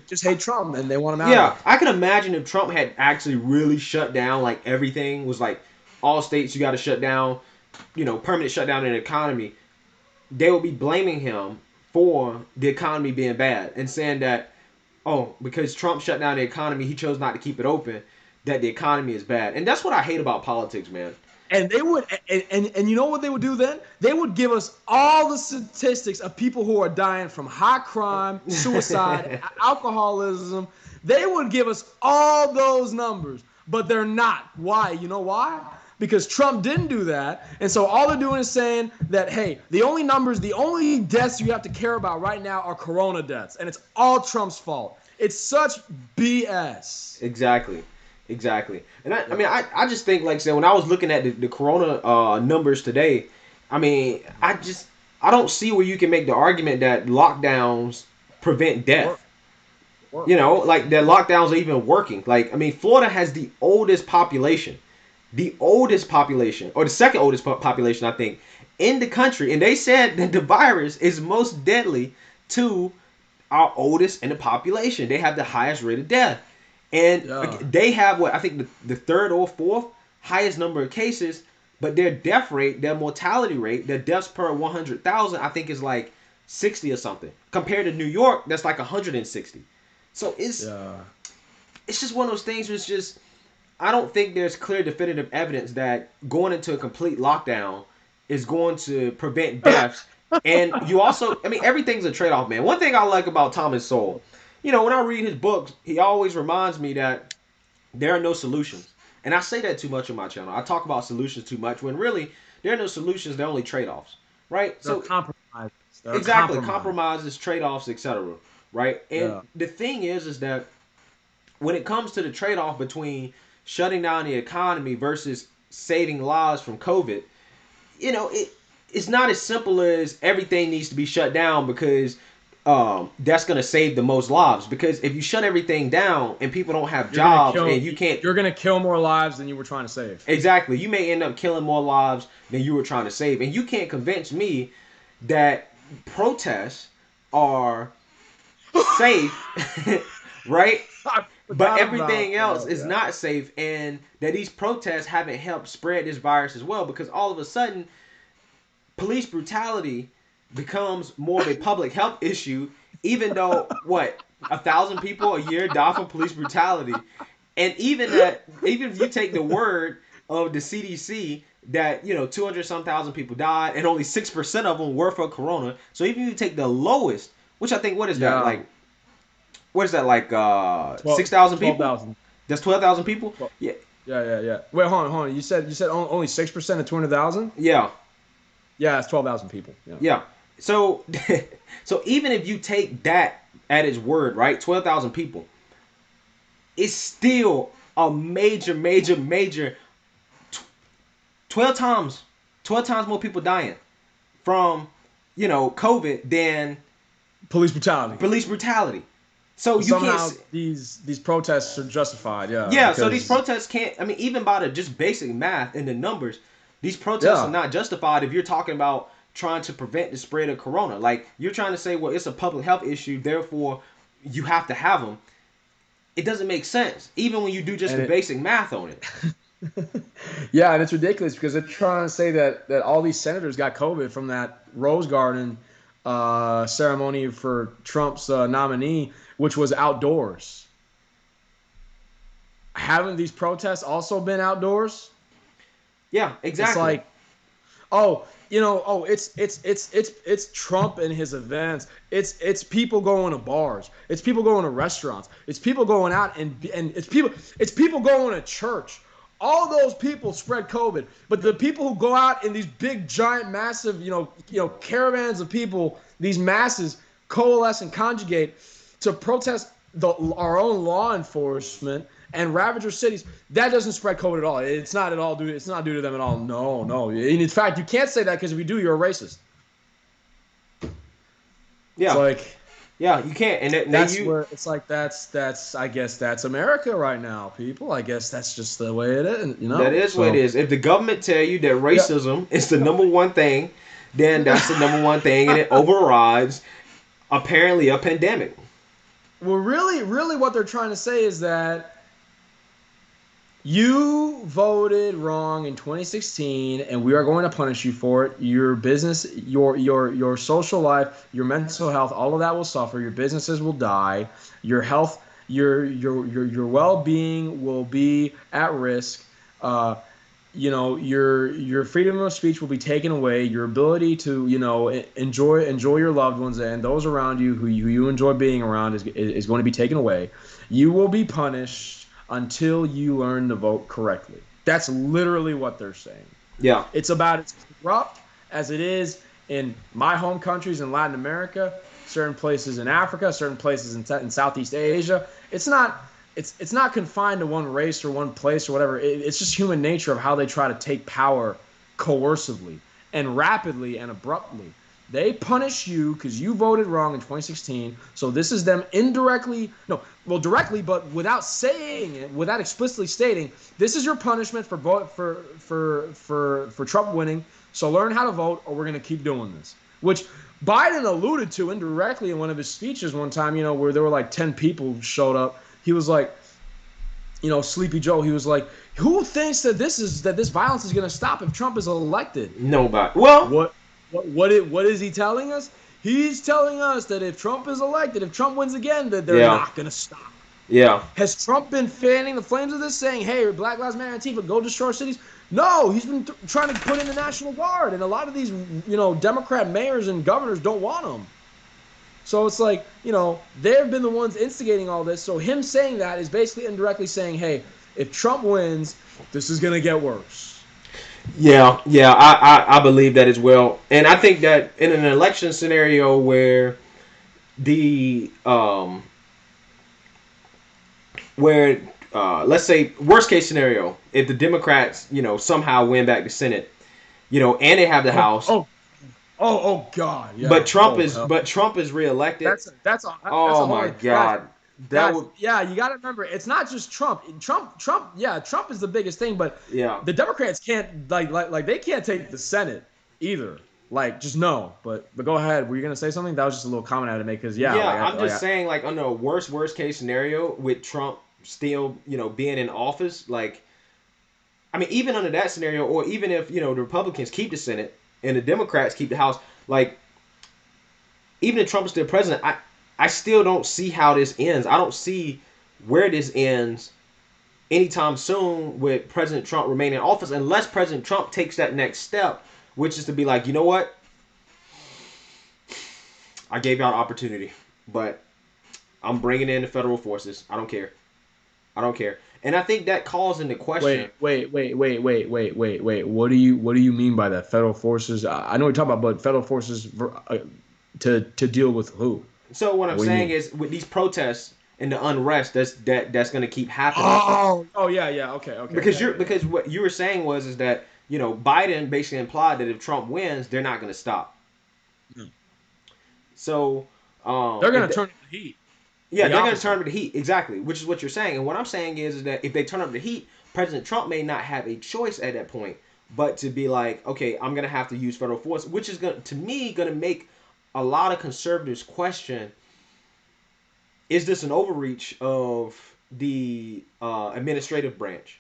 just hate Trump and they want him out of yeah, there. I can imagine if Trump had actually really shut down, like everything was like all states you got to shut down, permanent shutdown in the economy. They will be blaming him for the economy being bad and saying that, oh, because Trump shut down the economy, he chose not to keep it open, that the economy is bad. And that's what I hate about politics, man. And they would, and you know what they would do then? They would give us all the statistics of people who are dying from high crime, suicide, alcoholism. They would give us all those numbers, but they're not. Why? You know why? Because Trump didn't do that. And so all they're doing is saying that, hey, the only numbers, the only deaths you have to care about right now are corona deaths. And it's all Trump's fault. It's such BS. Exactly. Exactly. And I Yeah. mean, I just think, like I said, when I was looking at the corona numbers today, I mean, I don't see where you can make the argument that lockdowns prevent Work, death. work. You know, like that lockdowns are even working. Like, I mean, Florida has the oldest population, or the second oldest population, I think, in the country. And they said that the virus is most deadly to our oldest in the population. They have the highest rate of death. And Yeah. they have what I think the third or fourth highest number of cases, but their death rate, their mortality rate, their deaths per 100,000, I think is like 60 or something. Compared to New York, that's like 160. So Yeah. it's just one of those things where it's just I don't think there's clear definitive evidence that going into a complete lockdown is going to prevent deaths. And you also, I mean, everything's a trade off, man. One thing I like about Thomas Sowell, you know, when I read his books, he always reminds me that there are no solutions. And I say that too much on my channel. I talk about solutions too much when really there are no solutions, they're only trade offs, right? They're So, compromises. They're exactly, compromise. compromises, trade offs, etc., right? And Yeah. the thing is that when it comes to the trade off between shutting down the economy versus saving lives from COVID, you know, it's not as simple as everything needs to be shut down because that's going to save the most lives. Because if you shut everything down and people don't have You're gonna jobs kill. and you can't, You're gonna kill more lives than you were trying to save. exactly, you may end up killing more lives than you were trying to save. And you can't convince me that protests are safe, right? I But forgot about everything else that. is Yeah. not safe, and that these protests haven't helped spread this virus as well, because all of a sudden police brutality becomes more of a public health issue, even though what 1,000 people a year die from police brutality. And even that, even if you take the word of the CDC that, you know, 200 some thousand people died and only 6% of them were for corona, so even if you take the lowest, which I think, what is that, Yeah. like, what is that, like 12 6,000 people? 12,000. That's 12,000 people. Well, Yeah, yeah, yeah, yeah. Wait, hold on. You said only 6% of 200,000. yeah, Yeah, it's 12,000 people. Yeah. yeah. So, so even if you take that at its word, right, 12,000 people, it's still a major, major, major 12 times, 12 times more people dying from, you know, COVID than Police brutality. police brutality. So But you can't. somehow these protests are justified. Yeah, Yeah, so these because protests can't. I mean, even by the just basic math and the numbers, these protests are yeah, not justified if you're talking about trying to prevent the spread of corona. Like, you're trying to say, well, it's a public health issue, therefore you have to have them. It doesn't make sense, even when you do just and the it basic math on it. yeah, and it's ridiculous because they're trying to say that all these senators got COVID from that Rose Garden ceremony for Trump's nominee, which was outdoors. Haven't these protests also been outdoors? Yeah, It's exactly. like, it's Trump and his events. It's people going to bars. It's people going to restaurants. It's people going out and it's people going to church. All those people spread COVID, but the people who go out in these big, giant, massive, caravans of people, these masses coalesce and conjugate to protest our own law enforcement and Ravager cities, that doesn't spread COVID at all. It's not at all due. It's not due to them at all. No, no. In fact, you can't say that because if you do, you're a racist. It's Yeah, like yeah, you can't. And they that's you where it's like that's I guess that's America right now, people. I guess that's just the way it is, you that know. is what it So is. If the government tell you that yeah, racism is the number one thing, then that's the number one thing, and it overrides apparently a pandemic. well, really, really, what they're trying to say is that you voted wrong in 2016, and we are going to punish you for it. Your business, your social life, your mental health, all of that will suffer. Your businesses will die. Your health, your well being will be at risk. Uh, your freedom of speech will be taken away. Your ability to enjoy your loved ones and those around you who you enjoy being around is going to be taken away. You will be punished until you learn to vote correctly. That's literally what they're saying. Yeah. It's about as corrupt as it is in my home countries in Latin America, certain places in Africa, certain places in Southeast Asia. It's not confined to one race or one place or whatever. It's just human nature of how they try to take power coercively and rapidly and abruptly. They punish you because you voted wrong in 2016. So this is them indirectly, no, well, directly, but without saying it, without explicitly stating, this is your punishment for vote for Trump winning. So learn how to vote, or we're gonna keep doing this. Which Biden alluded to indirectly in one of his speeches one time. Where there were like 10 people showed up. He was like, Sleepy Joe. He was like, "Who thinks that this violence is gonna stop if Trump is elected?" Nobody. Well, What is he telling us? He's telling us that if Trump is elected, if Trump wins again, that they're yeah. not going to stop. Yeah. Has Trump been fanning the flames of this, saying, "Hey, Black Lives Matter, Antifa, go destroy cities"? No, he's been trying to put in the National Guard, and a lot of these, Democrat mayors and governors don't want him. So it's like, they've been the ones instigating all this. So him saying that is basically indirectly saying, "Hey, if Trump wins, this is going to get worse." Yeah, yeah, I believe that as well, and I think that in an election scenario where the where let's say worst case scenario, if the Democrats somehow win back the Senate, and they have the Oh, House, oh, oh God, yeah. Oh hell. But Trump is reelected. That's a Oh whole my other, guys. God, that Guys, would yeah, you got to remember, it's not just Trump. Trump, yeah, Trump is the biggest thing, but yeah. the Democrats can't like they can't take the Senate either. Like, just no. But go ahead. Were you gonna say something? That was just a little comment I had to make because yeah, Yeah, I'm just saying, like, under a worst case scenario with Trump still, being in office, like, I mean, even under that scenario, or even if the Republicans keep the Senate and the Democrats keep the House, like, even if Trump is still president, I still don't see how this ends. I don't see where this ends anytime soon with President Trump remaining in office, unless President Trump takes that next step, which is to be like, you know what, I gave y'all an opportunity, but I'm bringing in the federal forces. I don't care. I don't care. And I think that calls into question. wait. What do you mean by that? Federal forces? I know what you're talking about, but federal forces to deal with who? So what I'm What do you saying mean? is, with these protests and the unrest that's going to keep happening, Oh yeah, yeah. Okay, because yeah, yeah, yeah. what you were saying was is that Biden basically implied that if Trump wins, they're not going to stop. Hmm. So They're if gonna the, turn up the heat. yeah, The they're going to turn opposite. up the heat, exactly, which is what you're saying. And what I'm saying is that if they turn up the heat, President Trump may not have a choice at that point, but to be like, okay, I'm going to have to use federal force, which is going to me going to make a lot of conservatives question: is this an overreach of the administrative branch?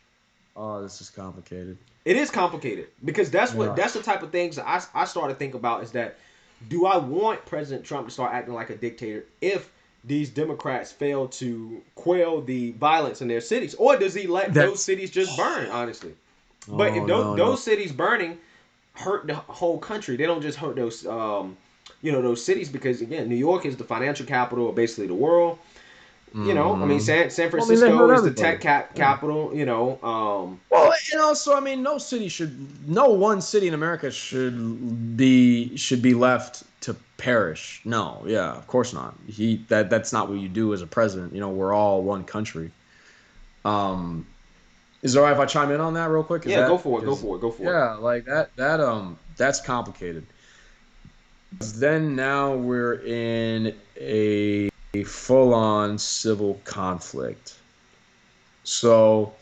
Oh, this is complicated. It is complicated because Yeah. that's the type of things that I started to think about, is that, do I want President Trump to start acting like a dictator if these Democrats fail to quell the violence in their cities, or does he let those That's. cities just burn? Honestly, but if Oh no, no. those cities burning hurt the whole country, they don't just hurt those those cities, because again, New York is the financial capital of basically the world. I mean, Hmm. San Well, I mean, they Francisco hurt is the tech everybody. Yeah. capital. Well, and also, I mean, no one city in America should be left to perish. No, yeah, of course not. That's not what you do as a president. We're all one country. Um, is it all right if I chime in on that real quick? Is Yeah, go that for it, go because for it, go for it. yeah, like that's complicated. Then now we're in a full-on civil conflict. So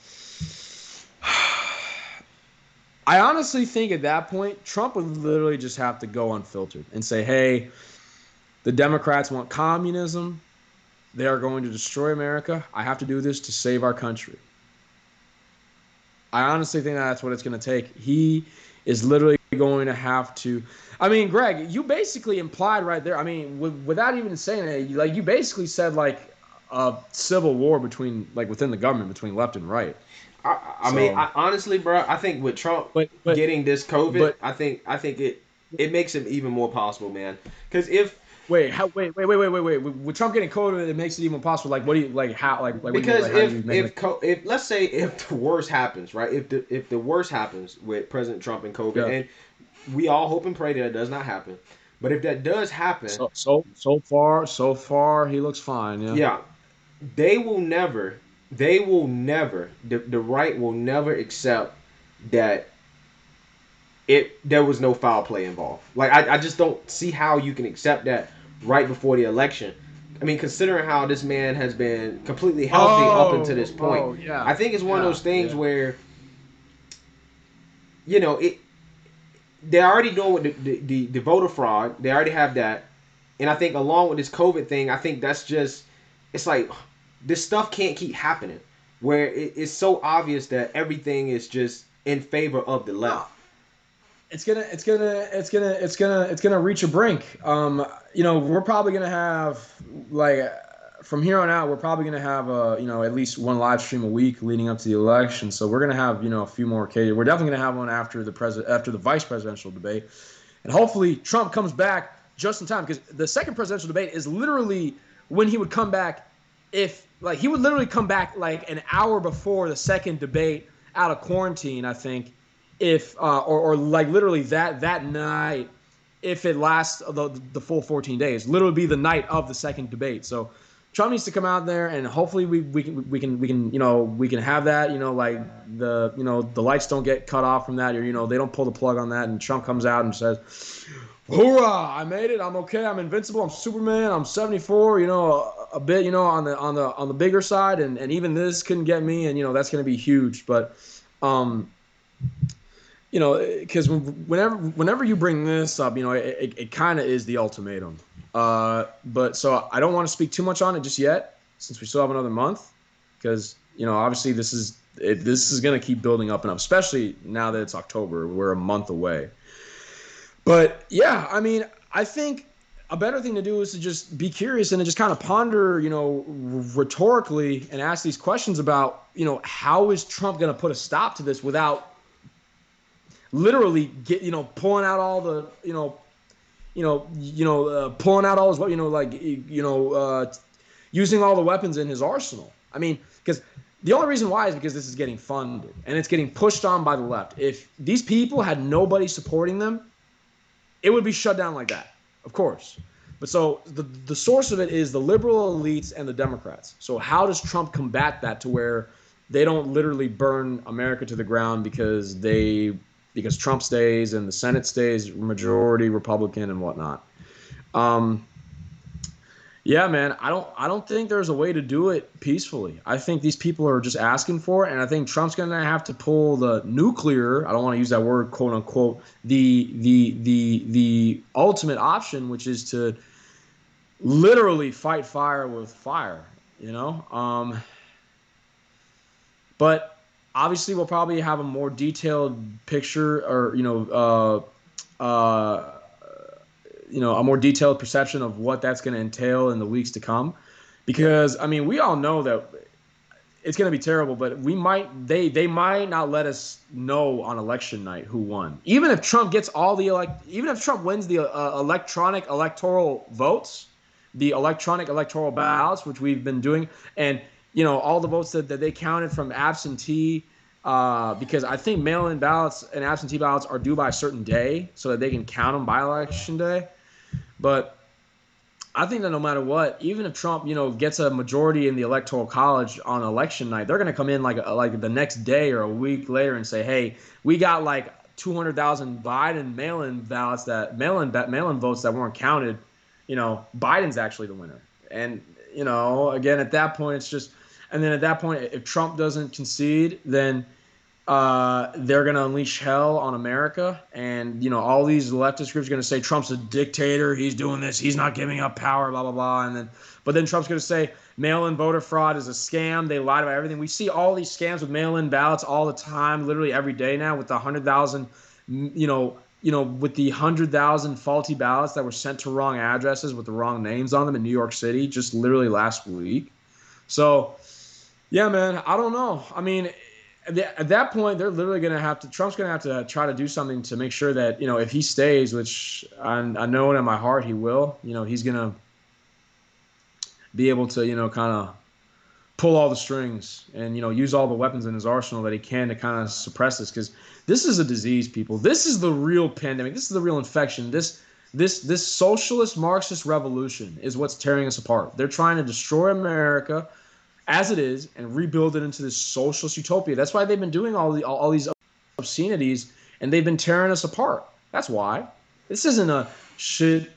I honestly think at that point, Trump would literally just have to go unfiltered and say, "Hey, the Democrats want communism. They are going to destroy America. I have to do this to save our country." I honestly think that's what it's going to take. He is literally going to have to. I mean, Greg, you basically implied right there. I mean, without even saying it, like you basically said like a civil war between like within the government between left and right. I mean, So, honestly, bro, I think with Trump but but getting this COVID, but I think it makes it even more possible, man. Because if wait, how wait. With Trump getting COVID, it makes it even possible. Like, what do you like? How like what do you mean? because Like, how do you make it? if let's say if the worst happens, right? If the worst happens with President Trump and COVID, Yeah. and we all hope and pray that it does not happen, but if that does happen, So far, he looks fine. Yeah. yeah, they will never, the right will never accept that there was no foul play involved. Like I just don't see how you can accept that right before the election. I mean, considering how this man has been completely healthy up until this point, Yeah, I think it's one of yeah, those things yeah. where it they're already doing with the voter fraud. They already have that, and I think along with this COVID thing, I think that's just it's like this stuff can't keep happening where it's so obvious that everything is just in favor of the No, left. it's gonna reach a brink. We're probably gonna have like from here on out, we're probably gonna have at least one live stream a week leading up to the election. So we're gonna have a few more occasions. We're definitely gonna have one after the vice presidential debate, and hopefully Trump comes back just in time because the second presidential debate is literally when he would come back. If like he would literally come back like an hour before the second debate out of quarantine, I think if or like literally that night if it lasts the full 14 days literally be the night of the second debate. So Trump needs to come out there and hopefully we can have that, like the lights don't get cut off from that, or they don't pull the plug on that and Trump comes out and says, hoorah, I made it, I'm okay, I'm invincible, I'm Superman, I'm 74, a bit, on the bigger side, and even this couldn't get me, and that's going to be huge. But um because whenever you bring this up, it kind of is the ultimatum. But so I don't want to speak too much on it just yet, since we still have another month, because obviously this is going to keep building up and up, especially now that it's October. We're a month away. But yeah, I mean, I think a better thing to do is to just be curious and to just kind of ponder, rhetorically and ask these questions about, how is Trump going to put a stop to this without literally pulling out all the pulling out all his using all the weapons in his arsenal. I mean, because the only reason why is because this is getting funded and it's getting pushed on by the left. If these people had nobody supporting them, it would be shut down like that, of course. But so the source of it is the liberal elites and the Democrats. So how does Trump combat that to where they don't literally burn America to the ground because Trump stays and the Senate stays majority Republican and whatnot? Um, yeah, man, I don't think there's a way to do it peacefully. I think these people are just asking for it, and I think Trump's gonna have to pull the nuclear. I don't want to use that word, quote unquote, the ultimate option, which is to literally fight fire with fire. You know, but obviously we'll probably have a more detailed picture, or a more detailed perception of what that's going to entail in the weeks to come. Because I mean, we all know that it's going to be terrible, but they might not let us know on election night who won. Even if Trump wins the electronic electoral votes, the electronic electoral ballots, which we've been doing, and all the votes that they counted from absentee. Because I think mail-in ballots and absentee ballots are due by a certain day, so that they can count them by election day. But I think that no matter what, even if Trump, gets a majority in the electoral college on election night, they're going to come in like the next day or a week later and say, "Hey, we got like 200,000 Biden mail-in votes that weren't counted. Biden's actually the winner." And again, at that point, it's just, and then at that point, if Trump doesn't concede, then they're going to unleash hell on America. And, all these leftist groups are going to say Trump's a dictator. He's doing this. He's not giving up power, blah, blah, blah. But then Trump's going to say mail-in voter fraud is a scam. They lied about everything. We see all these scams with mail-in ballots all the time, literally every day now, with the 100,000, with the 100,000 faulty ballots that were sent to wrong addresses with the wrong names on them in New York City, just literally last week. So, yeah, man, I don't know. I mean, at that point, they're literally going to have to. Trump's going to have to try to do something to make sure that if he stays, which I know it in my heart he will. He's going to be able to kind of pull all the strings and use all the weapons in his arsenal that he can to kind of suppress this, because this is a disease, people. This is the real pandemic. This is the real infection. This socialist Marxist revolution is what's tearing us apart. They're trying to destroy America as it is and rebuild it into this socialist utopia. That's why they've been doing all these obscenities, and they've been tearing us apart. That's why. This isn't a shit.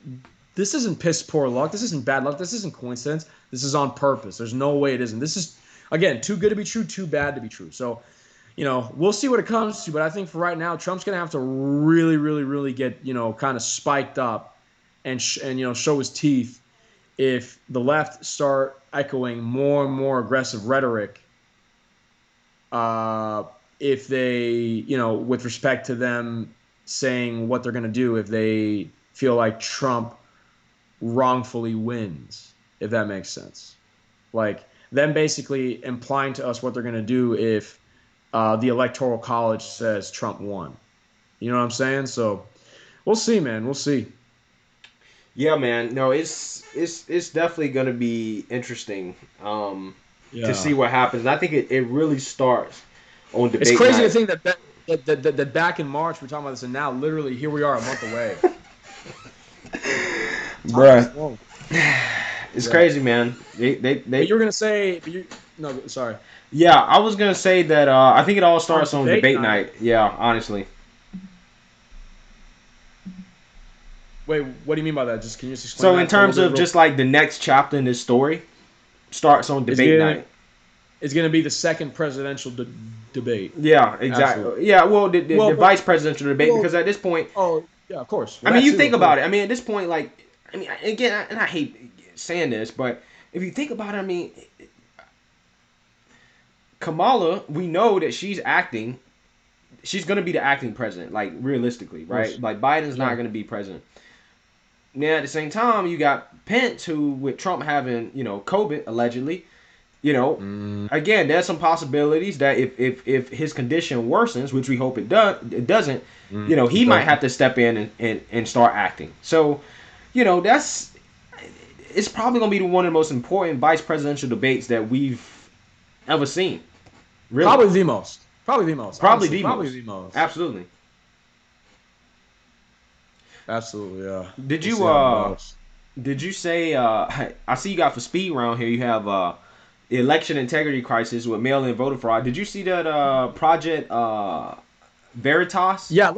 This isn't piss poor luck. This isn't bad luck. This isn't coincidence. This is on purpose. There's no way it isn't. This is, again, too good to be true, too bad to be true. So, we'll see what it comes to. But I think for right now, Trump's going to have to really, really, really get, kind of spiked up and show his teeth if the left start echoing more and more aggressive rhetoric. If they, with respect to them saying what they're going to do if they feel like Trump wrongfully wins, if that makes sense. Like them basically implying to us what they're going to do if the Electoral College says Trump won. You know what I'm saying? So we'll see, man. We'll see. Yeah, man. No, it's definitely gonna be interesting to see Yeah. what happens. And I think it really starts on It's debate crazy to night. think that back in March we're talking about this, and now literally here we are a month away. Time has Bruh. flown. It's Yeah. crazy, man. But you were gonna say, no, sorry. Yeah, I was gonna say that I think it all On starts on debate debate night. night. Yeah, honestly. Wait, what do you mean by that? Just can you just explain So in that a little terms bit, of real? just like the next chapter in this story starts on It's debate gonna night. it's gonna be the second presidential debate. Yeah, Absolutely. exactly. Yeah, well, the Well, but vice presidential debate, well, because at this point, oh yeah, of course. I Well, mean, that you too, think of course. about it. I mean, at this point, like, I mean, again, and I hate saying this, but if you think about it, I mean, Kamala, we know that she's acting. She's going to be the acting president, like realistically, Of right? course. Like Biden's not Yeah. going to be president. Now, at the same time, you got Pence, who with Trump having, COVID allegedly, you know, Mm, again, there's some possibilities that if his condition worsens, which we hope it doesn't, he it might does. have to step in and start acting. So, that's it's probably gonna be one of the most important vice presidential debates that we've ever seen. Really, Probably the most. Probably the most. probably Honestly, the probably most. the most. Absolutely. Absolutely, yeah. Did We'll see you how it goes. did you say I see you got for speed round here? You have election integrity crisis with mail-in voter fraud. Did you see that project Veritas? Yeah,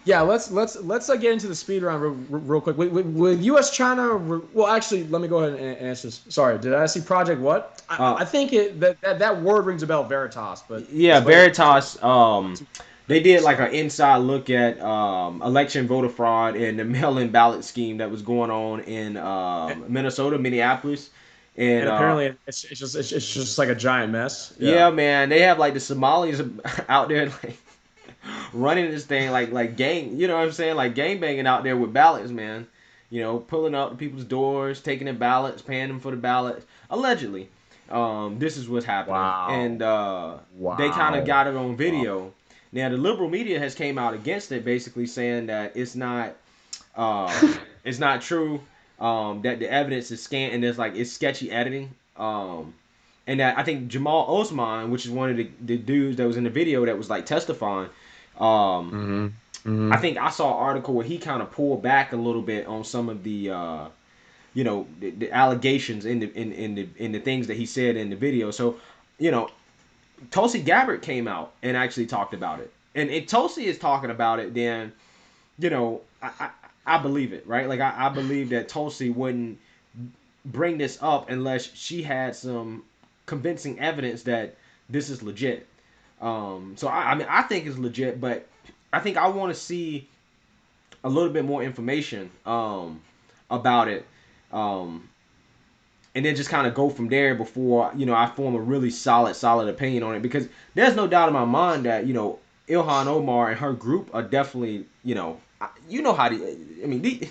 yeah. Let's get into the speed round real quick. With U.S. China. Well, actually, let me go ahead and answer this. Sorry, did I see Project what? Uh, I think that word rings a bell, Veritas, but yeah, explain it. Veritas. They did like an inside look at election voter fraud and the mail-in ballot scheme that was going on in Minnesota, Minneapolis, and And apparently, it's just like a giant mess. Yeah. yeah, man, they have like the Somalis out there like running this thing like gang. You know what I'm saying? Like gang banging out there with ballots, man. Pulling up to people's doors, taking their ballots, paying them for the ballots. Allegedly, this is what's happening, and Wow. they kind of Wow. got it on Wow. video. Now the liberal media has came out against it, basically saying that it's not true. That the evidence is scant and there's like it's sketchy editing. And that I think Jamal Osman, which is one of the dudes that was in the video that was like testifying, um, Mm-hmm. I Mm-hmm. think I saw an article where he kind of pulled back a little bit on some of the the allegations in the things that he said in the video. So, you know, Tulsi Gabbard came out and actually talked about it. And if Tulsi is talking about it, then I believe it, right? Like I believe that Tulsi wouldn't bring this up unless she had some convincing evidence that this is legit. So I mean I think it's legit, but I think I want to see a little bit more information about it, um, and then just kind of go from there before I form a really solid opinion on it, because there's no doubt in my mind that Ilhan Omar and her group are definitely how to I mean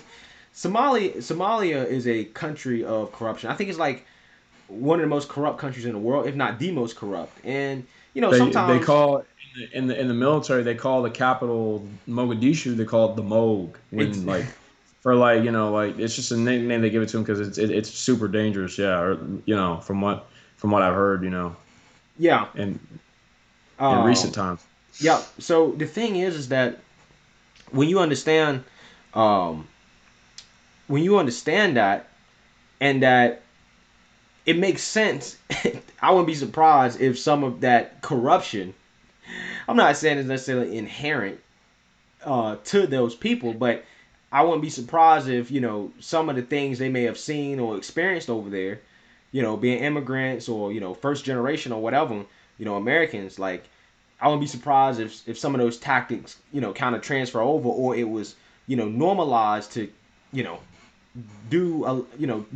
Somalia is a country of corruption. I think it's like one of the most corrupt countries in the world, if not the most corrupt. And They sometimes call in the military they call the capital Mogadishu, they call it the Moog it's when like for like like it's just a nickname they give it to him because it's super dangerous, yeah, or from what I've heard, yeah, in recent um, times. yeah. So the thing is that when you understand, um, when you understand that, and that it makes sense. I wouldn't be surprised if some of that corruption. I'm not saying it's necessarily inherent to those people, but I wouldn't be surprised if some of the things they may have seen or experienced over there, being immigrants or first generation or whatever, Americans. Like, I wouldn't be surprised if some of those tactics kind of transfer over, or it was normalized to you know do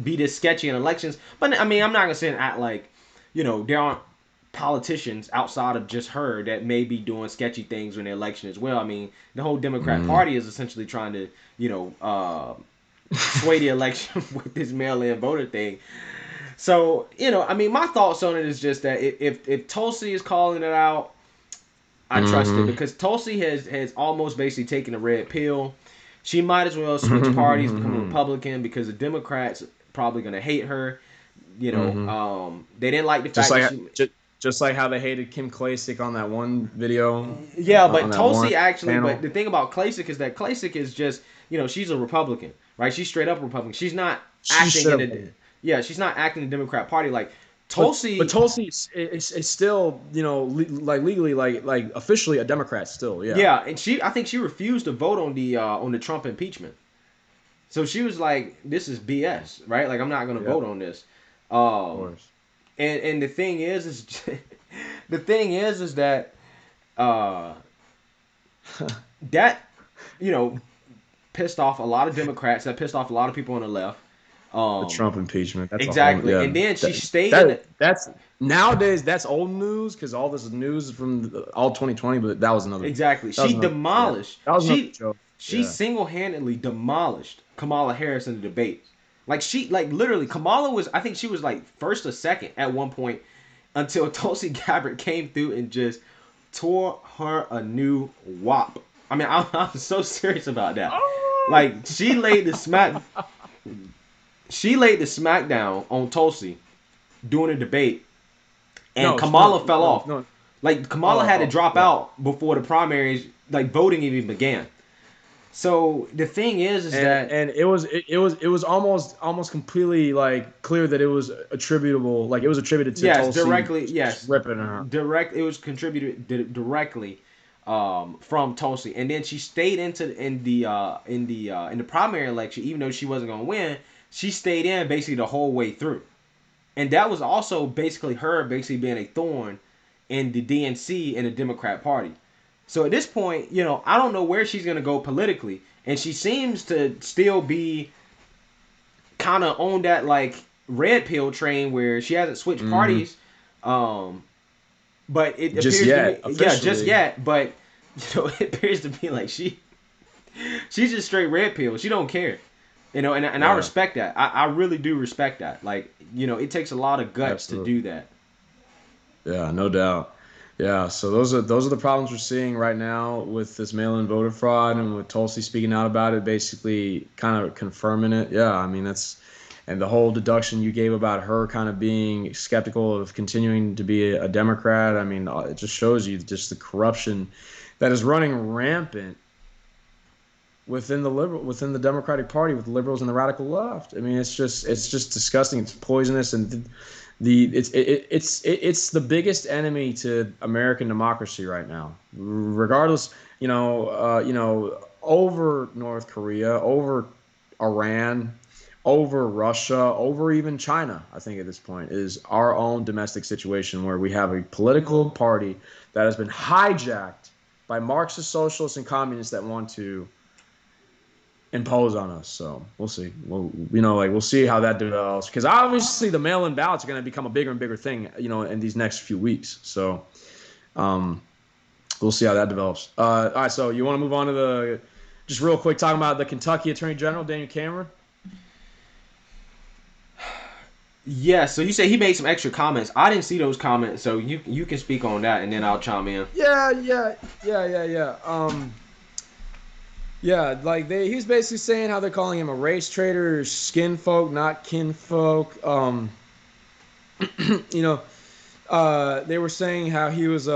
be this sketchy in elections. But I mean, I'm not gonna say and act like there aren't politicians outside of just her that may be doing sketchy things in the election as well. I mean, the whole Democrat Mm. Party is essentially trying to sway the election with this mail-in voter thing. So I mean, my thoughts on it is just that if Tulsi is calling it out, I trust it, Hmm. because Tulsi has almost basically taken a red pill. She might as well switch parties, become a Hmm. Republican, because the Democrats probably gonna hate her. Hmm. They didn't like the Just fact that like she. just like how they hated Kim Klacik on that one video, Yeah, on but that one Tulsi actually. But panel. the thing about Klasick is that Klasick is just she's a Republican, right? She's straight up Republican. She's not She acting should in have the. Yeah, she's not acting in the Democrat Party like but Tulsi. Tulsi is still like legally like officially a Democrat still. Yeah. Yeah, and I think she refused to vote on the Trump impeachment. So she was like, "This is BS, right? Like, I'm not gonna Yeah. vote on this." Of Um, course. and the thing is the thing is that uh that you know pissed off a lot of Democrats. That pissed off a lot of people on the left. The Um, Trump impeachment. That's a whole exactly. yeah. And then she That, stayed in. that's nowadays that's old news because all this news is from all 2020. But Exactly. that was She another yeah demolished. that was another joke. She Yeah. single handedly demolished Kamala Harris in the debates. Like literally, Kamala was, I think she was like first or second at one point, until Tulsi Gabbard came through and just tore her a new wop. I mean, I'm so serious about that. Oh! Like, she laid the smackdown on Tulsi during a debate, and No, no, Kamala fell no, off. no. Like, Kamala had to Oh, drop yeah. out before the primaries, like voting even began. So the thing is that And it was almost completely like clear that it was attributable, like it was attributed to yes, Tulsi directly, just yes, ripping her. direct. It was contributed directly from Tulsi, and then she stayed in the primary election, even though she wasn't gonna win. She stayed in basically the whole way through, and that was also basically her basically being a thorn in the DNC and the Democrat Party. So at this point, I don't know where she's gonna go politically, and she seems to still be kind of on that like red pill train where she hasn't switched Hmm. parties. Um, but it Just appears to yet, me, yeah, just officially. yet. But it appears to be like she's just straight red pill. She don't care, and I Yeah, respect that. I really do respect that. Like, it takes a lot of guts to absolutely. do that. Yeah, no doubt. Yeah, so those are the problems we're seeing right now with this mail-in voter fraud and with Tulsi speaking out about it, basically kind of confirming it. Yeah, I mean that's and the whole deduction you gave about her kind of being skeptical of continuing to be a Democrat. I mean, it just shows you just the corruption that is running rampant within the Democratic Party with the liberals and the radical left. I mean, it's just disgusting. It's poisonous, and it's the biggest enemy to American democracy right now. Regardless, over North Korea, over Iran, over Russia, over even China. I think at this point is our own domestic situation where we have a political party that has been hijacked by Marxist socialists and communists that want to impose on us. So we'll see. We'll see how that develops because obviously the mail-in ballots are going to become a bigger and bigger thing, in these next few weeks. So um, we'll see how that develops. All right. So you want to move on to just real quick talking about the Kentucky Attorney General Daniel Cameron? Yeah, so you say he made some extra comments. I didn't see those comments, so you can speak on that, and then I'll chime in. Yeah. Yeah, like he's basically saying how they're calling him a race traitor, skin folk, not kin folk. You know, they were saying how he was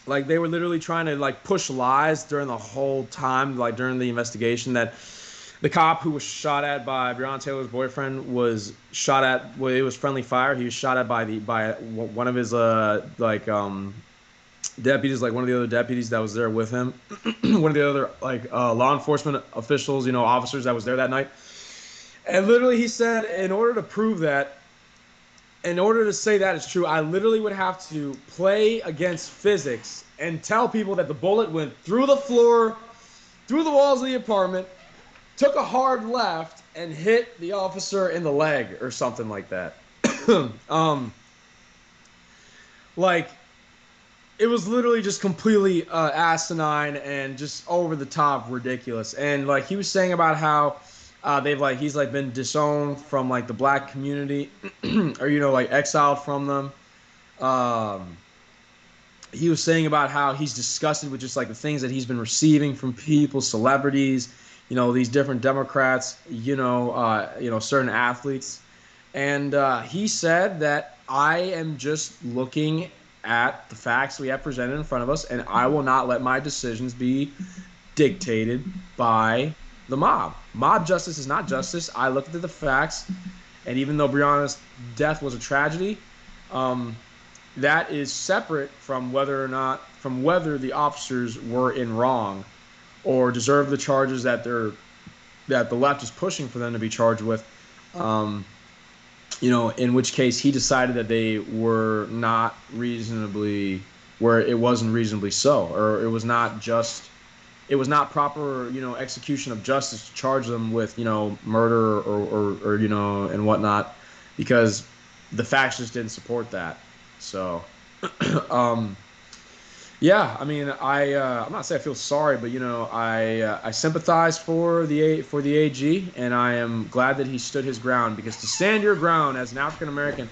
like they were literally trying to like push lies during the whole time, like during the investigation, that the cop who was shot at by Breonna Taylor's boyfriend was shot at. Well, it was friendly fire. He was shot at by one of his deputies, like one of the other deputies that was there with him, one of the other like law enforcement officials, officers that was there that night. And literally, he said, in order to say that is true, I literally would have to play against physics and tell people that the bullet went through the floor, through the walls of the apartment, took a hard left, and hit the officer in the leg or something like that. um, like it was literally just completely asinine and just over the top ridiculous. And like he was saying about how he's like been disowned from like the black community or like exiled from them. Um, he was saying about how he's disgusted with just like the things that he's been receiving from people, celebrities, these different Democrats, certain athletes. And he said that I am just looking at the facts we have presented in front of us, and I will not let my decisions be dictated by the mob. Mob justice is not justice. I looked at the facts, and even though Breonna's death was a tragedy, um, that is separate from whether the officers were in wrong or deserve the charges that the left is pushing for them to be charged with. Um, in which case he decided that they were not reasonably where it wasn't reasonably so, or it was not proper, execution of justice to charge them with, murder or and whatnot, because the facts just didn't support that. So, um, yeah, I mean, I'm not saying I feel sorry, but I sympathize for the AG, and I am glad that he stood his ground, because to stand your ground as an African American,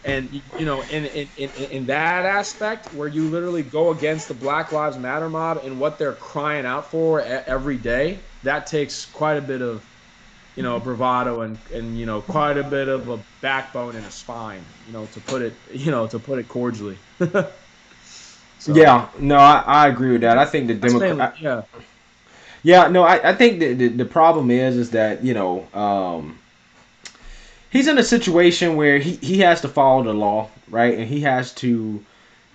and in that aspect where you literally go against the Black Lives Matter mob and what they're crying out for every day, that takes quite a bit of bravado, and quite a bit of a backbone and a spine, to put it cordially. So Yeah, no, I agree with that. I think the that's mainly, Democrat. yeah. Yeah, no, I think the problem is that he's in a situation where he has to follow the law, right, and he has to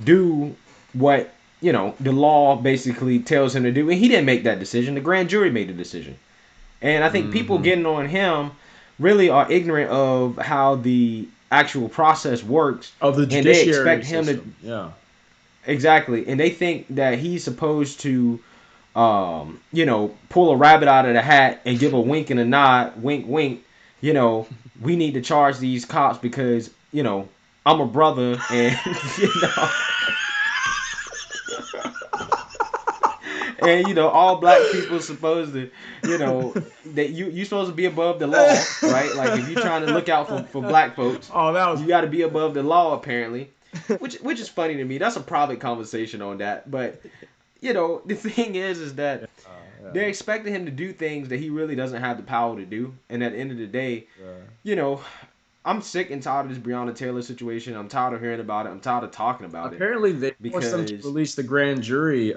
do what the law basically tells him to do, and he didn't make that decision. The grand jury made the decision, and I think people Hmm. getting on him really are ignorant of how the actual process works, Of the and they judiciary expect him to system. Yeah. exactly, and they think that he's supposed to pull a rabbit out of the hat and give a wink and a nod, wink, wink. You know, we need to charge these cops because I'm a brother, and and all black people supposed to, that you supposed to be above the law, right? Like if you're trying to look out for black folks, Oh, that was you got to be above the law apparently, which is funny to me. That's a private conversation on that, but the thing is that yeah, they're expecting him to do things that he really doesn't have the power to do. And at the end of the day, yeah. you know, I'm sick and tired of this Breonna Taylor situation. I'm tired of hearing about it. I'm tired of talking about it Apparently, they forced them to because release the grand jury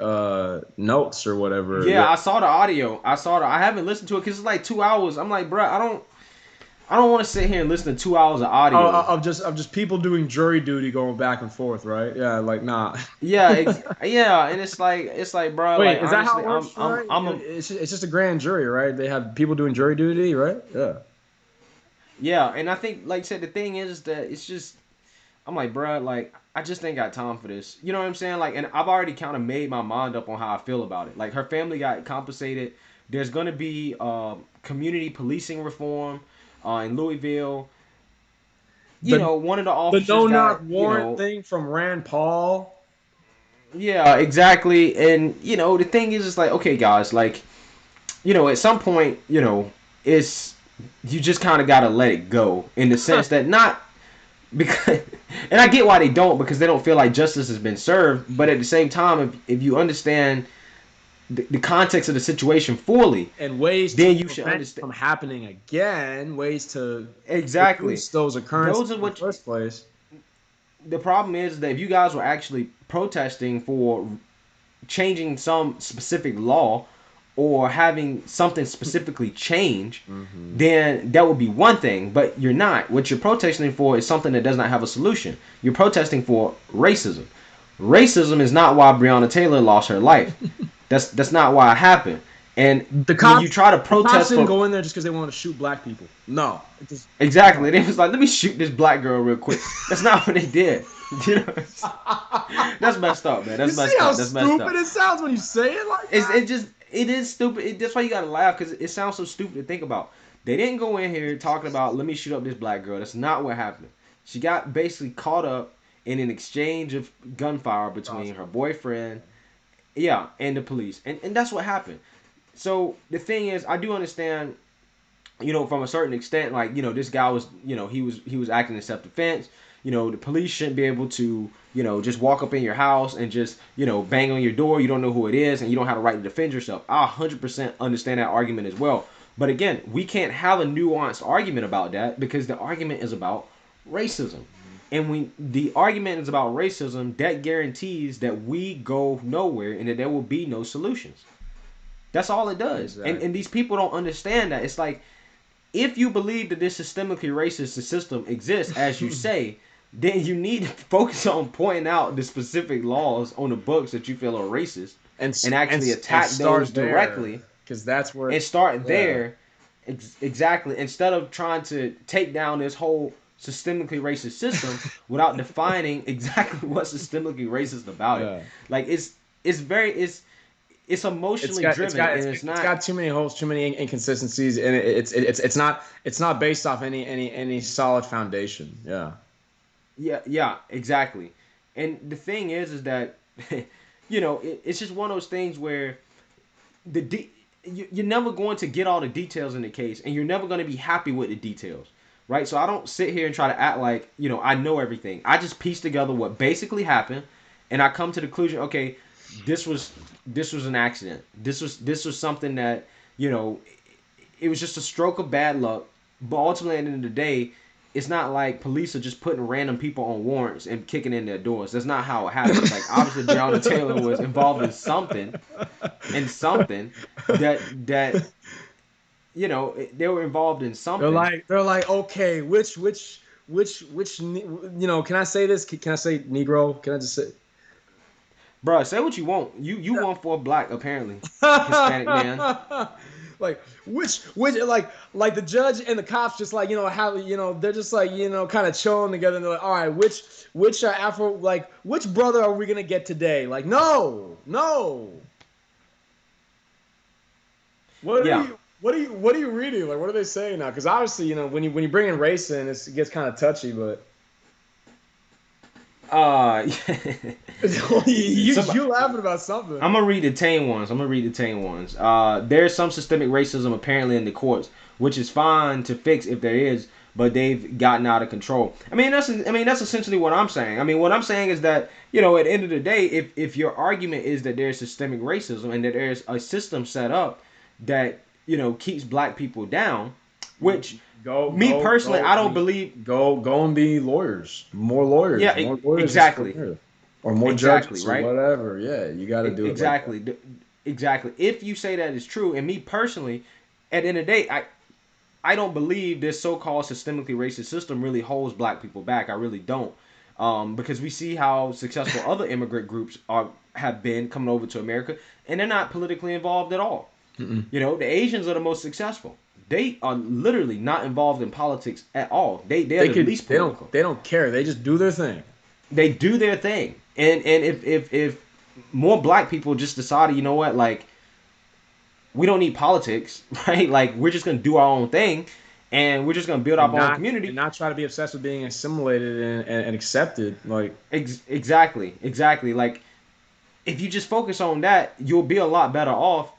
notes or whatever. yeah, Yeah. I saw the audio. I haven't listened to it because it's like 2 hours. I'm like, bruh, I don't want to sit here and listen to 2 hours of audio. Of just people doing jury duty going back and forth, right? Yeah, like nah. Yeah, and it's like, bro, like Wait, is that how honestly, it works, right? I'm a It's just a grand jury, right? They have people doing jury duty, right? Yeah. yeah, and I think like I said, the thing is that it's just I'm like, bruh, like I just ain't got time for this. You know what I'm saying? Like, and I've already kind of made my mind up on how I feel about it. Like, her family got compensated. There's gonna be community policing reform in Louisville. The One of the the officers no got, knock warrant thing from Rand Paul. yeah, exactly. And the thing is, it's like, okay, guys, like, at some point, it's you just kind of gotta let it go in the sense that not because, and I get why they don't, because they don't feel like justice has been served. But at the same time, if you understand the context of the situation fully, And ways to then you should prevent understand from happening again, ways to exactly. reduce those occurrences Those are in the what first place. the problem is that if you guys were actually protesting for changing some specific law or having something specifically change, Hmm. then that would be one thing. But you're not. What you're protesting for is something that does not have a solution. You're protesting for racism. Racism is not why Breonna Taylor lost her life. That's not why it happened. And The when you cops, try to the cops protest didn't for go in there just because they wanted to shoot black people. No, it just exactly, no. they was like, let me shoot this black girl real quick. That's not what they did. You know, that's messed up, man. You That's see messed how up. That's messed stupid up. it sounds when you say it like It's that? it just it is stupid. That's why you gotta laugh because it sounds so stupid to think about. They didn't go in here talking about let me shoot up this black girl. That's not what happened. She got basically caught up in an exchange of gunfire between her Crossfire. boyfriend, yeah, and the police, and that's what happened. So the thing is, I do understand, from a certain extent, like, this guy was, he was acting in self defense. The police shouldn't be able to, just walk up in your house and just, bang on your door. You don't know who it is, and you don't have a right to defend yourself. I 100% understand that argument as well. But again, we can't have a nuanced argument about that because the argument is about racism. And when the argument is about racism, that guarantees that we go nowhere and that there will be no solutions. That's all it does. And Exactly. these people don't understand that. It's like, if you believe that this systemically racist system exists, as you say, then you need to focus on pointing out the specific laws on the books that you feel are racist, and and and actually and attack those start there directly because that's where and it's start yeah. there. Exactly, instead of trying to take down this whole systemically racist system without defining exactly what's systemically racist about it. Yeah. Like, it's It's emotionally got it's driven, got and it's, it's it's not. got too many holes, too many inconsistencies, and it's not based off any solid foundation. Yeah. Yeah, yeah, exactly. And the thing is that it's just one of those things where you're never going to get all the details in the case, and you're never going to be happy with the details, right? So I don't sit here and try to act like I know everything. I just piece together what basically happened, and I come to the conclusion. Okay, this was this was an accident. This was something that you know it was just a stroke of bad luck. But ultimately, at the end of the day, it's not like police are just putting random people on warrants and kicking in their doors. That's not how it happened. Like, obviously, Breonna Taylor was involved in something that they were involved in something. They're like, okay, which can I say this? Can I say Negro? Can I just say? Bruh, say what you want. You want for a black, apparently, Hispanic man. Like which like the judge and the cops just like how they're just like kind of chilling together and they're like, all right, which Afro, like which brother are we gonna get today? Like, no, Yeah. what are you reading? Like, what are they saying now? Because obviously when you bring in race in, it gets kind of touchy, but Uh, some you laughing about something. I'm gonna read the tame ones. I'm gonna read the tame ones. There's some systemic racism apparently in the courts, which is fine to fix if there is, but they've gotten out of control. I mean that's essentially what I'm saying. I mean, what I'm saying is that at the end of the day, if your argument is that there's systemic racism and that there's a system set up that keeps black people down, which Go, me go, personally, go, I don't be, believe. go and be lawyers. Yeah, More lawyers is exactly, fair. Or more exactly, judges or right. whatever. Yeah, you got to do it like that. Exactly. Exactly. If you say that is true, and me personally, at the end of the day, I don't believe this so-called systemically racist system really holds black people back. I really don't, because we see how successful other immigrant groups have been coming over to America, and they're not politically involved at all. Mm-mm. The Asians are the most successful. They are literally not involved in politics at all. They're They the could. least political. They don't care. They just do their thing. They do their thing, and if more black people just decided, like, we don't need politics, right? Like, we're just gonna do our own thing, and we're just gonna build our And own and community. not try to be obsessed with being assimilated and accepted. Like, Exactly, exactly. Like, if you just focus on that, you'll be a lot better off.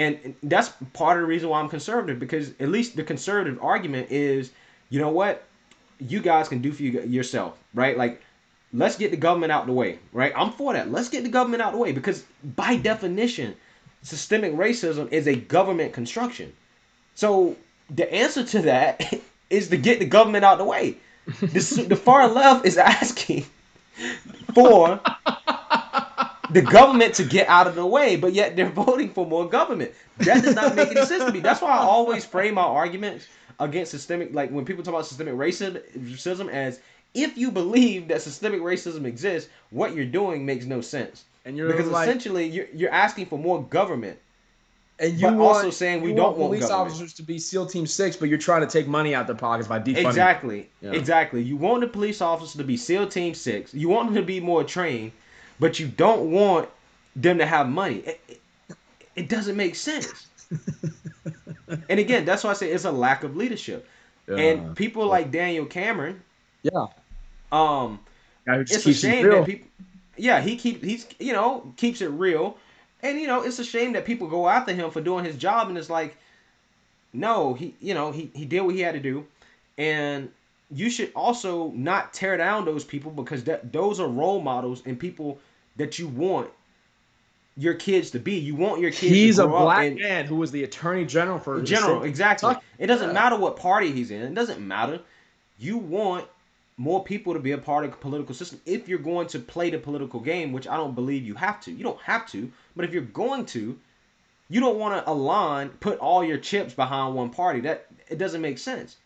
And that's part of the reason why I'm conservative, because at least the conservative argument is, you know what, you guys can do for yourself, right? Like, let's get the government out the way, right? I'm for that. Let's get the government out the way, because by definition, systemic racism is a government construction. So the answer to that is to get the government out the way. The far left is asking for the government to get out of the way, but yet they're voting for more government. That does not make any sense to me. That's why I always frame my arguments against systemic, like when people talk about systemic racism, as if you believe that systemic racism exists, what you're doing makes no sense. And you're Because like, essentially you're asking for more government, and but also saying we you don't want want police government. officers to be SEAL Team Six, but you're trying to take money out their pockets by defunding. Exactly. Yeah. Exactly. You want the police officers to be SEAL Team 6. You want them to be more trained, but you don't want them to have money. It doesn't make sense. And again, that's why I say it's a lack of leadership. And Yeah. people like Daniel Cameron, Yeah. um, Guy who just it's a keeps it shame that real. people, yeah, he's keeps it real, and it's a shame that people go after him for doing his job, and it's like, no, he did what he had to do, and you should also not tear down those people, because those are role models and people that you want your kids to be. You want your kids to He's a grow up black and man who was the attorney general for in the state general, of exactly. Kentucky. It doesn't Yeah. matter what party he's in. It doesn't matter. You want more people to be a part of the political system if you're going to play the political game, which I don't believe you have to. You don't have to, but if you're going to, you don't want to put all your chips behind one party. That it doesn't make sense.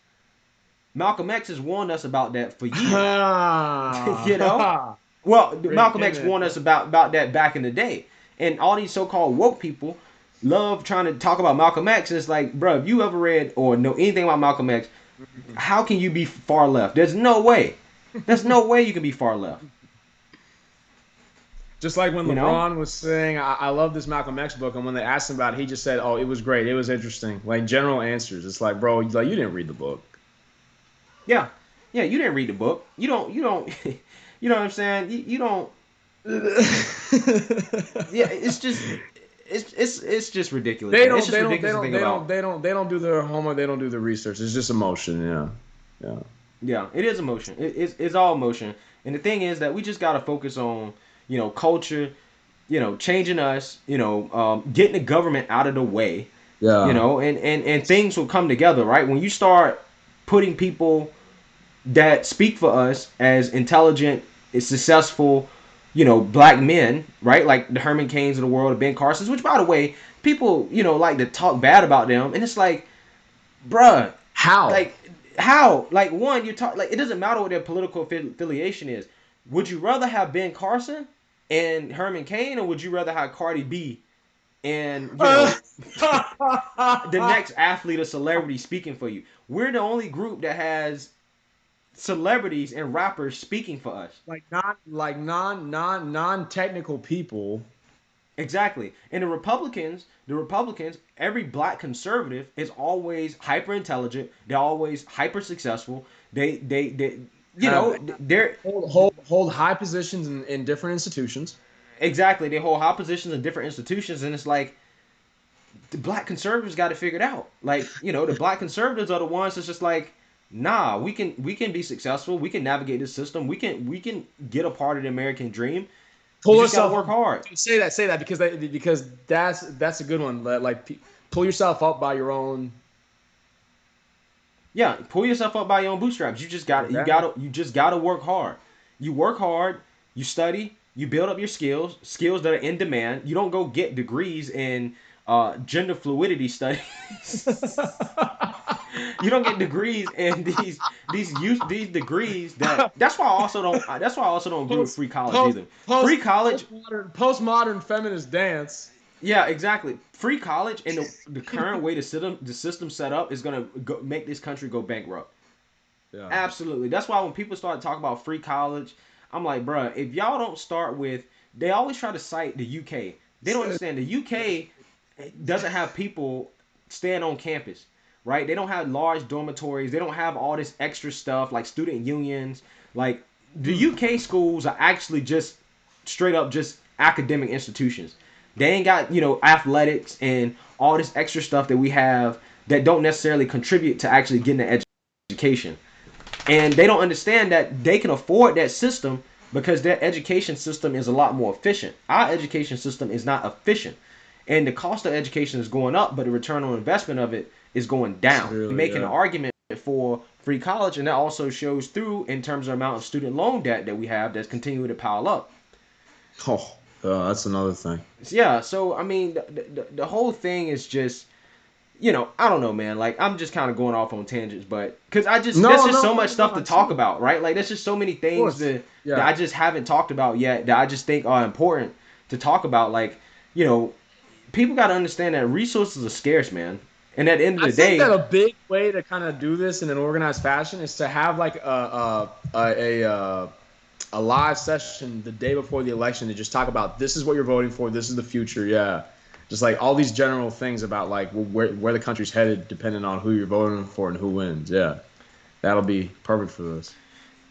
Malcolm X has warned us about that for years. you know, well, Great Malcolm X image. warned us about that back in the day, and all these so-called woke people love trying to talk about Malcolm X. And it's like, bro, if you ever read or know anything about Malcolm X, how can you be far left? There's no way. There's no way you can be far left. Just like when You know? LeBron was saying, I love this Malcolm X book, and when they asked him about it, he just said, "Oh, it was great. It was interesting." Like general answers. It's like, bro, like you didn't read the book. Yeah, yeah. You didn't read the book. You don't. You don't. you know what I'm saying? You don't. Yeah, it's just. It's just ridiculous, They man. It's don't. just They don't. They ridiculous to don't. think They don't. about. They don't. They don't do their homework. They don't do their research. It's just emotion. Yeah. Yeah. Yeah, it is emotion. It's all emotion. And the thing is that we just gotta focus on, culture, changing us, getting the government out of the way, Yeah. and things will come together, right? When you start putting people that speak for us as intelligent, successful, black men, right? Like the Herman Cains of the world, the Ben Carsons, which by the way, people, like to talk bad about them, and it's like, bruh, How? like how? Like one, you talk like it doesn't matter what their political affiliation is. Would you rather have Ben Carson and Herman Cain, or would you rather have Cardi B and the next athlete or celebrity speaking for you? We're the only group that has celebrities and rappers speaking for us. non technical people. Exactly. And the Republicans, every black conservative is always hyper intelligent. They're always hyper successful. They Have they're hold high positions in different institutions. exactly, they hold high positions in different institutions, and it's like the black conservatives got to figure it out. Like, the black conservatives are the ones that's just like, nah, we can be successful. We can navigate this system. We can get a part of the American dream. You Pull just got to yourself work hard. say that because that's a good one. Like pull yourself up by your own. Yeah, pull yourself up by your own bootstraps. Exactly. You just gotta work hard. You work hard, you study, you build up your skills that are in demand. You don't go get degrees in gender fluidity studies. You don't get degrees in these degrees that's why I also don't agree with post free college post either. Free post college, postmodern feminist dance. yeah, exactly. Free college and the current way the system set up is gonna make this country go bankrupt. Yeah. Absolutely. That's why when people start talking about free college, I'm like, bruh, if y'all don't start with, they always try to cite the UK. They don't understand the UK doesn't have people staying on campus, right? They don't have large dormitories. They don't have all this extra stuff like student unions. Like the Hmm. UK schools are actually just straight up just academic institutions. They ain't got, athletics and all this extra stuff that we have that don't necessarily contribute to actually getting an education. And they don't understand that they can afford that system because their education system is a lot more efficient. Our education system is not efficient. And the cost of education is going up, but the return on investment of it is going down. Clearly, Making an yeah. argument for free college, and that also shows through in terms of the amount of student loan debt that we have that's continuing to pile up. Oh, that's another thing. Yeah, so I mean, the whole thing is just, I don't know, man. Like, I'm just kind of going off on tangents, but because there's No, just so no, much no, no. stuff to I see talk it. about, right? Like, there's just so many Of things course. that Yeah. I just haven't talked about yet that I just think are important to talk about. Like, you know, people got to understand that resources are scarce, man. And at the end of I the think that day, a big way to kind of do this in an organized fashion is to have like a live session the day before the election to just talk about this is what you're voting for, this is the future, yeah, just like all these general things about like where the country's headed depending on who you're voting for and who wins. Yeah, that'll be perfect for this.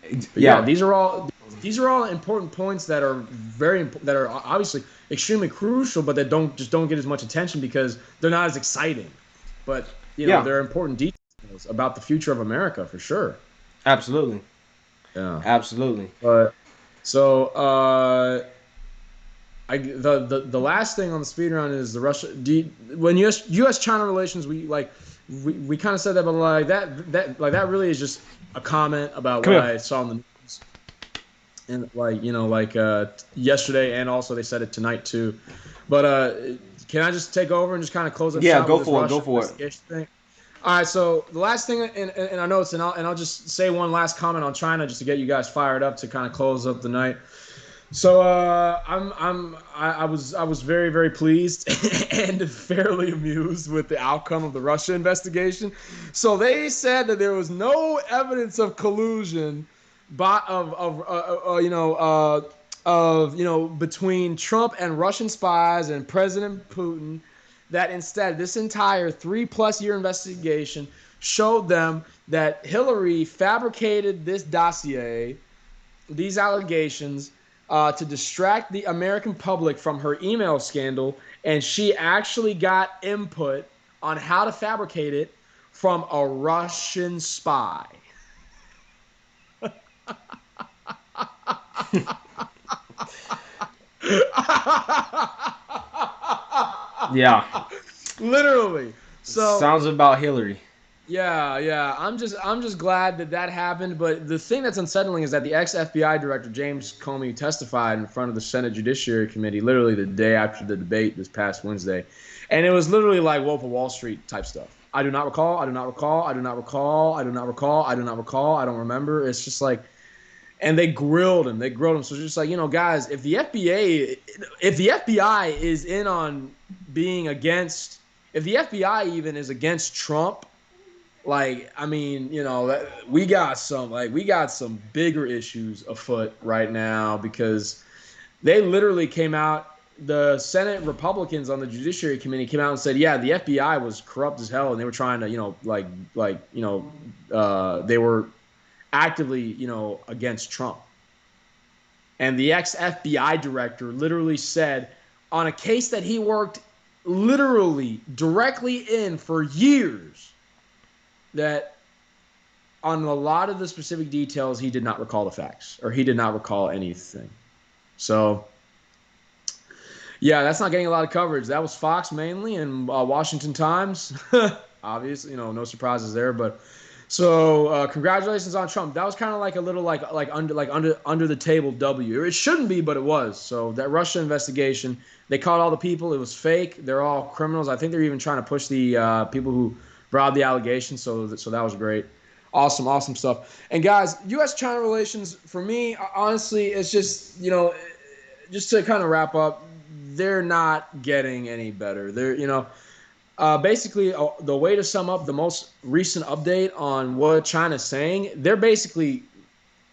But yeah, yeah, these are all important points that are that are obviously extremely crucial, but that don't get as much attention because they're not as exciting. But yeah, they're important details about the future of America for sure. absolutely, Yeah. absolutely. But so the last thing on the speed round is the Russia. When U.S. China relations, we kind of said that, but like that really is just a comment about Come what here. I saw in the news and yesterday, and also they said it tonight too. But can I just take over and just kind of close up Yeah, shop go with this for it. Go Russia for it. investigation thing? All right, so the last thing, and I know it's, and I'll just say one last comment on China just to get you guys fired up to kind of close up the night. So I was very very pleased and fairly amused with the outcome of the Russia investigation. So they said that there was no evidence of collusion, but between Trump and Russian spies and President Putin. That instead, this entire 3+ year investigation showed them that Hillary fabricated this dossier, these allegations, to distract the American public from her email scandal, and she actually got input on how to fabricate it from a Russian spy. Yeah, Literally. So sounds about Hillary. yeah, yeah. I'm just glad that that happened. But the thing that's unsettling is that the ex FBI director James Comey testified in front of the Senate Judiciary Committee literally the day after the debate this past Wednesday, and it was literally like Wolf of Wall Street type stuff. I do not recall. I do not recall. I do not recall. I do not recall. I do not recall. I don't remember. It's just like, and they grilled him. They grilled him. So it's just like, guys, if the FBI is in on being against, if the FBI even is against Trump, like, I mean, we got some bigger issues afoot right now because they literally came out. The Senate Republicans on the Judiciary Committee came out and said, yeah, the FBI was corrupt as hell, and they were trying to, they were actively, against Trump. And the ex FBI director literally said on a case that he worked literally directly in for years that on a lot of the specific details, he did not recall the facts or he did not recall anything. So, yeah, that's not getting a lot of coverage. That was Fox mainly and Washington Times. Obviously, no surprises there. But so, congratulations on Trump. That was kind of like a little under the table W. It shouldn't be, but it was. So that Russia investigation, they caught all the people. It was fake. They're all criminals. I think they're even trying to push the people who brought the allegations. So that was great. Awesome, awesome stuff. And guys, U.S. China relations for me, honestly, it's just just to kind of wrap up, they're not getting any better. Basically, the way to sum up the most recent update on what China's saying, they're basically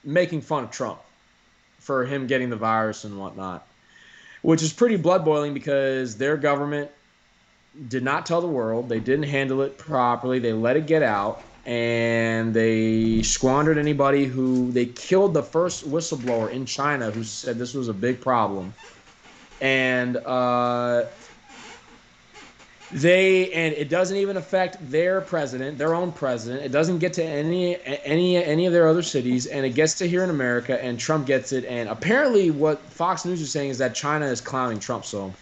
making fun of Trump for him getting the virus and whatnot, which is pretty blood boiling because their government did not tell the world. They didn't handle it properly. They let it get out. And they squandered anybody they killed the first whistleblower in China who said this was a big problem. and and it doesn't even affect their president, their own president. It doesn't get to any of their other cities, and it gets to here in America, and Trump gets it. And apparently, what Fox News is saying is that China is clowning Trump. So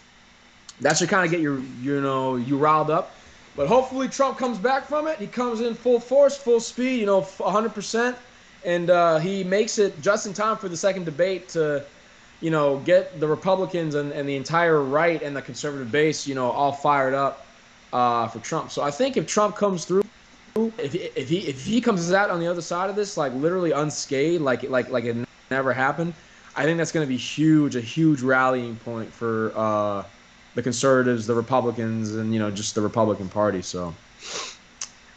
that should kind of get you riled up. But hopefully Trump comes back from it. He comes in full force, full speed, 100%, and he makes it just in time for the second debate to get the Republicans and the entire right and the conservative base, all fired up for Trump. So I think if Trump comes through, if he comes out on the other side of this, like literally unscathed, like it never happened, I think that's going to be huge, a huge rallying point for the conservatives, the Republicans, and just the Republican Party. So,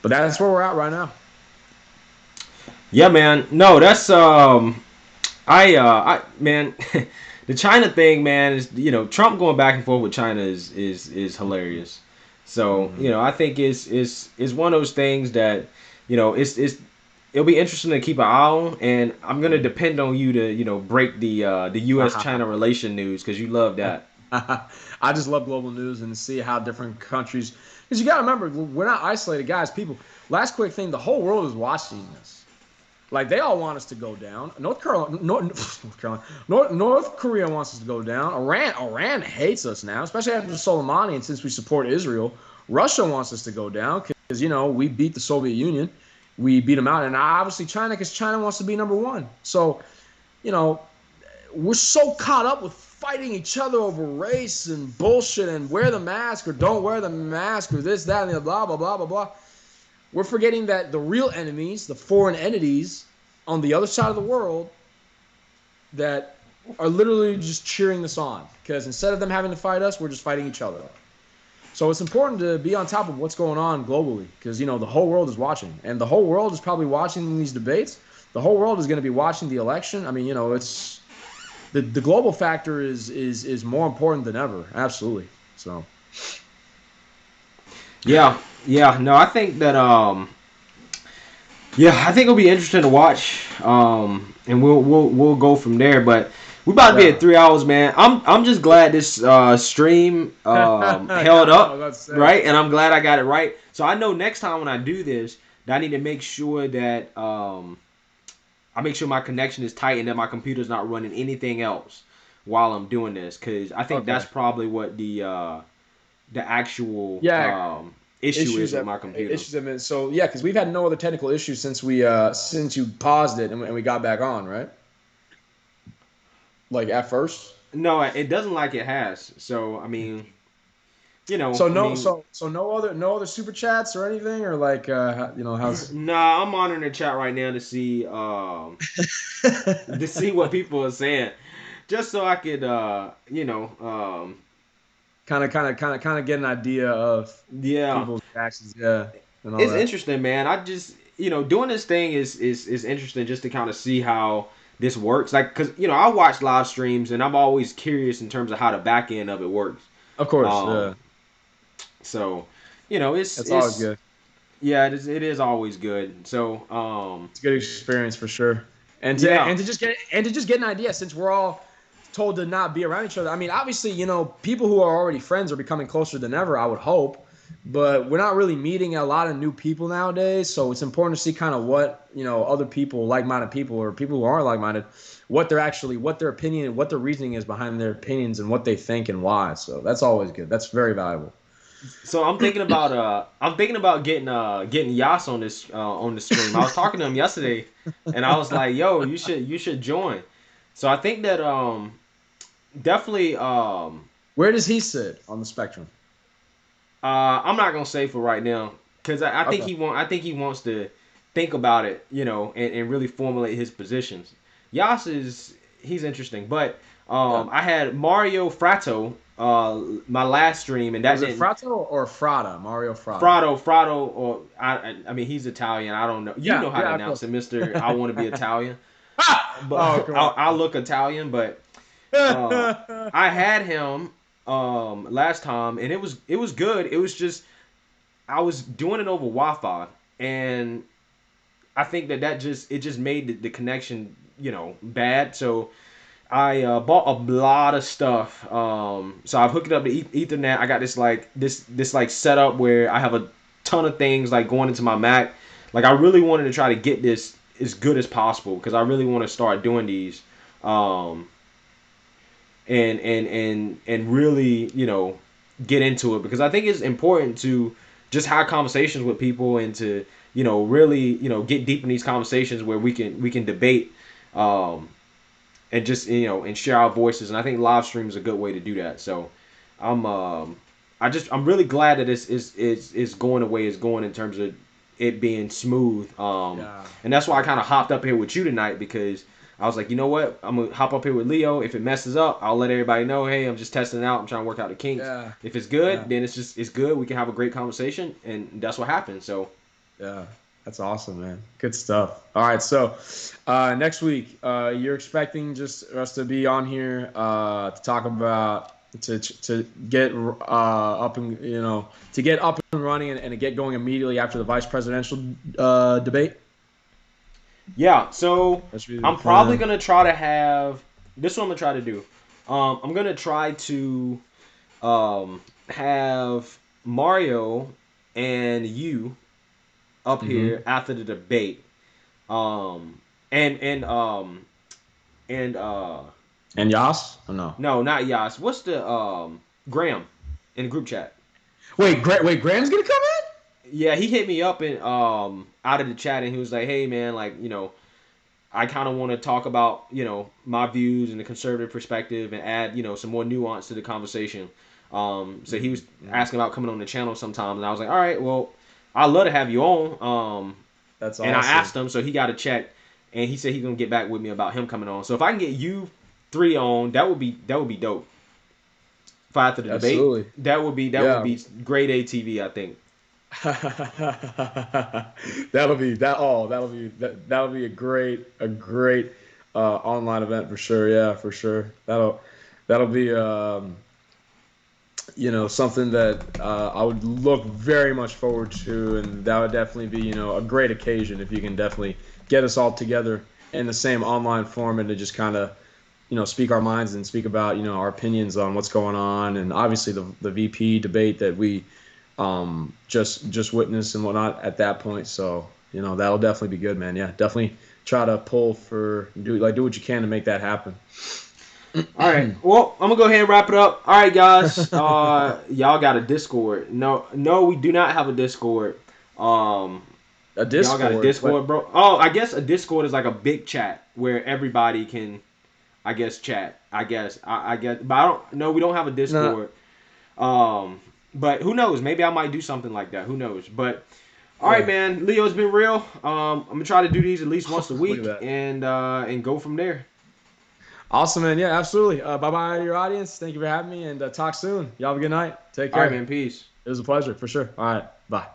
but that's where we're at right now. Yeah, man. No, that's I man, the China thing, man, is Trump going back and forth with China is hilarious. So Mm-hmm. I think it's one of those things that it's it'll be interesting to keep an eye on, and I'm gonna depend on you to break the U.S. China relation news because you love that. I just love global news and see how different countries. Because you got to remember, we're not isolated guys. People. Last quick thing: the whole world is watching this. Like they all want us to go down. North Korea wants us to go down. Iran hates us now, especially after Soleimani, and since we support Israel. Russia wants us to go down because we beat the Soviet Union, we beat them out, and obviously China because China wants to be number one. So you know we're so caught up with fighting each other over race and bullshit and wear the mask or don't wear the mask or this, that, and the blah, blah, blah, blah, blah. We're forgetting that the real enemies, the foreign entities on the other side of the world that are literally just cheering this on. Because instead of them having to fight us, we're just fighting each other. So it's important to be on top of what's going on globally because, the whole world is watching. And the whole world is probably watching these debates. The whole world is going to be watching the election. I mean, it's the global factor is more important than ever. Absolutely. So Yeah, yeah. No, I think that yeah, I think it'll be interesting to watch. And we'll go from there. But we about to be yeah. at 3 hours, man. I'm just glad this stream held Yeah, up, let's say. right? And I'm glad I got it right. So I know next time when I do this, that I need to make sure that I make sure my connection is tight and that my computer's not running anything else while I'm doing this, because I think that's Okay. probably what the actual Yeah, issue issues is with have my computer. issues have been so yeah, because we've had no other technical issues since you paused it and we got back on, right? Like at first. No, it doesn't like it has. So I mean, So I no, mean, so no other super chats or anything or like how's nah, I'm monitoring the chat right now to see what people are saying, just so I could kind of get an idea of yeah, people's reactions, yeah, and all it's that. interesting, man. I just doing this thing is interesting just to kind of see how this works. Like, cause I watch live streams and I'm always curious in terms of how the back end of it works. Of course, Um, yeah, so it's always it's good. yeah, it is always good. So It's a good experience for sure. And to yeah, and to just get an idea since we're all told to not be around each other. I mean, obviously, people who are already friends are becoming closer than ever, I would hope. But we're not really meeting a lot of new people nowadays, so it's important to see kind of what, other people, like-minded people or people who aren't like-minded, what their opinion and what their reasoning is behind their opinions and what they think and why. So that's always good. That's very valuable. so I'm thinking about getting Yas on the stream. I was talking to him yesterday, and I was like, "Yo, you should join." So I think that definitely Where does he sit on the spectrum? I'm not gonna say for right now because I think Okay. he wants to think about it, and really formulate his positions. Yas he's interesting, but Yeah. I had Mario Fratto my last stream, and that Was it didn't. Frato or Frada? Mario Frada. Frado, or I mean, he's Italian. I don't know. You Yeah, know how to yeah, of announce course. it, Mister. I want to be Italian, but Oh, come I on. look Italian. But I had him last time, and it was good. It was just I was doing it over Wi-Fi, and I think that just made the connection bad. So I bought a lot of stuff. So I've hooked it up to Ethernet. I got this like setup where I have a ton of things like going into my Mac. Like I really wanted to try to get this as good as possible because I really want to start doing these, um, and really get into it because I think it's important to just have conversations with people and to really get deep in these conversations where we can debate. Um, and just and share our voices. And I think live stream is a good way to do that. So I'm I'm really glad that this is going the way it's going in terms of it being smooth. Yeah. And that's why I kind of hopped up here with you tonight because I was like, you know what, I'm gonna hop up here with Leo. If it messes up, I'll let everybody know. Hey, I'm just testing it out. I'm trying to work out the kinks. Yeah. If it's good, Yeah. then it's good. We can have a great conversation, and that's what happened. So Yeah. That's awesome, man. Good stuff. All right. So next week, you're expecting just us to be on here to talk about to get up and to get up and running and to get going immediately after the vice presidential debate. yeah, so That's really the I'm probably plan. gonna try to have this. Is what I'm gonna try to do. I'm gonna try to have Mario and you up here Hmm. after the debate. Um, and and um and And Yas? Or no? no, not Yas. What's the Graham in the group chat? Wait, Graham's gonna come Yeah, he hit me up and out of the chat and he was like, "Hey man, like I kind of want to talk about my views and the conservative perspective and add some more nuance to the conversation." So he was in? Mm. asking about coming on the channel sometimes, and I was like, "All right, well, I'd love to have you on." That's And I awesome. asked him, so he got a check, and he said he's gonna get back with me about him coming on. So if I can get you three on, that would be dope. For after the debate, Absolutely. that would be Yeah. grade A TV, I think. That'll be that. Oh, that'll be a great online event for sure. Yeah, for sure. That'll be something that I would look very much forward to, and that would definitely be a great occasion if you can definitely get us all together in the same online forum and to just kind of speak our minds and speak about our opinions on what's going on, and obviously the VP debate that we just witnessed and whatnot at that point. So that'll definitely be good, man. Yeah, definitely try to pull for do what you can to make that happen. All right. Well, I'm gonna go ahead and wrap it up. All right, guys. Y'all got a Discord? No, no, we do not have a Discord. Um, A y'all got a Discord, Discord, bro? Oh, I guess a Discord is like a big chat where everybody can, I guess, chat. I guess. I guess, but I don't. No, we don't have a no, Discord. Um, but who knows? Maybe I might do something like that. Who knows? But all right, yeah. man. Leo's been real. I'm gonna try to do these at least once a Look at week that. and go from there. Awesome, man. Yeah, absolutely. Bye bye to your audience. Thank you for having me, and talk soon. Y'all have a good night. Take All right, man. care. Peace. It was a pleasure for sure. All right. Bye.